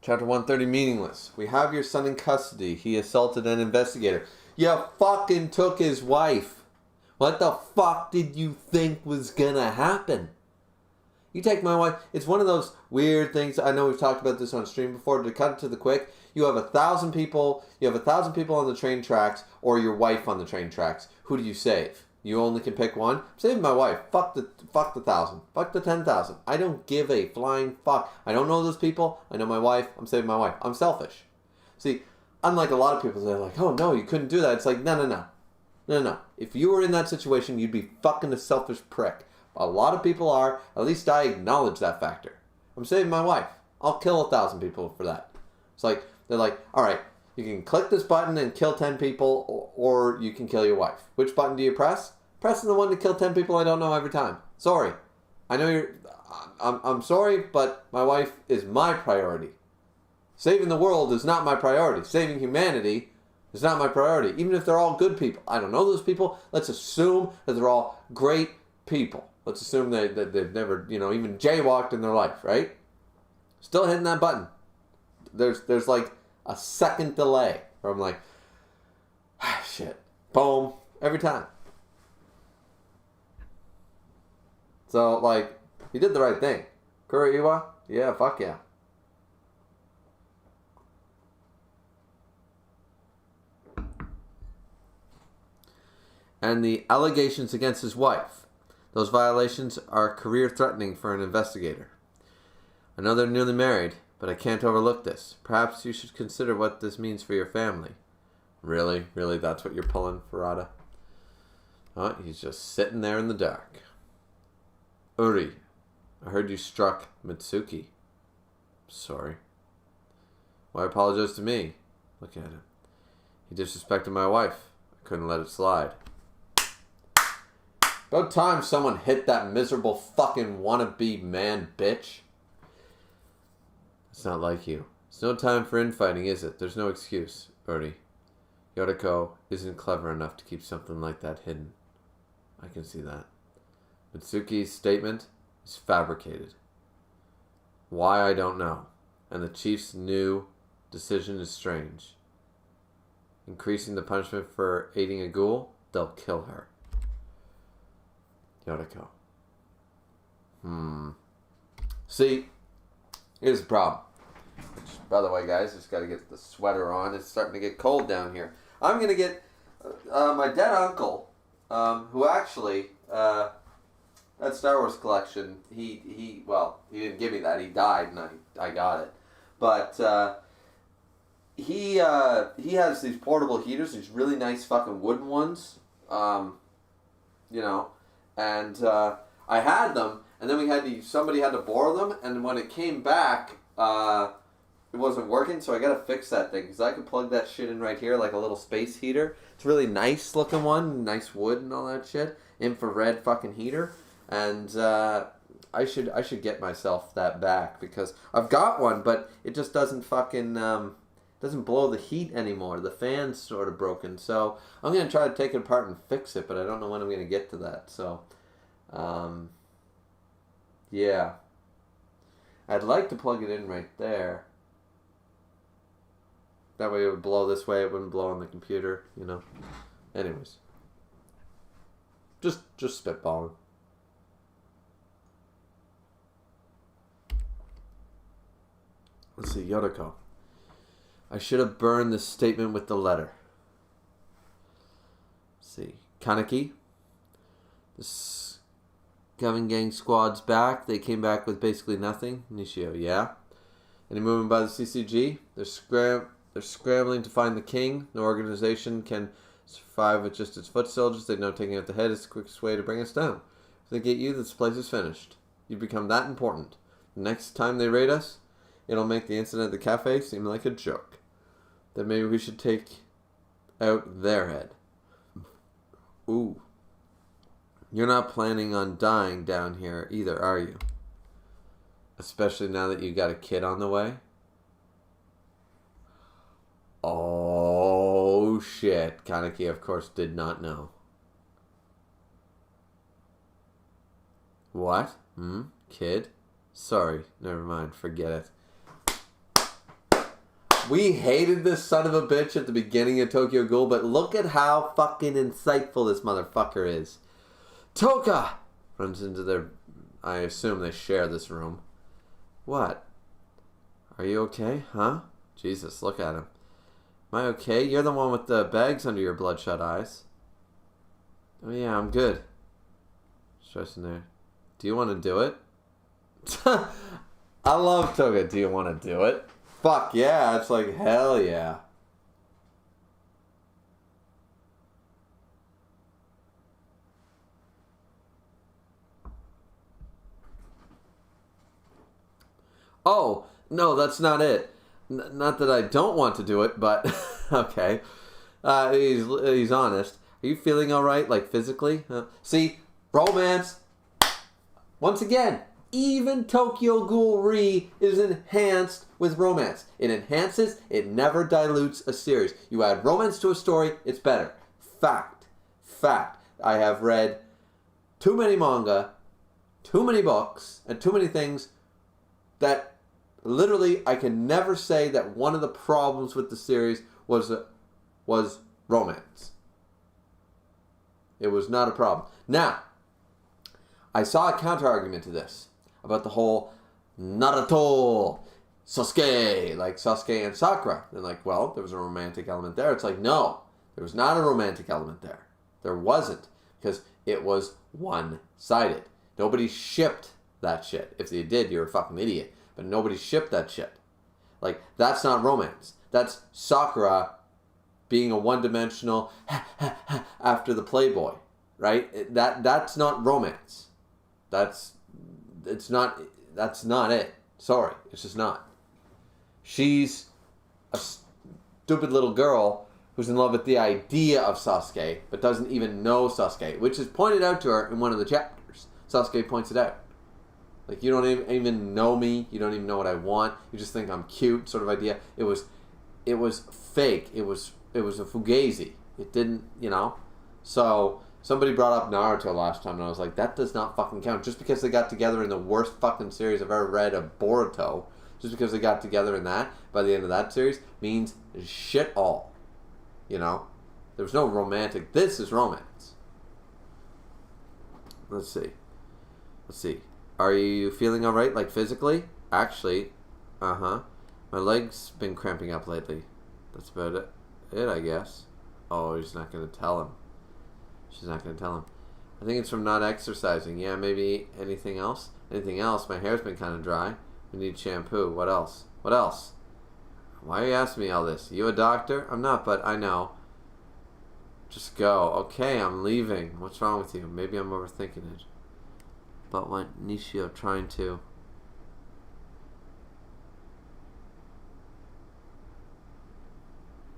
Chapter 130, meaningless. We have your son in custody. He assaulted an investigator. You fucking took his wife. What the fuck did you think was gonna happen? You take my wife. It's one of those weird things. I know we've talked about this on stream before. To cut it to the quick, you have 1,000 people. You have 1,000 people on the train tracks, or your wife on the train tracks. Who do you save? You only can pick one. I'm saving my wife. Fuck the 1,000. Fuck the 10,000. I don't give a flying fuck. I don't know those people. I know my wife. I'm saving my wife. I'm selfish. See, unlike a lot of people, they're like, "Oh no, you couldn't do that." It's like, no. If you were in that situation, you'd be fucking a selfish prick. A lot of people are. At least I acknowledge that factor. I'm saving my wife. I'll kill 1,000 people for that. It's like, they're like, all right, you can click this button and kill 10 people, or you can kill your wife. Which button do you press? Pressing the one to kill 10 people I don't know every time. Sorry. I know you're... I'm sorry, but my wife is my priority. Saving the world is not my priority. Saving humanity is not my priority. Even if they're all good people. I don't know those people. Let's assume that they're all great people. Let's assume that they've never, even jaywalked in their life, right? Still hitting that button. There's like a second delay where I'm like, shit. Boom. Every time. So, like, he did the right thing. Kuriwa? Yeah, fuck yeah. And the allegations against his wife. Those violations are career-threatening for an investigator. I know they're newly married, but I can't overlook this. Perhaps you should consider what this means for your family. Really? Really, that's what you're pulling, Farada? Oh, he's just sitting there in the dark. Uri, I heard you struck Mitsuki. Sorry. Why apologize to me? Look at him. He disrespected my wife. I couldn't let it slide. About time someone hit that miserable fucking wannabe man, bitch. It's not like you. It's no time for infighting, is it? There's no excuse, Uri. Yotoko isn't clever enough to keep something like that hidden. I can see that. Mitsuki's statement is fabricated. Why, I don't know. And the chief's new decision is strange. Increasing the punishment for aiding a ghoul, they'll kill her. Yotoko. See, here's the problem. Which, by the way, guys, just got to get the sweater on. It's starting to get cold down here. I'm going to get my dead uncle, who actually... that Star Wars collection, he didn't give me that. He died, and I got it. But he has these portable heaters, these really nice fucking wooden ones, and I had them, and then somebody had to borrow them, and when it came back, it wasn't working, so I gotta fix that thing, because I could plug that shit in right here, like a little space heater. It's a really nice looking one, nice wood and all that shit, infrared fucking heater. And I should get myself that back, because I've got one, but it just doesn't fucking doesn't blow the heat anymore. The fan's sort of broken, so I'm gonna try to take it apart and fix it, but I don't know when I'm gonna get to that. So, yeah, I'd like to plug it in right there. That way it would blow this way. It wouldn't blow on the computer, Anyways, just spitballing. Let's see, Yotoko. I should have burned this statement with the letter. Let's see. Kaneki. The Scavenging Gang squad's back. They came back with basically nothing. Nishio, yeah. Any movement by the CCG? They're scrambling to find the king. No organization can survive with just its foot soldiers. They know taking out the head is the quickest way to bring us down. If they get you, this place is finished. You become that important. The next time they raid us, It'll make the incident at the cafe seem like a joke. Then maybe we should take out their head. Ooh. You're not planning on dying down here either, are you? Especially now that you got a kid on the way. Oh, shit. Kaneki, of course, did not know. What? Kid? Sorry. Never mind. Forget it. We hated this son of a bitch at the beginning of Tokyo Ghoul, but look at how fucking insightful this motherfucker is. Toka! Runs into their... I assume they share this room. What? Are you okay? Huh? Jesus, look at him. Am I okay? You're the one with the bags under your bloodshot eyes. Oh yeah, I'm good. Stressing there. Do you want to do it? I love Toga. Do you want to do it? Fuck yeah, it's like hell yeah. Oh, no, that's not it. Not that I don't want to do it, but okay. He's honest. Are you feeling alright, like physically? See, romance. Once again, even Tokyo Ghoul Re is enhanced with romance. It enhances, it never dilutes a series. You add romance to a story, it's better. Fact. I have read too many manga, too many books, and too many things that literally I can never say that one of the problems with the series was romance. It was not a problem. Now, I saw a counter-argument to this about the whole Naruto, Sasuke, like Sasuke and Sakura. They're like, well, there was a romantic element there. It's like, no, there was not a romantic element there. There wasn't, because it was one-sided. Nobody shipped that shit. If they did, you're a fucking idiot. But nobody shipped that shit. Like, that's not romance. That's Sakura being a one-dimensional after the Playboy, right? That's not romance. That's not it. Sorry, it's just not. She's a stupid little girl who's in love with the idea of Sasuke, but doesn't even know Sasuke, which is pointed out to her in one of the chapters. Sasuke points it out. Like, you don't even know me. You don't even know what I want. You just think I'm cute, sort of idea. It was fake. It was a fugazi. It didn't, So somebody brought up Naruto last time, and I was like, that does not fucking count. Just because they got together in the worst fucking series I've ever read of Boruto, just because they got together in that, by the end of that series, means shit all. There was no romantic. This is romance. Let's see. Are you feeling alright, like physically? Actually, my leg's been cramping up lately. That's about it, I guess. Oh, he's not going to tell him. She's not going to tell him. I think it's from not exercising. Yeah, maybe anything else? Anything else? My hair's been kind of dry. We need shampoo. What else? Why are you asking me all this? You a doctor? I'm not, but I know. Just go. Okay, I'm leaving. What's wrong with you? Maybe I'm overthinking it. But what Nishio trying to...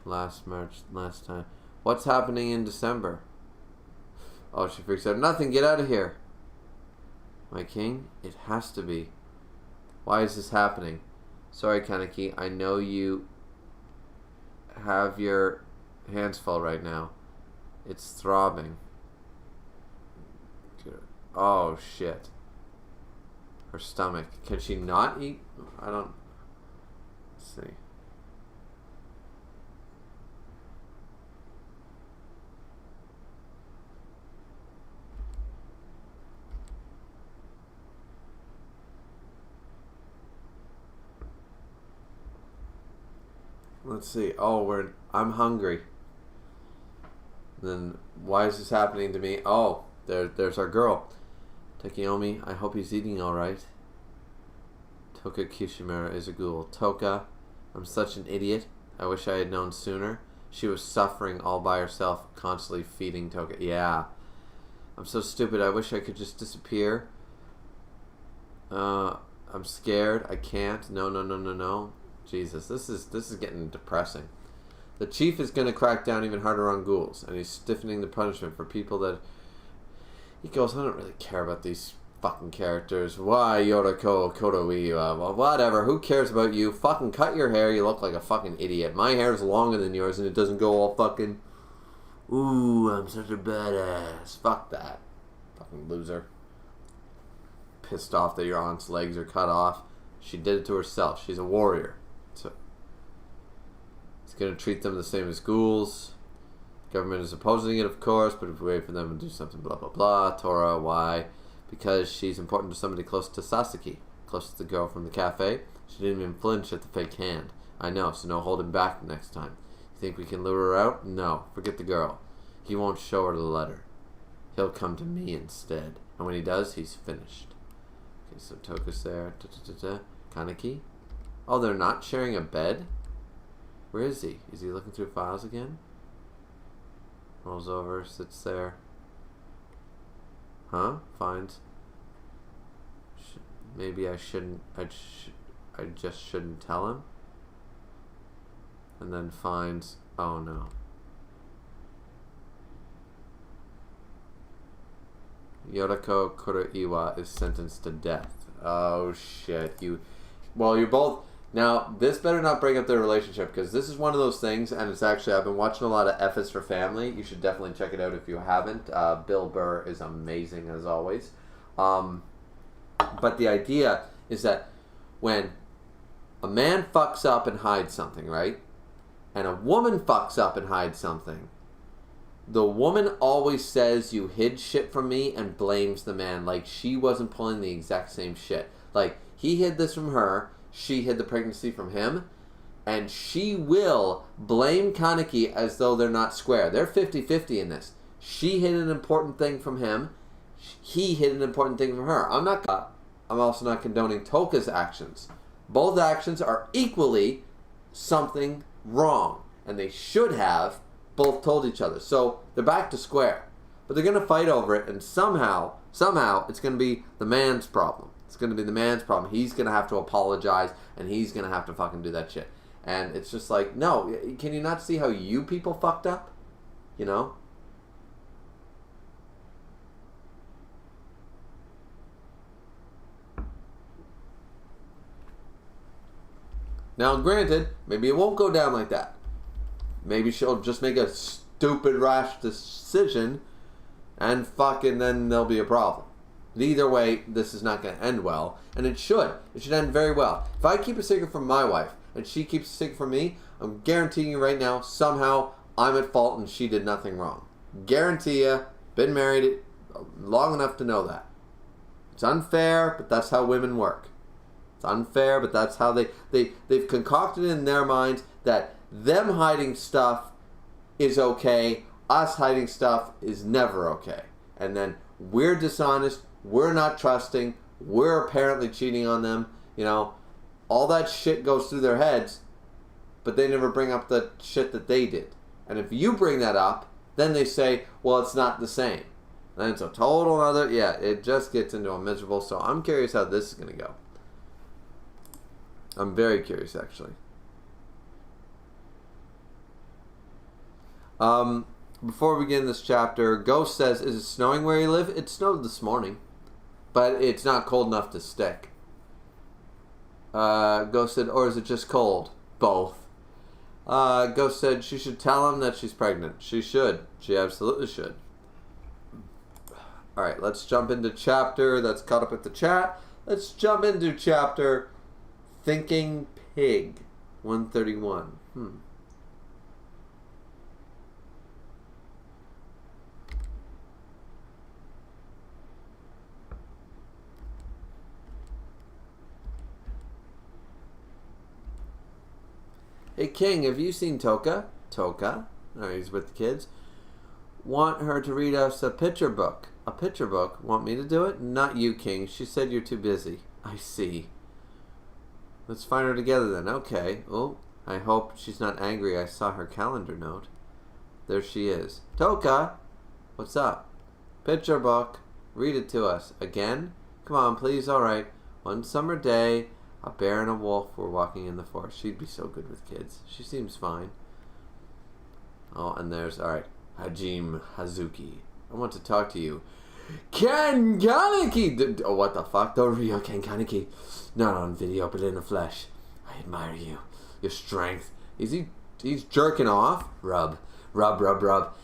last time. What's happening in December? Oh, she freaks out. Nothing, get out of here. My king, it has to be. Why is this happening? Sorry, Kaneki, I know you have your hands full right now. It's throbbing. Oh, shit. Her stomach. Can she not eat? I don't... Let's see. Let's see. Oh, I'm hungry. Then why is this happening to me? Oh, there's our girl. Takeyomi, I hope he's eating alright. Toka Kishimura is a ghoul. Toka, I'm such an idiot. I wish I had known sooner. She was suffering all by herself, constantly feeding Toka. Yeah. I'm so stupid. I wish I could just disappear. I'm scared. I can't. No, no, no, no, no. Jesus, this is getting depressing. The chief is going to crack down even harder on ghouls, and he's stiffening the punishment for people that... He goes, I don't really care about these fucking characters. Why, Yoriko, Kodoi, well, whatever. Who cares about you? Fucking cut your hair. You look like a fucking idiot. My hair's longer than yours, and it doesn't go all fucking... Ooh, I'm such a badass. Fuck that. Fucking loser. Pissed off that your aunt's legs are cut off. She did it to herself. She's a warrior. So it's going to treat them the same as ghouls. Government is opposing it, of course, but if we wait for them to do something, blah, blah, blah. Tora, why? Because she's important to somebody close to Sasaki, close to the girl from the cafe. She didn't even flinch at the fake hand. I know, so no holding back next time. You think we can lure her out? No, forget the girl. He won't show her the letter. He'll come to me instead. And when he does, he's finished. Okay, so Toka's there. Kaneki? Oh, they're not sharing a bed? Where is he? Is he looking through files again? Rolls over, sits there. Huh? Finds. Maybe I shouldn't. I just shouldn't tell him. And then finds. Oh no. Yoriko Kuroiwa is sentenced to death. Oh shit. Well, you're both. Now, this better not bring up their relationship, because this is one of those things, and it's actually, I've been watching a lot of F is for Family. You should definitely check it out if you haven't. Bill Burr is amazing, as always. But the idea is that when a man fucks up and hides something, right? And a woman fucks up and hides something, the woman always says, you hid shit from me, and blames the man, like she wasn't pulling the exact same shit. Like, he hid this from her, she hid the pregnancy from him, and she will blame Kaneki as though they're not square. They're 50-50 in this. She hid an important thing from him, he hid an important thing from her. I'm also not condoning Toka's actions. Both actions are equally something wrong, and they should have both told each other. So they're back to square, but they're going to fight over it, and somehow it's going to be the man's problem. It's going to be the man's problem. He's going to have to apologize, and he's going to have to fucking do that shit. And it's just like, no, can you not see how you people fucked up? You know? Now, granted, maybe it won't go down like that. Maybe she'll just make a stupid, rash decision, and fucking then there'll be a problem. But either way, this is not going to end well, and it should. It should end very well. If I keep a secret from my wife, and she keeps a secret from me, I'm guaranteeing you right now, somehow I'm at fault and she did nothing wrong. Guarantee you, been married long enough to know that. It's unfair, but that's how women work. It's unfair, but that's how they've concocted in their minds that them hiding stuff is okay, us hiding stuff is never okay. And then we're dishonest, we're not trusting, we're apparently cheating on them, you know, all that shit goes through their heads, but they never bring up the shit that they did. And if you bring that up, then they say, well, it's not the same. And it's a total other, yeah, it just gets into a miserable, so I'm curious how this is going to go. I'm very curious, actually. Before we begin this chapter, Ghost says, is it snowing where you live? It snowed this morning, but it's not cold enough to stick. Ghost said, or is it just cold? Both. Ghost said she should tell him that she's pregnant. She should. She absolutely should. Alright, let's jump into chapter that's caught up with the chat. Let's jump into chapter Thinking Pig 131. Hey King, have you seen Toka? Toka? Oh, he's with the kids. Want her to read us a picture book. A picture book? Want me to do it? Not you, King. She said you're too busy. I see. Let's find her together then. Okay. Oh, I hope she's not angry. I saw her calendar note. There she is. Toka! What's up? Picture book. Read it to us. Again? Come on, please. Alright. One summer day, a bear and a wolf were walking in the forest. She'd be so good with kids. She seems fine. Oh, and there's, alright, Hajime Hazuki. I want to talk to you. Ken Kaneki! Oh, what the fuck? The real Ken Kaneki. Not on video, but in the flesh. I admire you. Your strength. He's jerking off? Rub.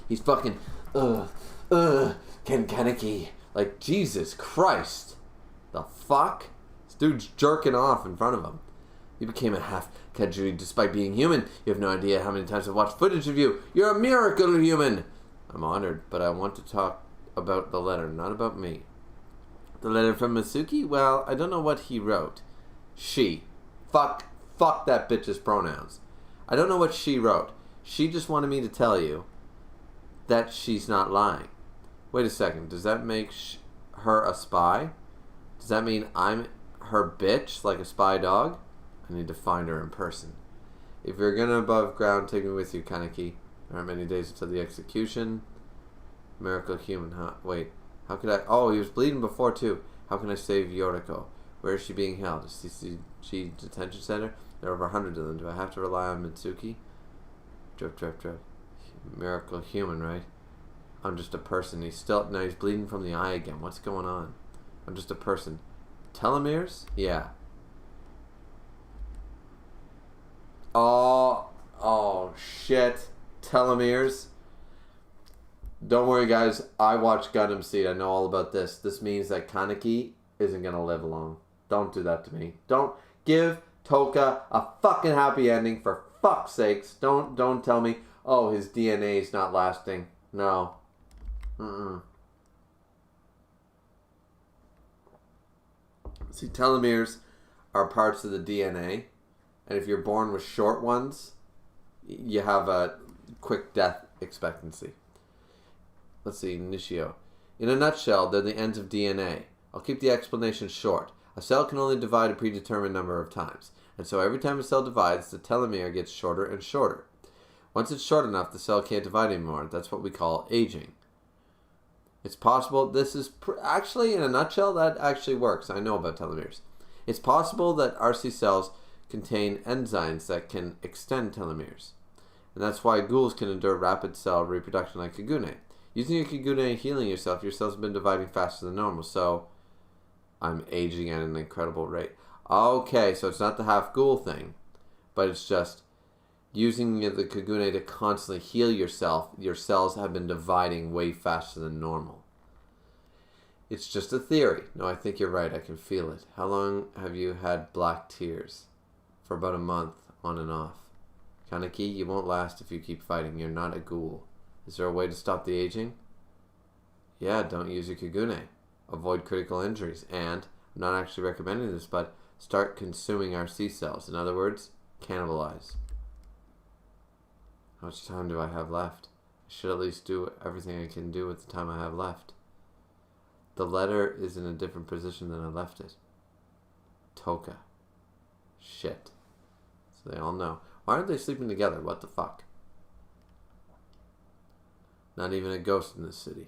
He's fucking, Ken Kaneki. Like, Jesus Christ. The fuck? This dude's jerking off in front of him. You became a half Kajuri despite being human. You have no idea how many times I've watched footage of you. You're a miracle human. I'm honored, but I want to talk about the letter, not about me. The letter from Masuki? Well, I don't know what he wrote. She. Fuck that bitch's pronouns. I don't know what she wrote. She just wanted me to tell you that she's not lying. Wait a second. Does that make her a spy? Does that mean I'm her bitch, like a spy dog? I need to find her in person. If you're gonna above ground, take me with you, Kaneki. There aren't many days until the execution. Miracle human, huh? Wait. How could I... Oh, he was bleeding before, too. How can I save Yoriko? Where is she being held? A CCG detention center? There are over 100 of them. Do I have to rely on Mitsuki? Drip. Miracle human, right? I'm just a person. He's bleeding from the eye again. What's going on? I'm just a person. Telomeres? Yeah. Oh, shit. Telomeres. Don't worry, guys. I watch Gundam Seed. I know all about this. This means that Kaneki isn't going to live long. Don't do that to me. Don't give Toka a fucking happy ending, for fuck's sakes. Don't tell me, oh, his DNA is not lasting. No. See, telomeres are parts of the DNA, and if you're born with short ones, you have a quick death expectancy. Let's see, Nishio. In a nutshell, they're the ends of DNA. I'll keep the explanation short. A cell can only divide a predetermined number of times, and so every time a cell divides, the telomere gets shorter and shorter. Once it's short enough, the cell can't divide anymore. That's what we call aging. It's possible, this is actually, in a nutshell, that actually works. I know about telomeres. It's possible that RC cells contain enzymes that can extend telomeres. And that's why ghouls can endure rapid cell reproduction like Kagune. Using a Kagune and healing yourself, your cells have been dividing faster than normal, so I'm aging at an incredible rate. Okay, so it's not the half ghoul thing, but it's just using the Kagune to constantly heal yourself, your cells have been dividing way faster than normal. It's just a theory. No, I think you're right. I can feel it. How long have you had black tears? For about a month, on and off. Kaneki, you won't last if you keep fighting. You're not a ghoul. Is there a way to stop the aging? Yeah, don't use your Kagune. Avoid critical injuries. And, I'm not actually recommending this, but start consuming our C cells. In other words, cannibalize. How much time do I have left? I should at least do everything I can do with the time I have left. The letter is in a different position than I left it. Toka. Shit. So they all know. Why aren't they sleeping together? What the fuck? Not even a ghost in this city.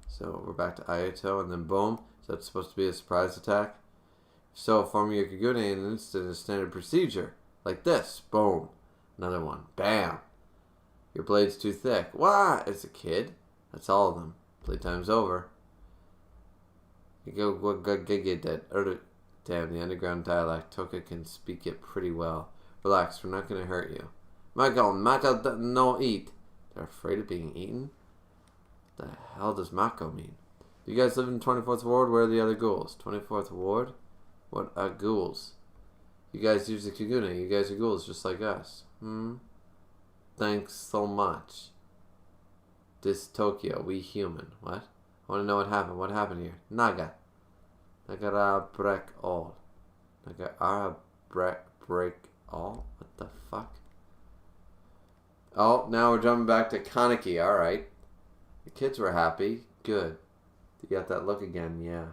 So we're back to Ayato, and then boom. Is that supposed to be a surprise attack? So forming your Kagune in an instant is standard procedure. Like this. Boom. Another one. Bam. Your blade's too thick. Why? It's a kid. That's all of them. Playtime's over. You go get that. Damn, the underground dialect. Toka can speak it pretty well. Relax, we're not gonna hurt you. Mako no eat. They're afraid of being eaten? What the hell does Mako mean? You guys live in 24th Ward? Where are the other ghouls? 24th Ward? What are ghouls? You guys use the Kagune. You guys are ghouls just like us. Thanks so much. This Tokyo, we human. What? I want to know what happened. What happened here? Naga. Nagara break all. Nagara break all? What the fuck? Oh, now we're jumping back to Kaneki. Alright. The kids were happy. Good. You got that look again, yeah.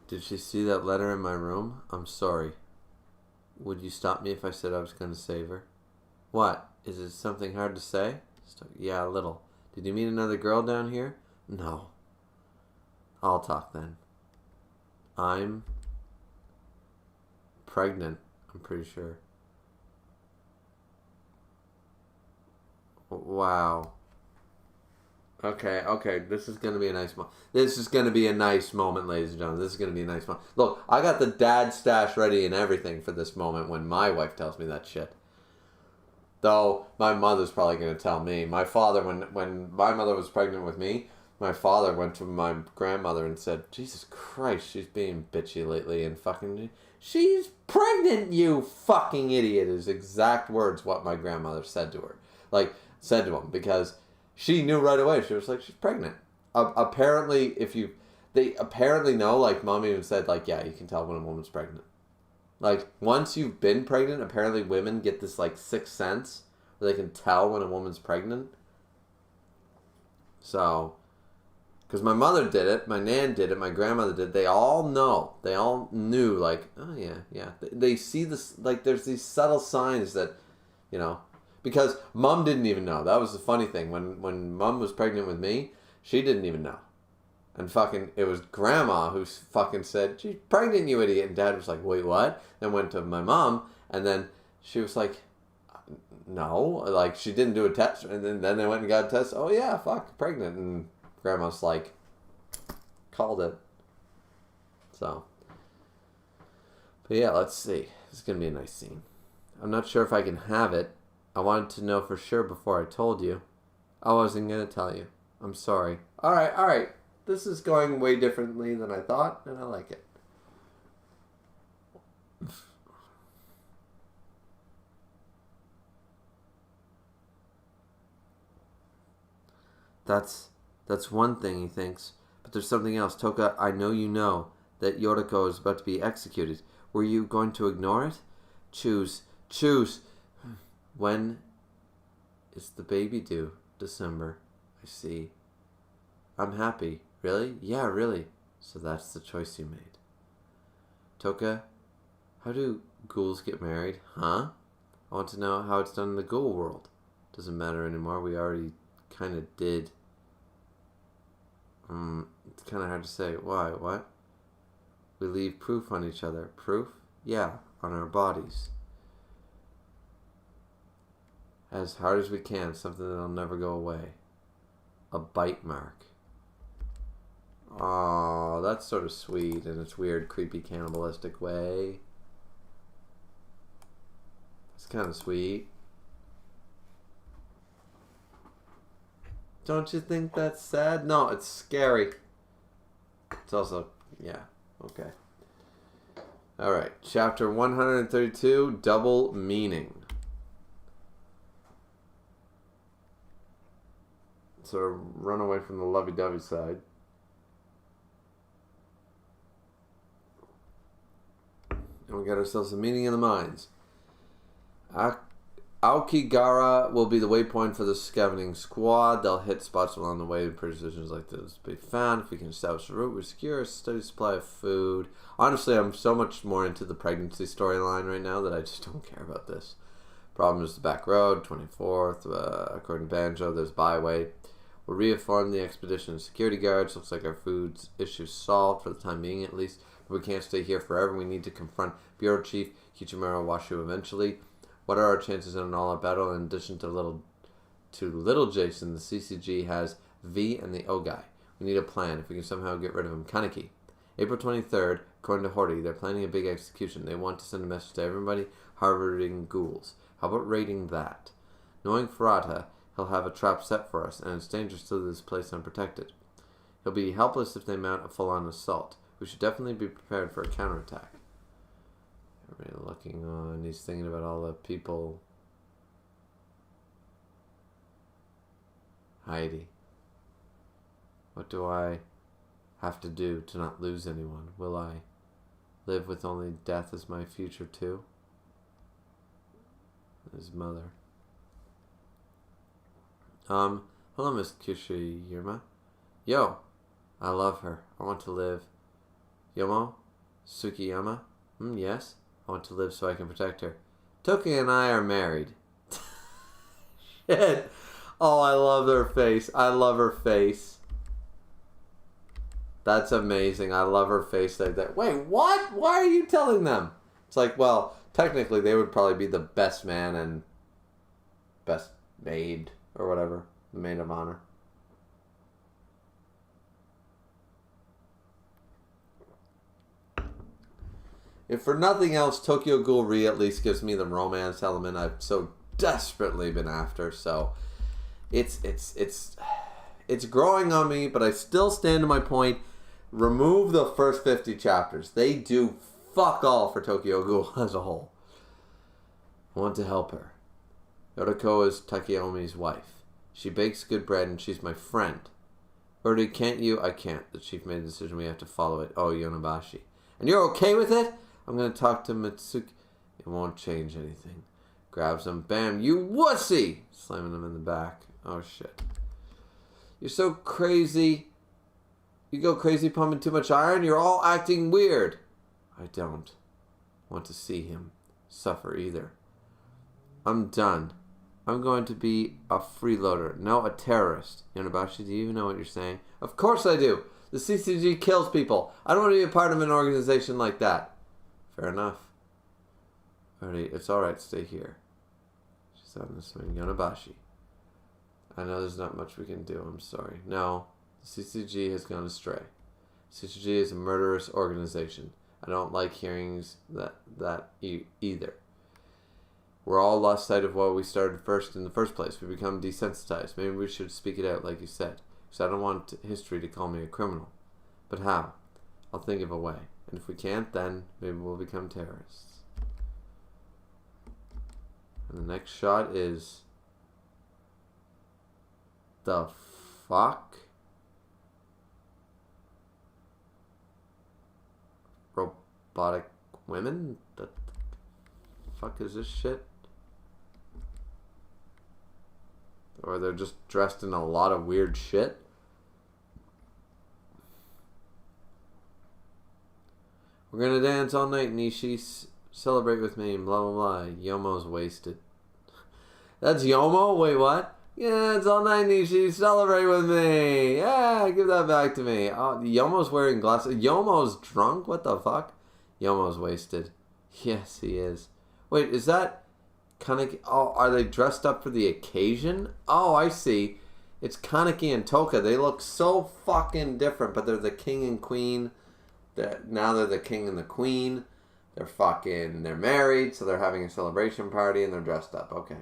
Did she see that letter in my room? I'm sorry. Would you stop me if I said I was going to save her? What? Is it something hard to say? Yeah, a little. Did you meet another girl down here? No. I'll talk then. I'm pregnant, I'm pretty sure. Wow. Okay, this is going to be a nice moment. This is going to be a nice moment, ladies and gentlemen. This is going to be a nice moment. Look, I got the dad stash ready and everything for this moment when my wife tells me that shit. Though, my mother's probably going to tell me. My father, when my mother was pregnant with me, my father went to my grandmother and said, Jesus Christ, she's being bitchy lately and fucking... She's pregnant, you fucking idiot, is exact words what my grandmother said to her. Like, said to him, because... She knew right away. She was like, she's pregnant. Apparently, they apparently know, like, Mom even said, like, yeah, you can tell when a woman's pregnant. Like, once you've been pregnant, apparently women get this, like, sixth sense where they can tell when a woman's pregnant. So, because my mother did it, my nan did it, my grandmother did it, they all know. They all knew, like, oh, yeah. They see this, like, there's these subtle signs that, you know, because Mom didn't even know. That was the funny thing. When Mom was pregnant with me, she didn't even know. And fucking, it was Grandma who fucking said, she's pregnant, you idiot. And Dad was like, wait, what? Then went to my mom, and then she was like, no. Like, she didn't do a test. And then they went and got a test. Oh, yeah, pregnant. And Grandma's like, called it. So. But yeah, let's see. This is going to be a nice scene. I'm not sure if I can have it. I wanted to know for sure before I told you. I wasn't going to tell you. I'm sorry. All right. This is going way differently than I thought, and I like it. That's one thing, he thinks. But there's something else. Toka, I know you know that Yoriko is about to be executed. Were you going to ignore it? Choose. When is the baby due? December. I see. I'm happy. Really? Yeah, really. So that's the choice you made. Toka, how do ghouls get married? Huh? I want to know how it's done in the ghoul world. Doesn't matter anymore. We already kind of did. It's kind of hard to say. Why? What? We leave proof on each other. Proof? Yeah, on our bodies. As hard as we can, something that'll never go away. A bite mark. Aw, that's sort of sweet in its weird, creepy, cannibalistic way. It's kind of sweet. Don't you think that's sad? No, it's scary. It's also, yeah, okay. Alright, chapter 132, Double Meaning. So run away from the lovey-dovey side. And we got ourselves a meeting in the mines. Aokigara will be the waypoint for the scavenging squad. They'll hit spots along the way. Positions like this will be found. If we can establish a route, we secure a steady supply of food. Honestly, I'm so much more into the pregnancy storyline right now that I just don't care about this. Problem is the back road, 24th. According to Banjo, there's byway. We'll reform the expedition security guards. Looks like our food issue's solved for the time being, at least. But we can't stay here forever. We need to confront Bureau Chief Kichimura Washu eventually. What are our chances in an all-out battle? In addition to little Jason, the CCG has V and the O guy. We need a plan. If we can somehow get rid of him. Kaneki. April 23rd, according to Horty, they're planning a big execution. They want to send a message to everybody harboring ghouls. How about raiding that? Knowing Furata, he'll have a trap set for us, and it's dangerous to leave this place unprotected. He'll be helpless if they mount a full-on assault. We should definitely be prepared for a counterattack. Everybody looking on, he's thinking about all the people. Heidi. What do I have to do to not lose anyone? Will I live with only death as my future too? His mother. Hello, Miss Kishiyama. Yo, I love her. I want to live. Yomo? Tsukiyama? Yes? I want to live so I can protect her. Toki and I are married. Shit. Oh, I love her face. I love her face. That's amazing. I love her face like that. Wait, what? Why are you telling them? It's like, well, technically they would probably be the best man and best maid or whatever. The maid of honor. If for nothing else, Tokyo Ghoul Re at least gives me the romance element I've so desperately been after. So it's growing on me, but I still stand to my point. Remove the first 50 chapters. They do fuck all for Tokyo Ghoul as a whole. I want to help her. Yoriko is Takeyomi's wife. She bakes good bread and she's my friend. Uri, can't you? I can't. The chief made a decision. We have to follow it. Oh, Yonabashi. And you're okay with it? I'm going to talk to Mitsuki. It won't change anything. Grabs him. Bam. You wussy! Slamming him in the back. Oh, shit. You're so crazy. You go crazy pumping too much iron? You're all acting weird. I don't want to see him suffer either. I'm done. I'm going to be a freeloader. No, a terrorist. Yonabashi, do you even know what you're saying? Of course I do. The CCG kills people. I don't want to be a part of an organization like that. Fair enough. Alright, it's alright. Stay here. She's on the swing. Yonabashi. I know there's not much we can do. I'm sorry. No. The CCG has gone astray. CCG is a murderous organization. I don't like hearing that either. We're all lost sight of what we started first in the first place. We become desensitized. Maybe we should speak it out like you said. Because I don't want history to call me a criminal. But how? I'll think of a way. And if we can't, then maybe we'll become terrorists. And the next shot is... the fuck? Robotic women? The fuck is this shit? Or they're just dressed in a lot of weird shit? We're gonna dance all night, Nishi. Celebrate with me, blah blah blah. Yomo's wasted. That's Yomo? Wait, what? Yeah, it's all night, Nishi. Celebrate with me. Yeah, give that back to me. Oh, Yomo's wearing glasses. Yomo's drunk? What the fuck? Yomo's wasted. Yes, he is. Wait, is that Kaneki? Oh, are they dressed up for the occasion? Oh, I see. It's Kaneki and Toka. They look so fucking different, but they're the king and queen. Now they're the king and the queen. They're married, so they're having a celebration party and they're dressed up. Okay.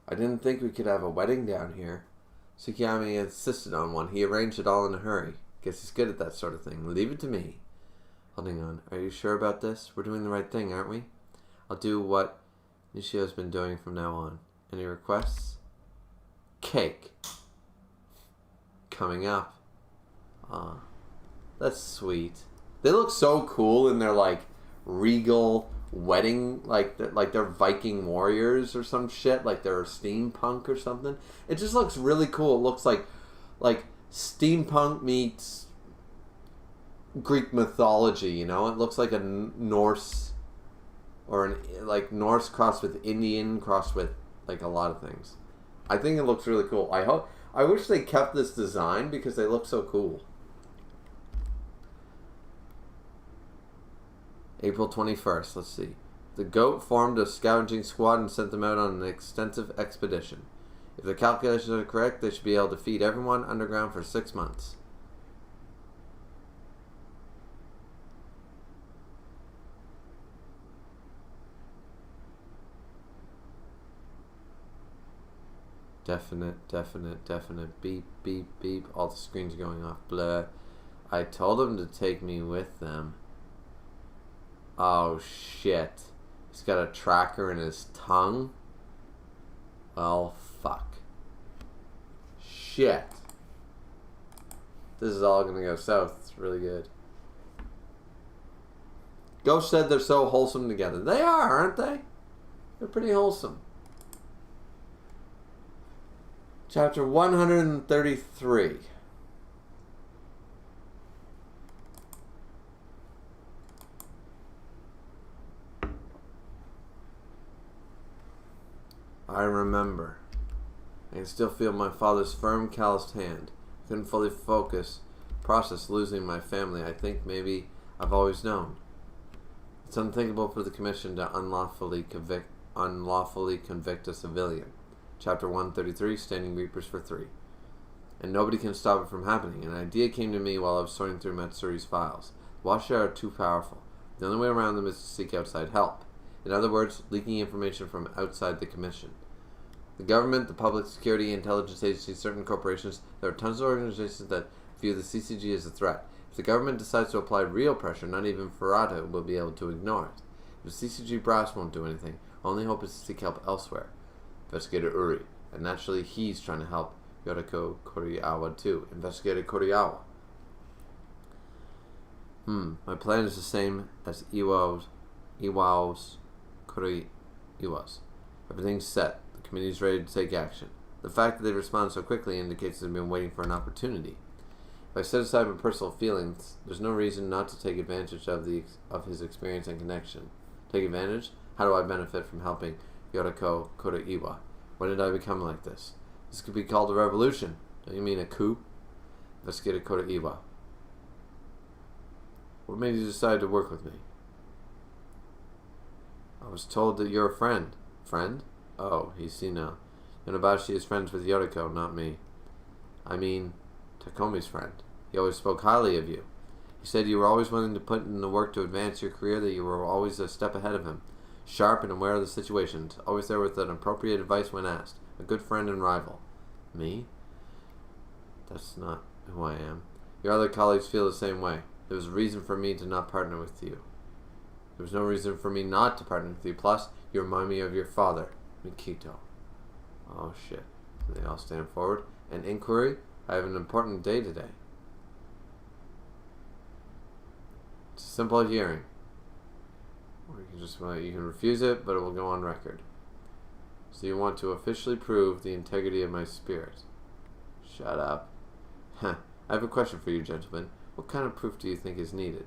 I didn't think we could have a wedding down here. Tsukiyami insisted on one. He arranged it all in a hurry. Guess he's good at that sort of thing. Leave it to me. Holding on. Are you sure about this? We're doing the right thing, aren't we? I'll do what Nishio's been doing from now on. Any requests? Cake. Coming up. Ah, that's sweet. They look so cool in their like regal wedding, like they're Viking warriors or some shit, like they're steampunk or something. It just looks really cool. It looks like steampunk meets Greek mythology. You know, it looks like a Norse or Norse crossed with Indian crossed with like a lot of things. I think it looks really cool. I wish they kept this design because they look so cool. April 21st, let's see. The goat formed a scavenging squad and sent them out on an extensive expedition. If the calculations are correct, they should be able to feed everyone underground for 6 months. Definite. Beep, beep, beep. All the screens are going off. Blur. I told him to take me with them. Oh, shit. He's got a tracker in his tongue? Well, fuck. Shit. This is all gonna go south. It's really good. Ghost said they're so wholesome together. They are, aren't they? They're pretty wholesome. Chapter 133. I remember. I can still feel my father's firm, calloused hand. I couldn't fully process losing my family. I think maybe I've always known. It's unthinkable for the Commission to unlawfully convict a civilian. Chapter 133, Standing Reapers for 3. And nobody can stop it from happening. An idea came to me while I was sorting through Matsuri's files. The Washer are too powerful. The only way around them is to seek outside help. In other words, leaking information from outside the Commission. The government, the public security, intelligence agencies, certain corporations, there are tons of organizations that view the CCG as a threat. If the government decides to apply real pressure, not even Ferrata will be able to ignore it. If the CCG brass won't do anything, only hope is to seek help elsewhere. Investigator Uri, and naturally he's trying to help Yoriko Koriyawa too. Investigator Koriyawa. My plan is the same as Iwao's Koriyawa's. Everything's set. The committee's ready to take action. The fact that they respond so quickly indicates they've been waiting for an opportunity. If I set aside my personal feelings, there's no reason not to take advantage of his experience and connection. Take advantage? How do I benefit from helping Yoriko Koriyawa? When did I become like this? This could be called a revolution. Don't you mean a coup? Investigator Koriyawa. What made you decide to work with me? I was told that you're a friend. Friend? Oh, he's senile. Yonabashi is friends with Yoriko, not me. I mean, Takomi's friend. He always spoke highly of you. He said you were always willing to put in the work to advance your career, that you were always a step ahead of him. Sharp and aware of the situations, always there with an appropriate advice when asked. A good friend and rival. Me? That's not who I am. Your other colleagues feel the same way. There was a reason for me to not partner with you. There was no reason for me not to partner with you. Plus, you remind me of your father, Mikito. Oh shit. So they all stand forward. An inquiry? I have an important day today. It's a simple hearing. Or you can refuse it, but it will go on record. So you want to officially prove the integrity of my spirit. Shut up. I have a question for you, gentlemen. What kind of proof do you think is needed?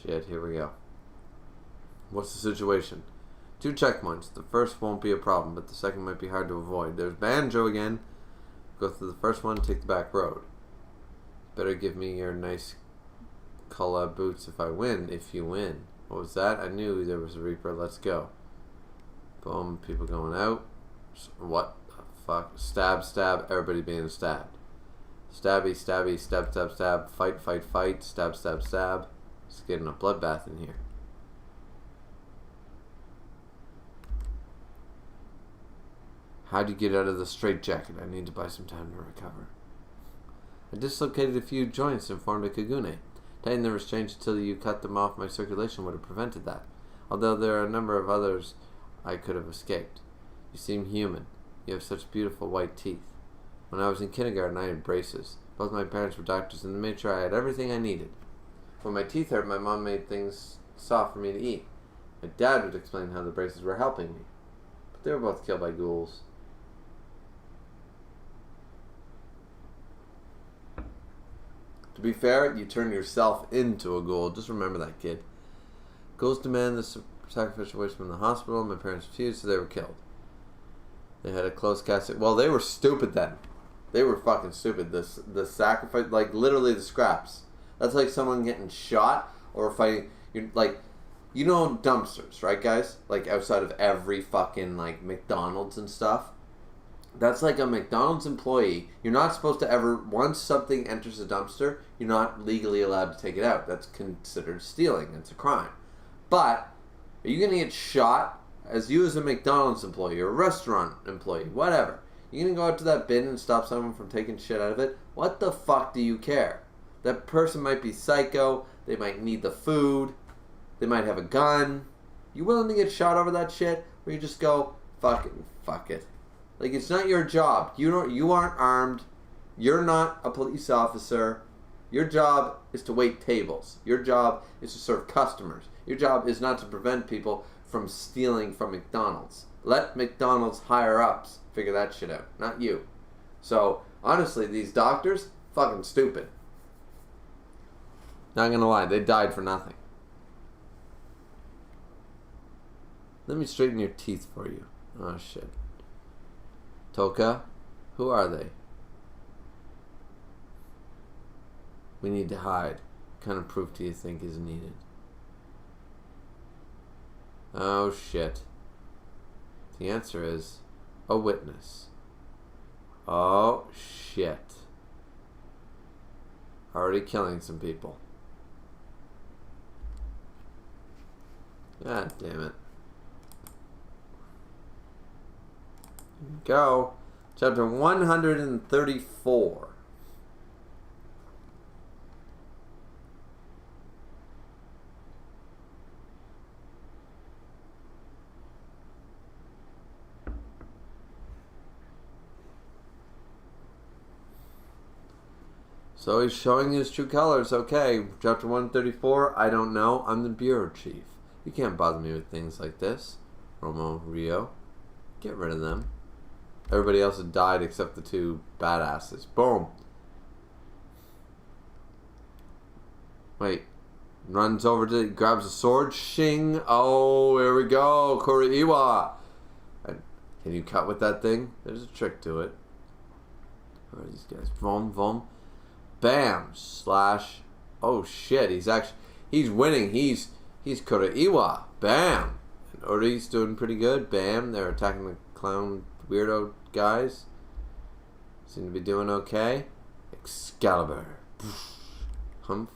Shit, here we go. What's the situation? 2 checkpoints. The first won't be a problem, but the second might be hard to avoid. There's Banjo again. Go through the first one, take the back road. Better give me your nice Kala boots if I win, if you win. What was that? I knew there was a Reaper. Let's go. Boom, people going out. What the fuck? Stab, stab, everybody being stabbed. Stabby, stabby, stab, stab, stab. Fight, fight, fight. Stab, stab, stab. It's getting a bloodbath in here. How'd you get out of the straitjacket? I need to buy some time to recover. I dislocated a few joints and formed a kagune. Tightening the restraints until you cut them off my circulation would have prevented that. Although there are a number of others I could have escaped. You seem human. You have such beautiful white teeth. When I was in kindergarten, I had braces. Both my parents were doctors, and they made sure I had everything I needed. When my teeth hurt, my mom made things soft for me to eat. My dad would explain how the braces were helping me. But they were both killed by ghouls. To be fair, you turn yourself into a ghoul. Just remember that, kid. Ghouls demand the sacrificial waste from the hospital. My parents refused, so they were killed. They had a close casting. Well, they were stupid then. They were fucking stupid. The sacrifice, like literally the scraps. That's like someone getting shot or fighting. You're like, you know, dumpsters, right, guys? Like outside of every fucking like McDonald's and stuff. That's like a McDonald's employee. You're not supposed to ever, once something enters a dumpster, you're not legally allowed to take it out. That's considered stealing. That's a crime. But are you going to get shot as a McDonald's employee or a restaurant employee, whatever? You're going to go out to that bin and stop someone from taking shit out of it? What the fuck do you care? That person might be psycho. They might need the food. They might have a gun. You willing to get shot over that shit? Or you just go, fuck it. Like, it's not your job. You aren't armed. You're not a police officer. Your job is to wait tables. Your job is to serve customers. Your job is not to prevent people from stealing from McDonald's. Let McDonald's higher ups figure that shit out, not you. So, honestly, these doctors, fucking stupid. Not gonna lie, they died for nothing. Let me straighten your teeth for you. Oh, shit. Toka? Who are they? We need to hide. What kind of proof do you think is needed? Oh, shit. The answer is a witness. Oh, shit. Already killing some people. God damn it. Here we go. Chapter 134. So he's showing his true colors. Okay, chapter 134, I don't know. I'm the bureau chief. You can't bother me with things like this. Romo, Rio. Get rid of them. Everybody else had died except the two badasses. Boom. Wait. Runs over to, grabs a sword. Shing. Oh, here we go. Kuriiwa. Can you cut with that thing? There's a trick to it. Who are these guys? Vom, vom. Bam. Slash. Oh, shit. He's winning. He's Kuriiwa. Bam. And Uri's doing pretty good. Bam. They're attacking the clown weirdo guys. Seem to be doing okay. Excalibur. Humph.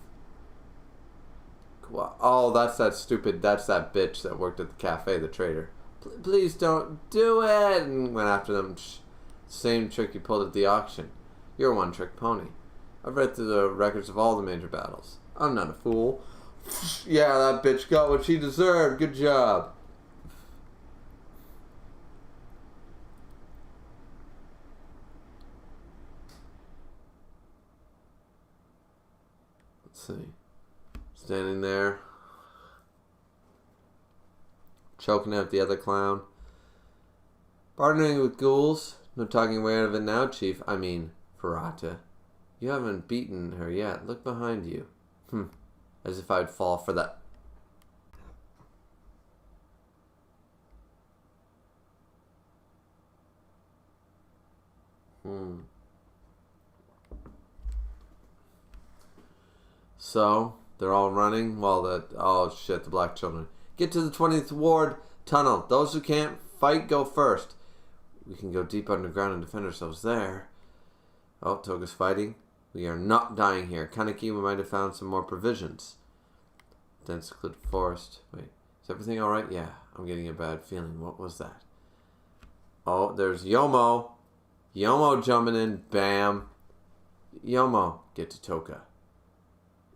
Oh, that's that bitch that worked at the cafe, the trader. Please don't do it. And went after them. Same trick you pulled at the auction. You're a one-trick pony. I've read through the records of all the major battles. I'm not a fool. Yeah, that bitch got what she deserved. Good job. Let's see. Standing there. Choking out the other clown. Partnering with ghouls. No talking your way out of it now, Chief. I mean, Ferrata. You haven't beaten her yet. Look behind you. As if I'd fall for that. So, they're all running while oh shit, the black children. Get to the 20th Ward tunnel. Those who can't fight, go first. We can go deep underground and defend ourselves there. Oh, Toga's fighting. We are not dying here. Kaneki, we might have found some more provisions. Dense secluded forest. Wait, is everything alright? Yeah, I'm getting a bad feeling. What was that? Oh, there's Yomo. Yomo jumping in. Bam. Yomo, get to Toka.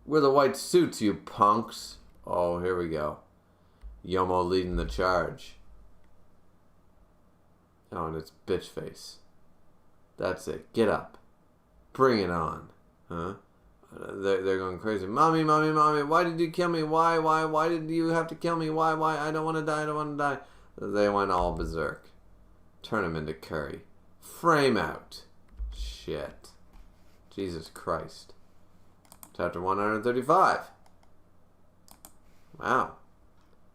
We're the white suits, you punks. Oh, here we go. Yomo leading the charge. Oh, and it's bitch face. That's it. Get up. Bring it on. Huh? They're going crazy. Mommy, mommy, mommy, why did you kill me? Why did you have to kill me? Why? I don't want to die, I don't want to die. They went all berserk. Turn him into curry. Frame out. Shit. Jesus Christ. Chapter 135. Wow.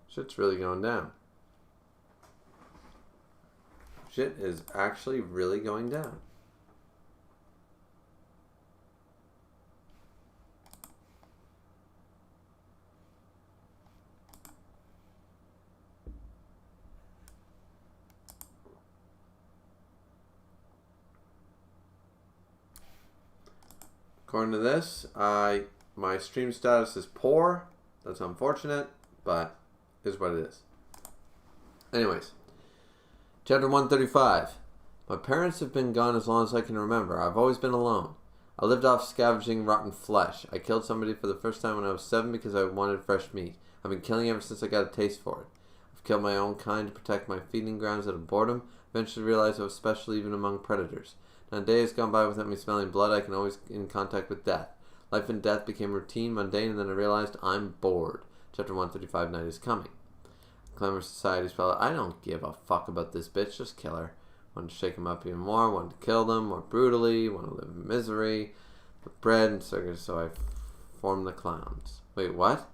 Shit's really going down. Shit is actually really going down. According to this, my stream status is poor. That's unfortunate, but it is what it is. Anyways, chapter 135. My parents have been gone as long as I can remember. I've always been alone. I lived off scavenging rotten flesh. I killed somebody for the first time when I was 7 because I wanted fresh meat. I've been killing ever since I got a taste for it. I've killed my own kind to protect my feeding grounds out of boredom. Eventually realized I was special even among predators. Now a day has gone by without me smelling blood. I can always in contact with death. Life and death became routine, mundane, and then I realized I'm bored. Chapter 135, night is coming. Clamor society spell. I don't give a fuck about this bitch. Just kill her. Wanted to shake him up even more. Wanted to kill them more brutally. Want to live in misery. For bread and circus, so I formed the clowns. Wait, what?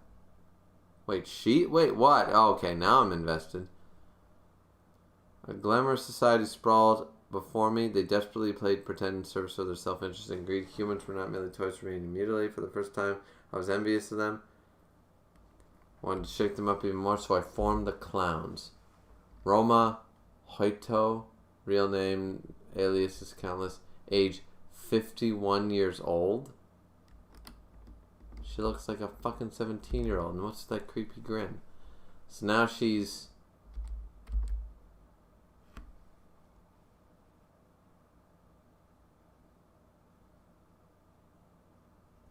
Wait, Wait, what? Oh, okay, now I'm invested. A glamorous society sprawled before me. They desperately played pretend in service of their self-interest and greed. Humans were not merely toys for me to mutilate. For the first time, I was envious of them. Wanted to shake them up even more, so I formed the clowns. Roma Hoito, real name, alias is countless, age 51 years old. She looks like a fucking 17-year-old. And what's that creepy grin? So now she's...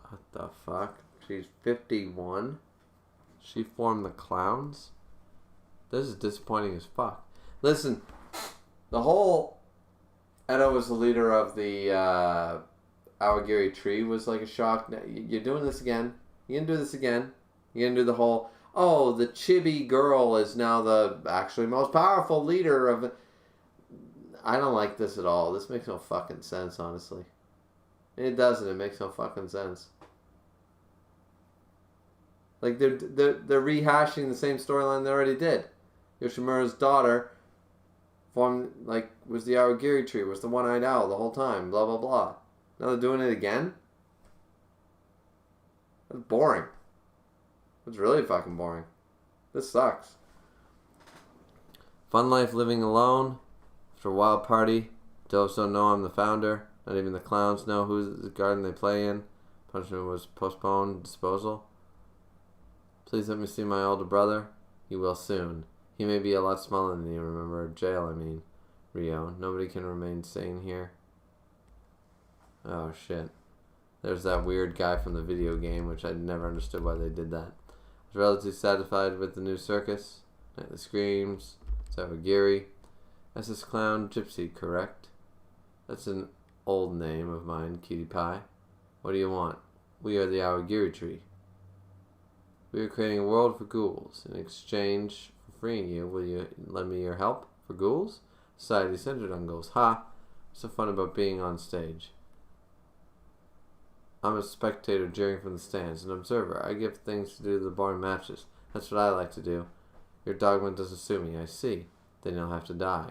What the fuck? She's 51. She formed the clowns? This is disappointing as fuck. Listen, the whole Edo was the leader of the Awagiri tree was like a shock. You're doing this again. You're gonna do this again. You're gonna do the whole, oh, the chibi girl is now the actually most powerful leader of... I don't like this at all. This makes no fucking sense, honestly. It doesn't. It makes no fucking sense. Like, they're rehashing the same storyline they already did. Yoshimura's daughter formed, like, was the Awagiri tree, was the one-eyed owl the whole time, blah, blah, blah. Now they're doing it again? That's boring. It's really fucking boring. This sucks. Fun life living alone. After a wild party. Adults don't know I'm the founder. Not even the clowns know whose garden they play in. Punishment was postponed. Disposal. Please let me see my older brother. He will soon. He may be a lot smaller than you remember. Jail, I mean. Rio. Nobody can remain sane here. Oh, shit. There's that weird guy from the video game, which I never understood why they did that. I was relatively satisfied with the new circus. Nightly Screams. Savagiri. SS Clown Gypsy, correct? That's an old name of mine, Cutie Pie. What do you want? We are the Awagiri tree. We are creating a world for ghouls. In exchange for freeing you, will you lend me your help? For ghouls? Society centered on ghouls. Ha! What's so fun about being on stage? I'm a spectator jeering from the stands, an observer. I give things to do the boring matches. That's what I like to do. Your dogma doesn't suit me, I see. Then you'll have to die.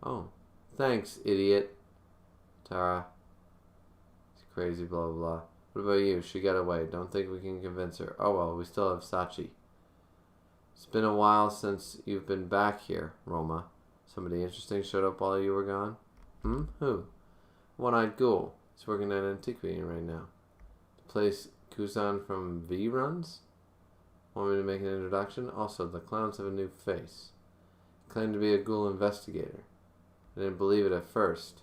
Oh. Thanks, idiot. Tara. It's crazy, blah, blah, blah. What about you? She got away. Don't think we can convince her. Oh well, we still have Sachi. It's been a while since you've been back here, Roma. Somebody interesting showed up while you were gone? Who? One-eyed Ghoul. He's working at Antiquity right now. The place Kuzan from V runs? Want me to make an introduction? Also, the clowns have a new face. He claimed to be a ghoul investigator. I didn't believe it at first,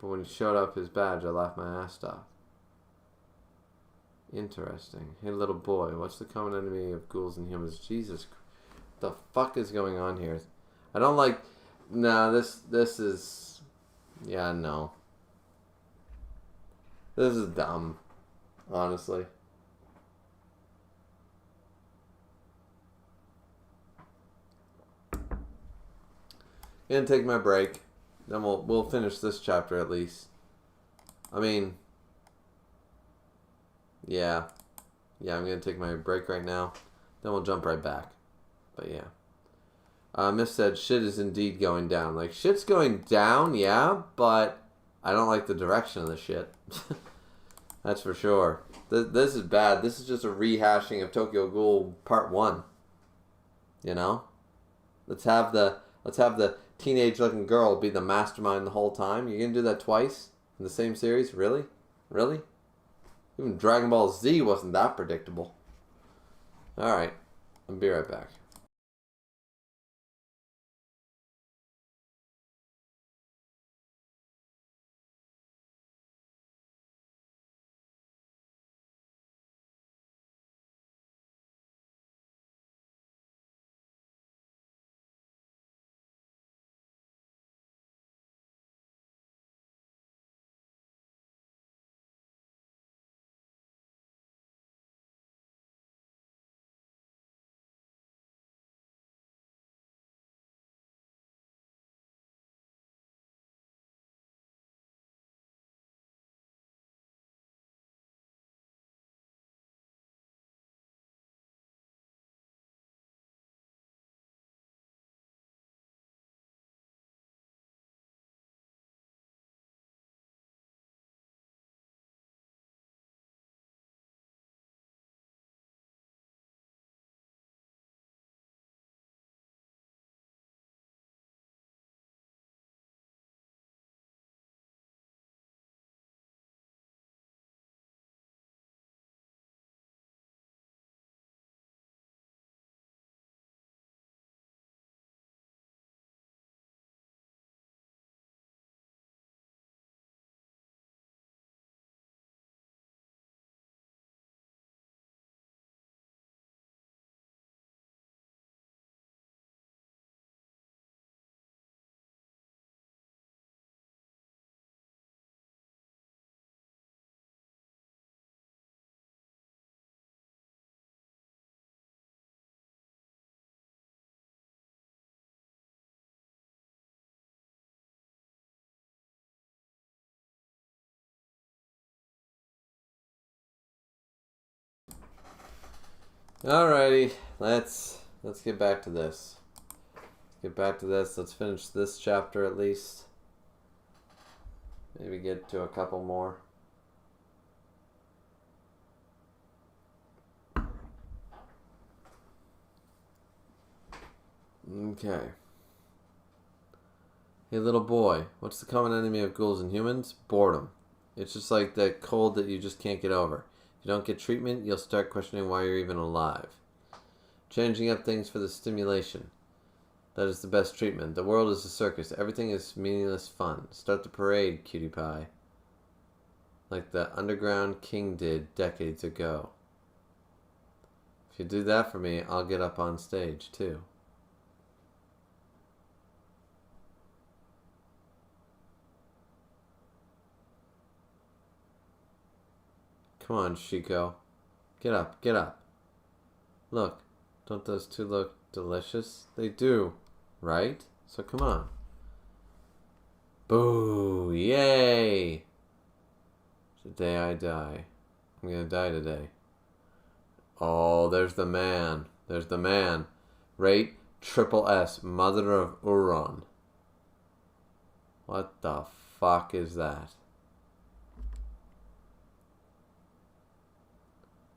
but when he showed up his badge, I laughed my ass off. Interesting. Hey, little boy, what's the common enemy of ghouls and humans? Jesus, what the fuck is going on here? I don't like... Nah, this is... Yeah, no. This is dumb, honestly. Gonna take my break. Then we'll finish this chapter at least. I mean... Yeah, I'm going to take my break right now. Then we'll jump right back. But yeah. Miss said, shit is indeed going down. Like, shit's going down, yeah, but I don't like the direction of the shit. That's for sure. This is bad. This is just a rehashing of Tokyo Ghoul Part 1. You know? Let's have the teenage-looking girl be the mastermind the whole time. You're going to do that twice in the same series? Really? Really? Even Dragon Ball Z wasn't that predictable. Alright. I'll be right back. Alrighty, let's get back to this. Let's finish this chapter at least. Maybe get to a couple more. Okay. Hey little boy, what's the common enemy of ghouls and humans? Boredom. It's just like that cold that you just can't get over. If you don't get treatment, you'll start questioning why you're even alive. Changing up things for the stimulation. That is the best treatment. The world is a circus. Everything is meaningless fun. Start the parade, cutie pie. Like the underground king did decades ago. If you do that for me, I'll get up on stage too. Come on, Chico. Get up, get up. Look, don't those two look delicious? They do, right? So come on. Boo! Yay! Today I die. I'm gonna die today. Oh, there's the man. There's the man. Rate triple S, Mother of Uron. What the fuck is that?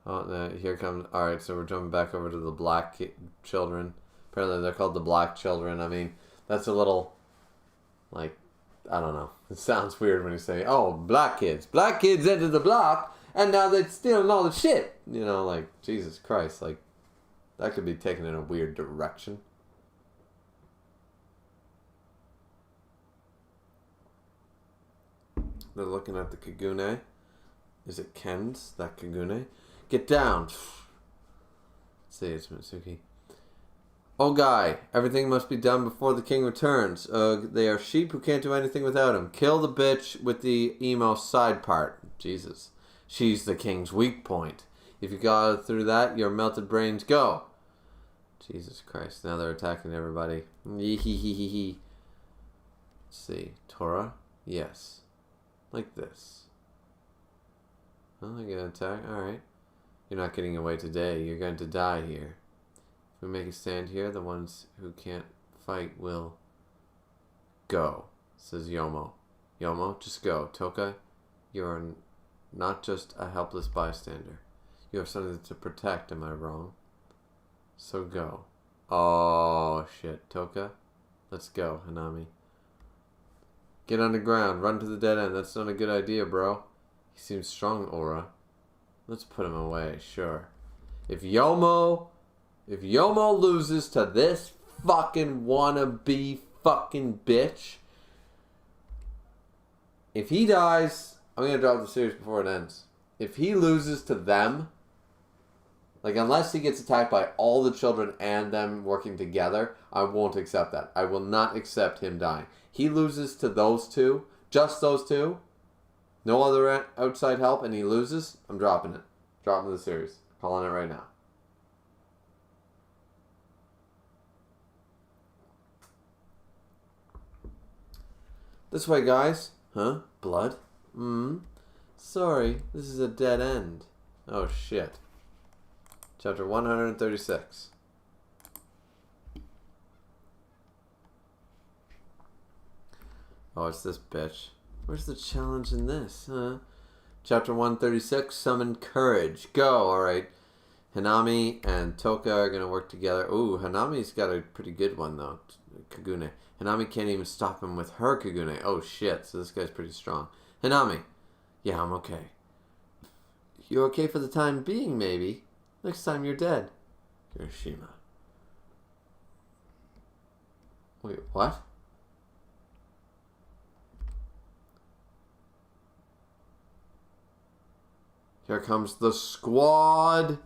Oh, no, here comes... Alright, so we're jumping back over to the black children. Apparently they're called the black children. I mean, that's a little... Like, I don't know. It sounds weird when you say, oh, black kids. Black kids entered the block, and now they're stealing all the shit. You know, like, Jesus Christ. Like, that could be taken in a weird direction. They're looking at the Kagune. Is it Ken's, that Kagune? Get down. Let's see, it's Mitsuki. Oh, guy, everything must be done before the king returns. They are sheep who can't do anything without him. Kill the bitch with the emo side part. Jesus. She's the king's weak point. If you got through that, your melted brains go. Jesus Christ, now they're attacking everybody. Let's see, Torah? Yes. Like this. Oh, they're gonna attack? Alright. You're not getting away today. You're going to die here. If we make a stand here, the ones who can't fight will go, says Yomo. Yomo, just go. Toka, you're not just a helpless bystander. You have something to protect, am I wrong? So go. Oh, shit. Toka, let's go, Hanami. Get underground. Run to the dead end. That's not a good idea, bro. He seems strong, Aura. Let's put him away, sure. If Yomo loses to this fucking wannabe fucking bitch, if he dies, I'm gonna drop the series before it ends. If he loses to them, like unless he gets attacked by all the children and them working together, I won't accept that. I will not accept him dying. He loses to those two, just those two, no other outside help, and he loses, I'm dropping it. Dropping the series. Calling it right now. This way, guys. Huh? Blood? Sorry, this is a dead end. Oh, shit. Chapter 136. Oh, it's this bitch. Where's the challenge in this, huh? Chapter 136, Summon Courage. Go, alright. Hanami and Toka are going to work together. Ooh, Hanami's got a pretty good one, though. Kagune. Hanami can't even stop him with her Kagune. Oh, shit. So this guy's pretty strong. Hanami. Yeah, I'm okay. You're okay for the time being, maybe. Next time you're dead. Hiroshima. Wait, what? Here comes the squad.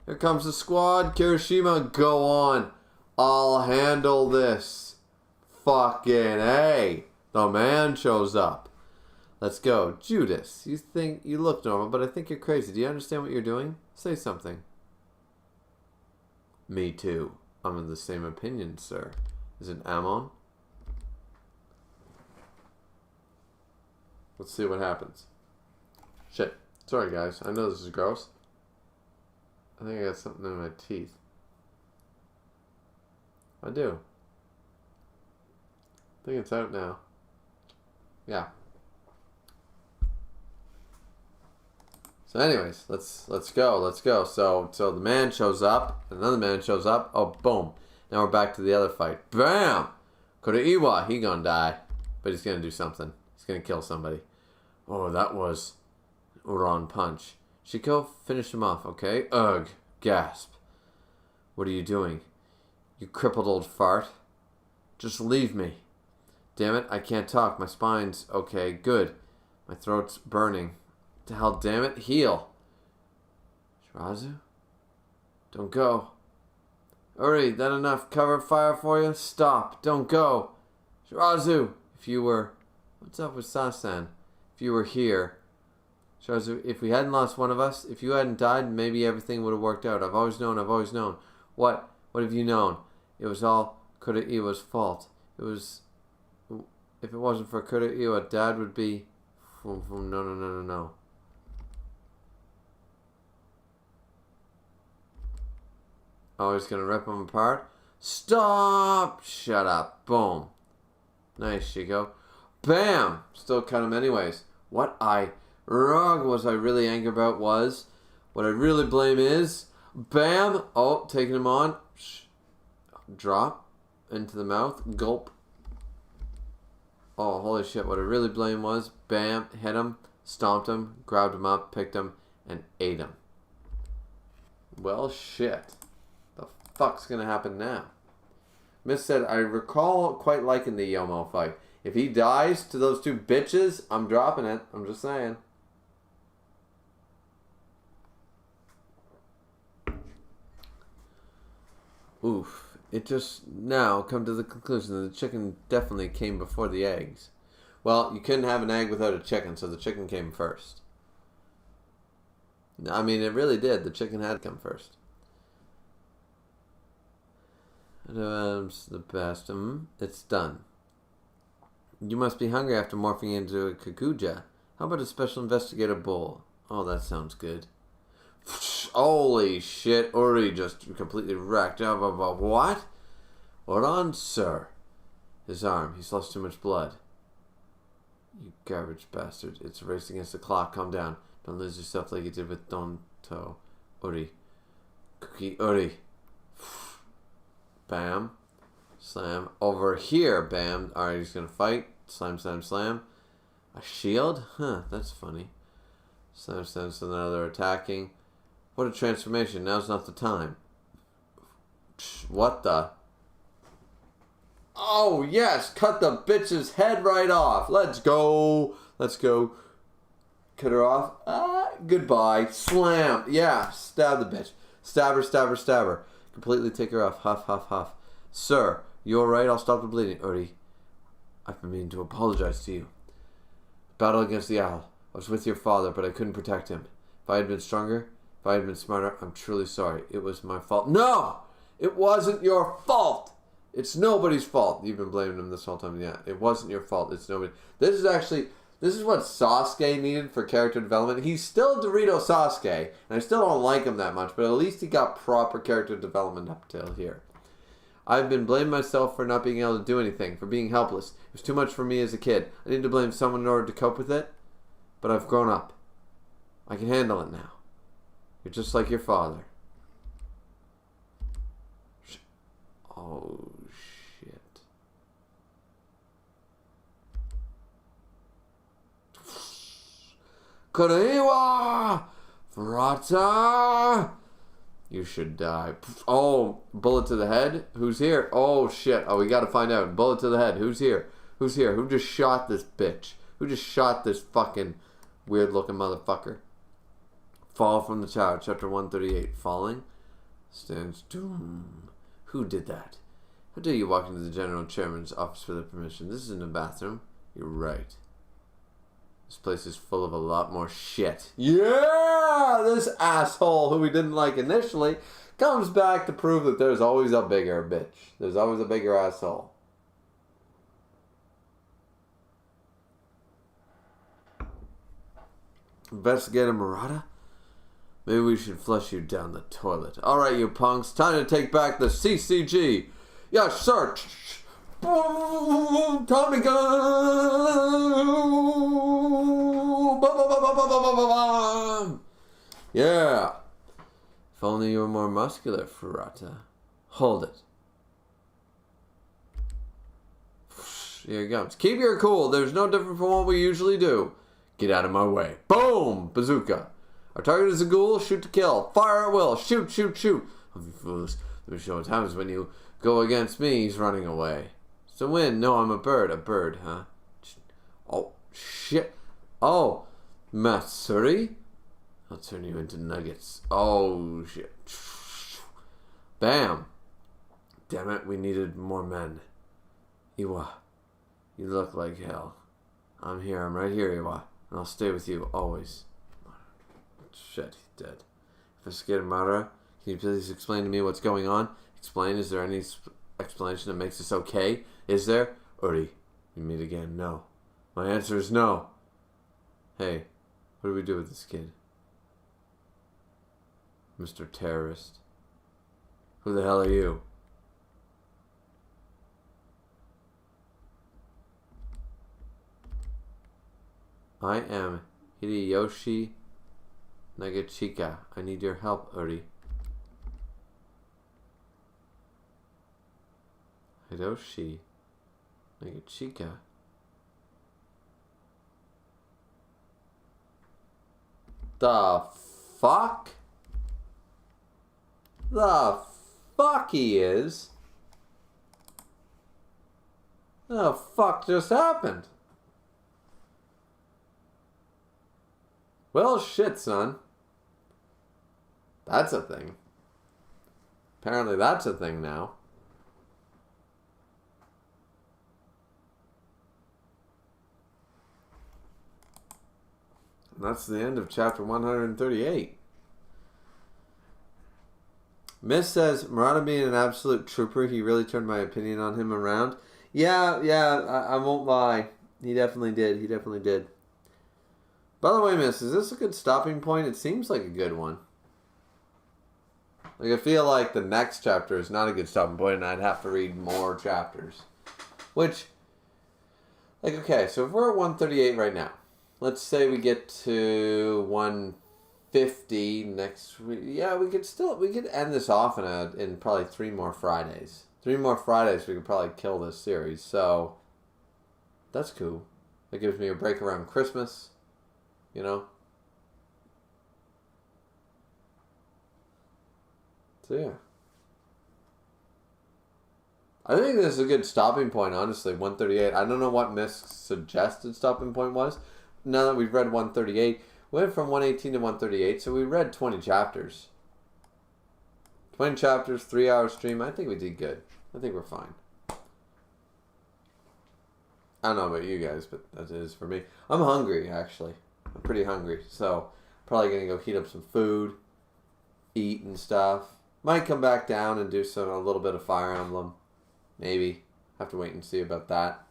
Here comes the squad. Kirishima, go on. I'll handle this. Fucking A. The man shows up. Let's go. Judas, you think you look normal, but I think you're crazy. Do you understand what you're doing? Say something. Me too. I'm of the same opinion, sir. Is it Ammon? Let's see what happens. Shit. Sorry, guys. I know this is gross. I think I got something in my teeth. I do. I think it's out now. Yeah. So anyways, let's go. So the man shows up, another man shows up. Oh, boom. Now we're back to the other fight. Bam! Kuraiwa, he gonna die. But he's gonna do something. He's gonna kill somebody. Oh, that was Uran punch. Shiko, finish him off, okay? Ugh. Gasp. What are you doing? You crippled old fart. Just leave me. Damn it, I can't talk. My spine's okay. Good. My throat's burning. To hell, damn it. Heal. Shirazu? Don't go. Uri, that enough cover fire for you? Stop. Don't go. Shirazu! If you were... What's up with Sasan? If you were here... Shirazu, if we hadn't lost one of us, if you hadn't died, maybe everything would have worked out. I've always known. What? What have you known? It was all Kuraiwa's fault. It was... If it wasn't for Kuraiwa, Dad would be... No. Oh, he's gonna rip him apart? Stop! Shut up. Boom. Nice, Shiko. Bam! Still cut him anyways. What I really angry about was... What I really blame is... Bam! Oh, taking him on. Drop. Into the mouth. Gulp. Oh, holy shit. What I really blame was... Bam! Hit him. Stomped him. Grabbed him up. Picked him. And ate him. Well, shit. The fuck's gonna happen now? Miss said, I recall quite liking the Yomo fight. If he dies to those two bitches, I'm dropping it. I'm just saying. Oof. It just now come to the conclusion that the chicken definitely came before the eggs. Well, you couldn't have an egg without a chicken, so the chicken came first. I mean, it really did. The chicken had to come first. Adam's the best. It's done. You must be hungry after morphing into a Kakuja. How about a special investigator bowl? Oh, that sounds good. Holy shit, Uri just completely wrecked. What? Hold on, sir. His arm. He's lost too much blood. You garbage bastard. It's a race against the clock. Calm down. Don't lose yourself like you did with Donto. Uri. Cookie Uri. Bam. Slam. Over here. Bam. Alright, he's gonna fight. Slam, slam, slam. A shield? Huh, that's funny. Slam, slam, so now they're attacking. What a transformation. Now's not the time. What the? Oh, yes. Cut the bitch's head right off. Let's go. Let's go. Cut her off. Goodbye. Slam. Yeah. Stab the bitch. Stab her, stab her, stab her. Completely take her off. Huff, huff, huff. Sir, you alright? I'll stop the bleeding. Uri, I've been meaning to apologize to you. Battle against the owl. I was with your father, but I couldn't protect him. If I had been stronger, if I had been smarter, I'm truly sorry. It was my fault. No! It wasn't your fault! It's nobody's fault. You've been blaming him this whole time. Yeah, it wasn't your fault. It's nobody. This is what Sasuke needed for character development. He's still Dorito Sasuke, and I still don't like him that much, but at least he got proper character development up till here. I've been blaming myself for not being able to do anything, for being helpless. It was too much for me as a kid. I need to blame someone in order to cope with it, but I've grown up. I can handle it now. You're just like your father. Oh, shit. Kuraiwa! Frata! You should die. Oh, bullet to the head? Who's here? Oh, shit. Oh, we gotta find out. Bullet to the head. Who's here? Who's here? Who just shot this bitch? Who just shot this fucking weird-looking motherfucker? Fall from the tower. Chapter 138. Falling stands doom. Who did that? How dare you walk into the general chairman's office for the permission? This isn't a bathroom. You're right. This place is full of a lot more shit. Yeah! This asshole who we didn't like initially comes back to prove that there's always a bigger bitch. There's always a bigger asshole. Investigator Murata? Maybe we should flush you down the toilet. Alright, you punks. Time to take back the CCG. Yes, sir. Tommy gun. Yeah. If only you were more muscular, Furata. Hold it. Here it comes. Keep your cool. There's no different from what we usually do. Get out of my way. Boom! Bazooka. Our target is a ghoul. Shoot to kill. Fire at will. Shoot, shoot, shoot. Oh, you fools. There's show times when you go against me, he's running away. It's a win. No, I'm a bird. A bird, huh? Oh, shit. Oh, Matsuri? I'll turn you into nuggets. Oh, shit. Bam. Damn it, we needed more men. Iwa, you look like hell. I'm here. I'm right here, Iwa. And I'll stay with you, always. Shit, he's dead. Investigator Mara, can you please explain to me what's going on? Explain, is there any explanation that makes this okay? Is there? Uri, we meet again. No. My answer is no. Hey, what do we do with this kid? Mr. Terrorist. Who the hell are you? I am Hideyoshi Nagachika. I need your help, Uri. Hideyoshi Nagachika. The fuck? The fuck he is? The fuck just happened? Well, shit, son. That's a thing. Apparently that's a thing now. And that's the end of chapter 138. Miss says, Murata being an absolute trooper, he really turned my opinion on him around. Yeah, I won't lie. He definitely did. He definitely did. By the way, Miss, is this a good stopping point? It seems like a good one. Like, I feel like the next chapter is not a good stopping point, and I'd have to read more chapters. Which, like, okay, so if we're at 138 right now, let's say we get to 150 next week. Yeah, we could end this off in probably 3 more Fridays. 3 more Fridays, we could probably kill this series. So, that's cool. That gives me a break around Christmas. You know? So, yeah. I think this is a good stopping point, honestly. 138. I don't know what Miss suggested stopping point was. Now that we've read 138, we went from 118 to 138, so we read 20 chapters. 20 chapters, 3-hour stream. I think we did good. I think we're fine. I don't know about you guys, but that is for me. I'm hungry, actually. I'm pretty hungry, so probably going to go heat up some food, eat and stuff. Might come back down and do a little bit of Fire Emblem. Maybe. Have to wait and see about that.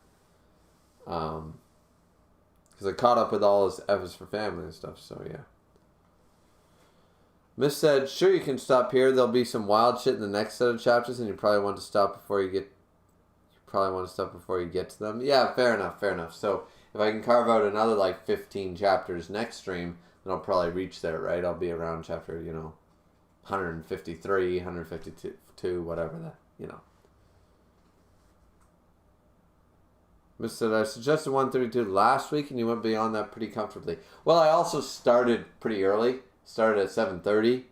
Because I caught up with all his F is for Family and stuff, so yeah. Miss said, sure you can stop here. There'll be some wild shit in the next set of chapters, and you probably want to stop before you get to them. Yeah, fair enough. So if I can carve out another like 15 chapters next stream, then I'll probably reach there, right? I'll be around chapter, 153, 152, whatever that, Miss said, I suggested 132 last week, and you went beyond that pretty comfortably. Well, I also started pretty early. Started at 7:30,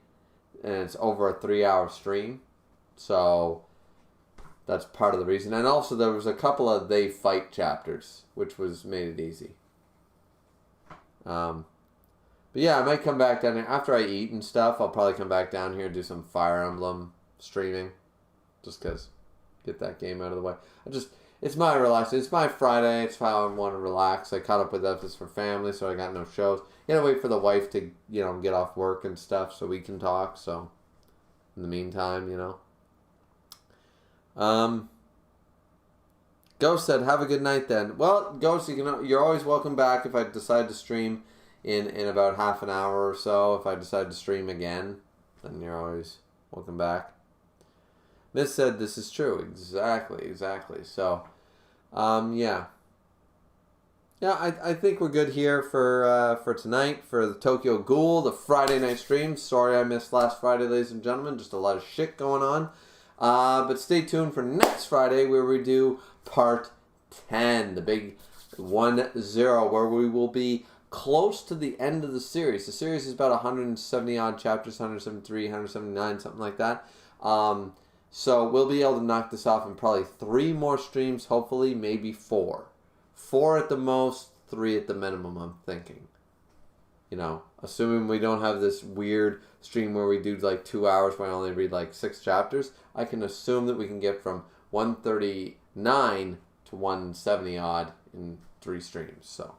and it's over a 3-hour stream. So that's part of the reason. And also there was a couple of they fight chapters, which made it easy. But yeah, I might come back down here. After I eat and stuff, I'll probably come back down here and do some Fire Emblem streaming. Just because. Get that game out of the way. It's my relaxing. It's my Friday. It's how I want to relax. I caught up with F is for Family, so I got no shows. You gotta wait for the wife to, get off work and stuff so we can talk. So, in the meantime, Ghost said, have a good night then. Well, Ghost, you're always welcome back if I decide to stream in about half an hour or so. If I decide to stream again, then you're always welcome back. Miss said this is true. Exactly. So, yeah. Yeah, I think we're good here for tonight, for the Tokyo Ghoul, the Friday night stream. Sorry I missed last Friday, ladies and gentlemen. Just a lot of shit going on. But stay tuned for next Friday, where we do part 10, the big 1-0, where we will be close to the end of the series. The series is about 170 odd chapters, 173, 179, something like that. So we'll be able to knock this off in probably 3 more streams, hopefully, maybe 4. 4 at the most, 3 at the minimum, I'm thinking. You know, assuming we don't have this weird stream where we do like 2 hours where I only read like 6 chapters, I can assume that we can get from 139 to 170 odd in 3 streams. So,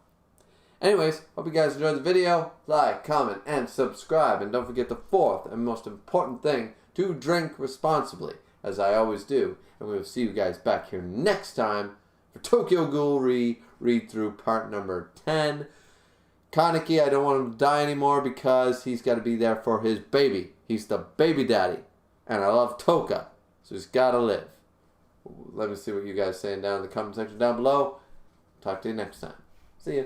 anyways, hope you guys enjoyed the video. Like, comment, and subscribe. And don't forget the 4th and most important thing, to drink responsibly, as I always do. And we will see you guys back here next time for Tokyo Ghoul read through part number 10. Kaneki, I don't want him to die anymore because he's got to be there for his baby. He's the baby daddy. And I love Toka, so he's got to live. Let me see what you guys are saying down in the comment section down below. Talk to you next time. See ya.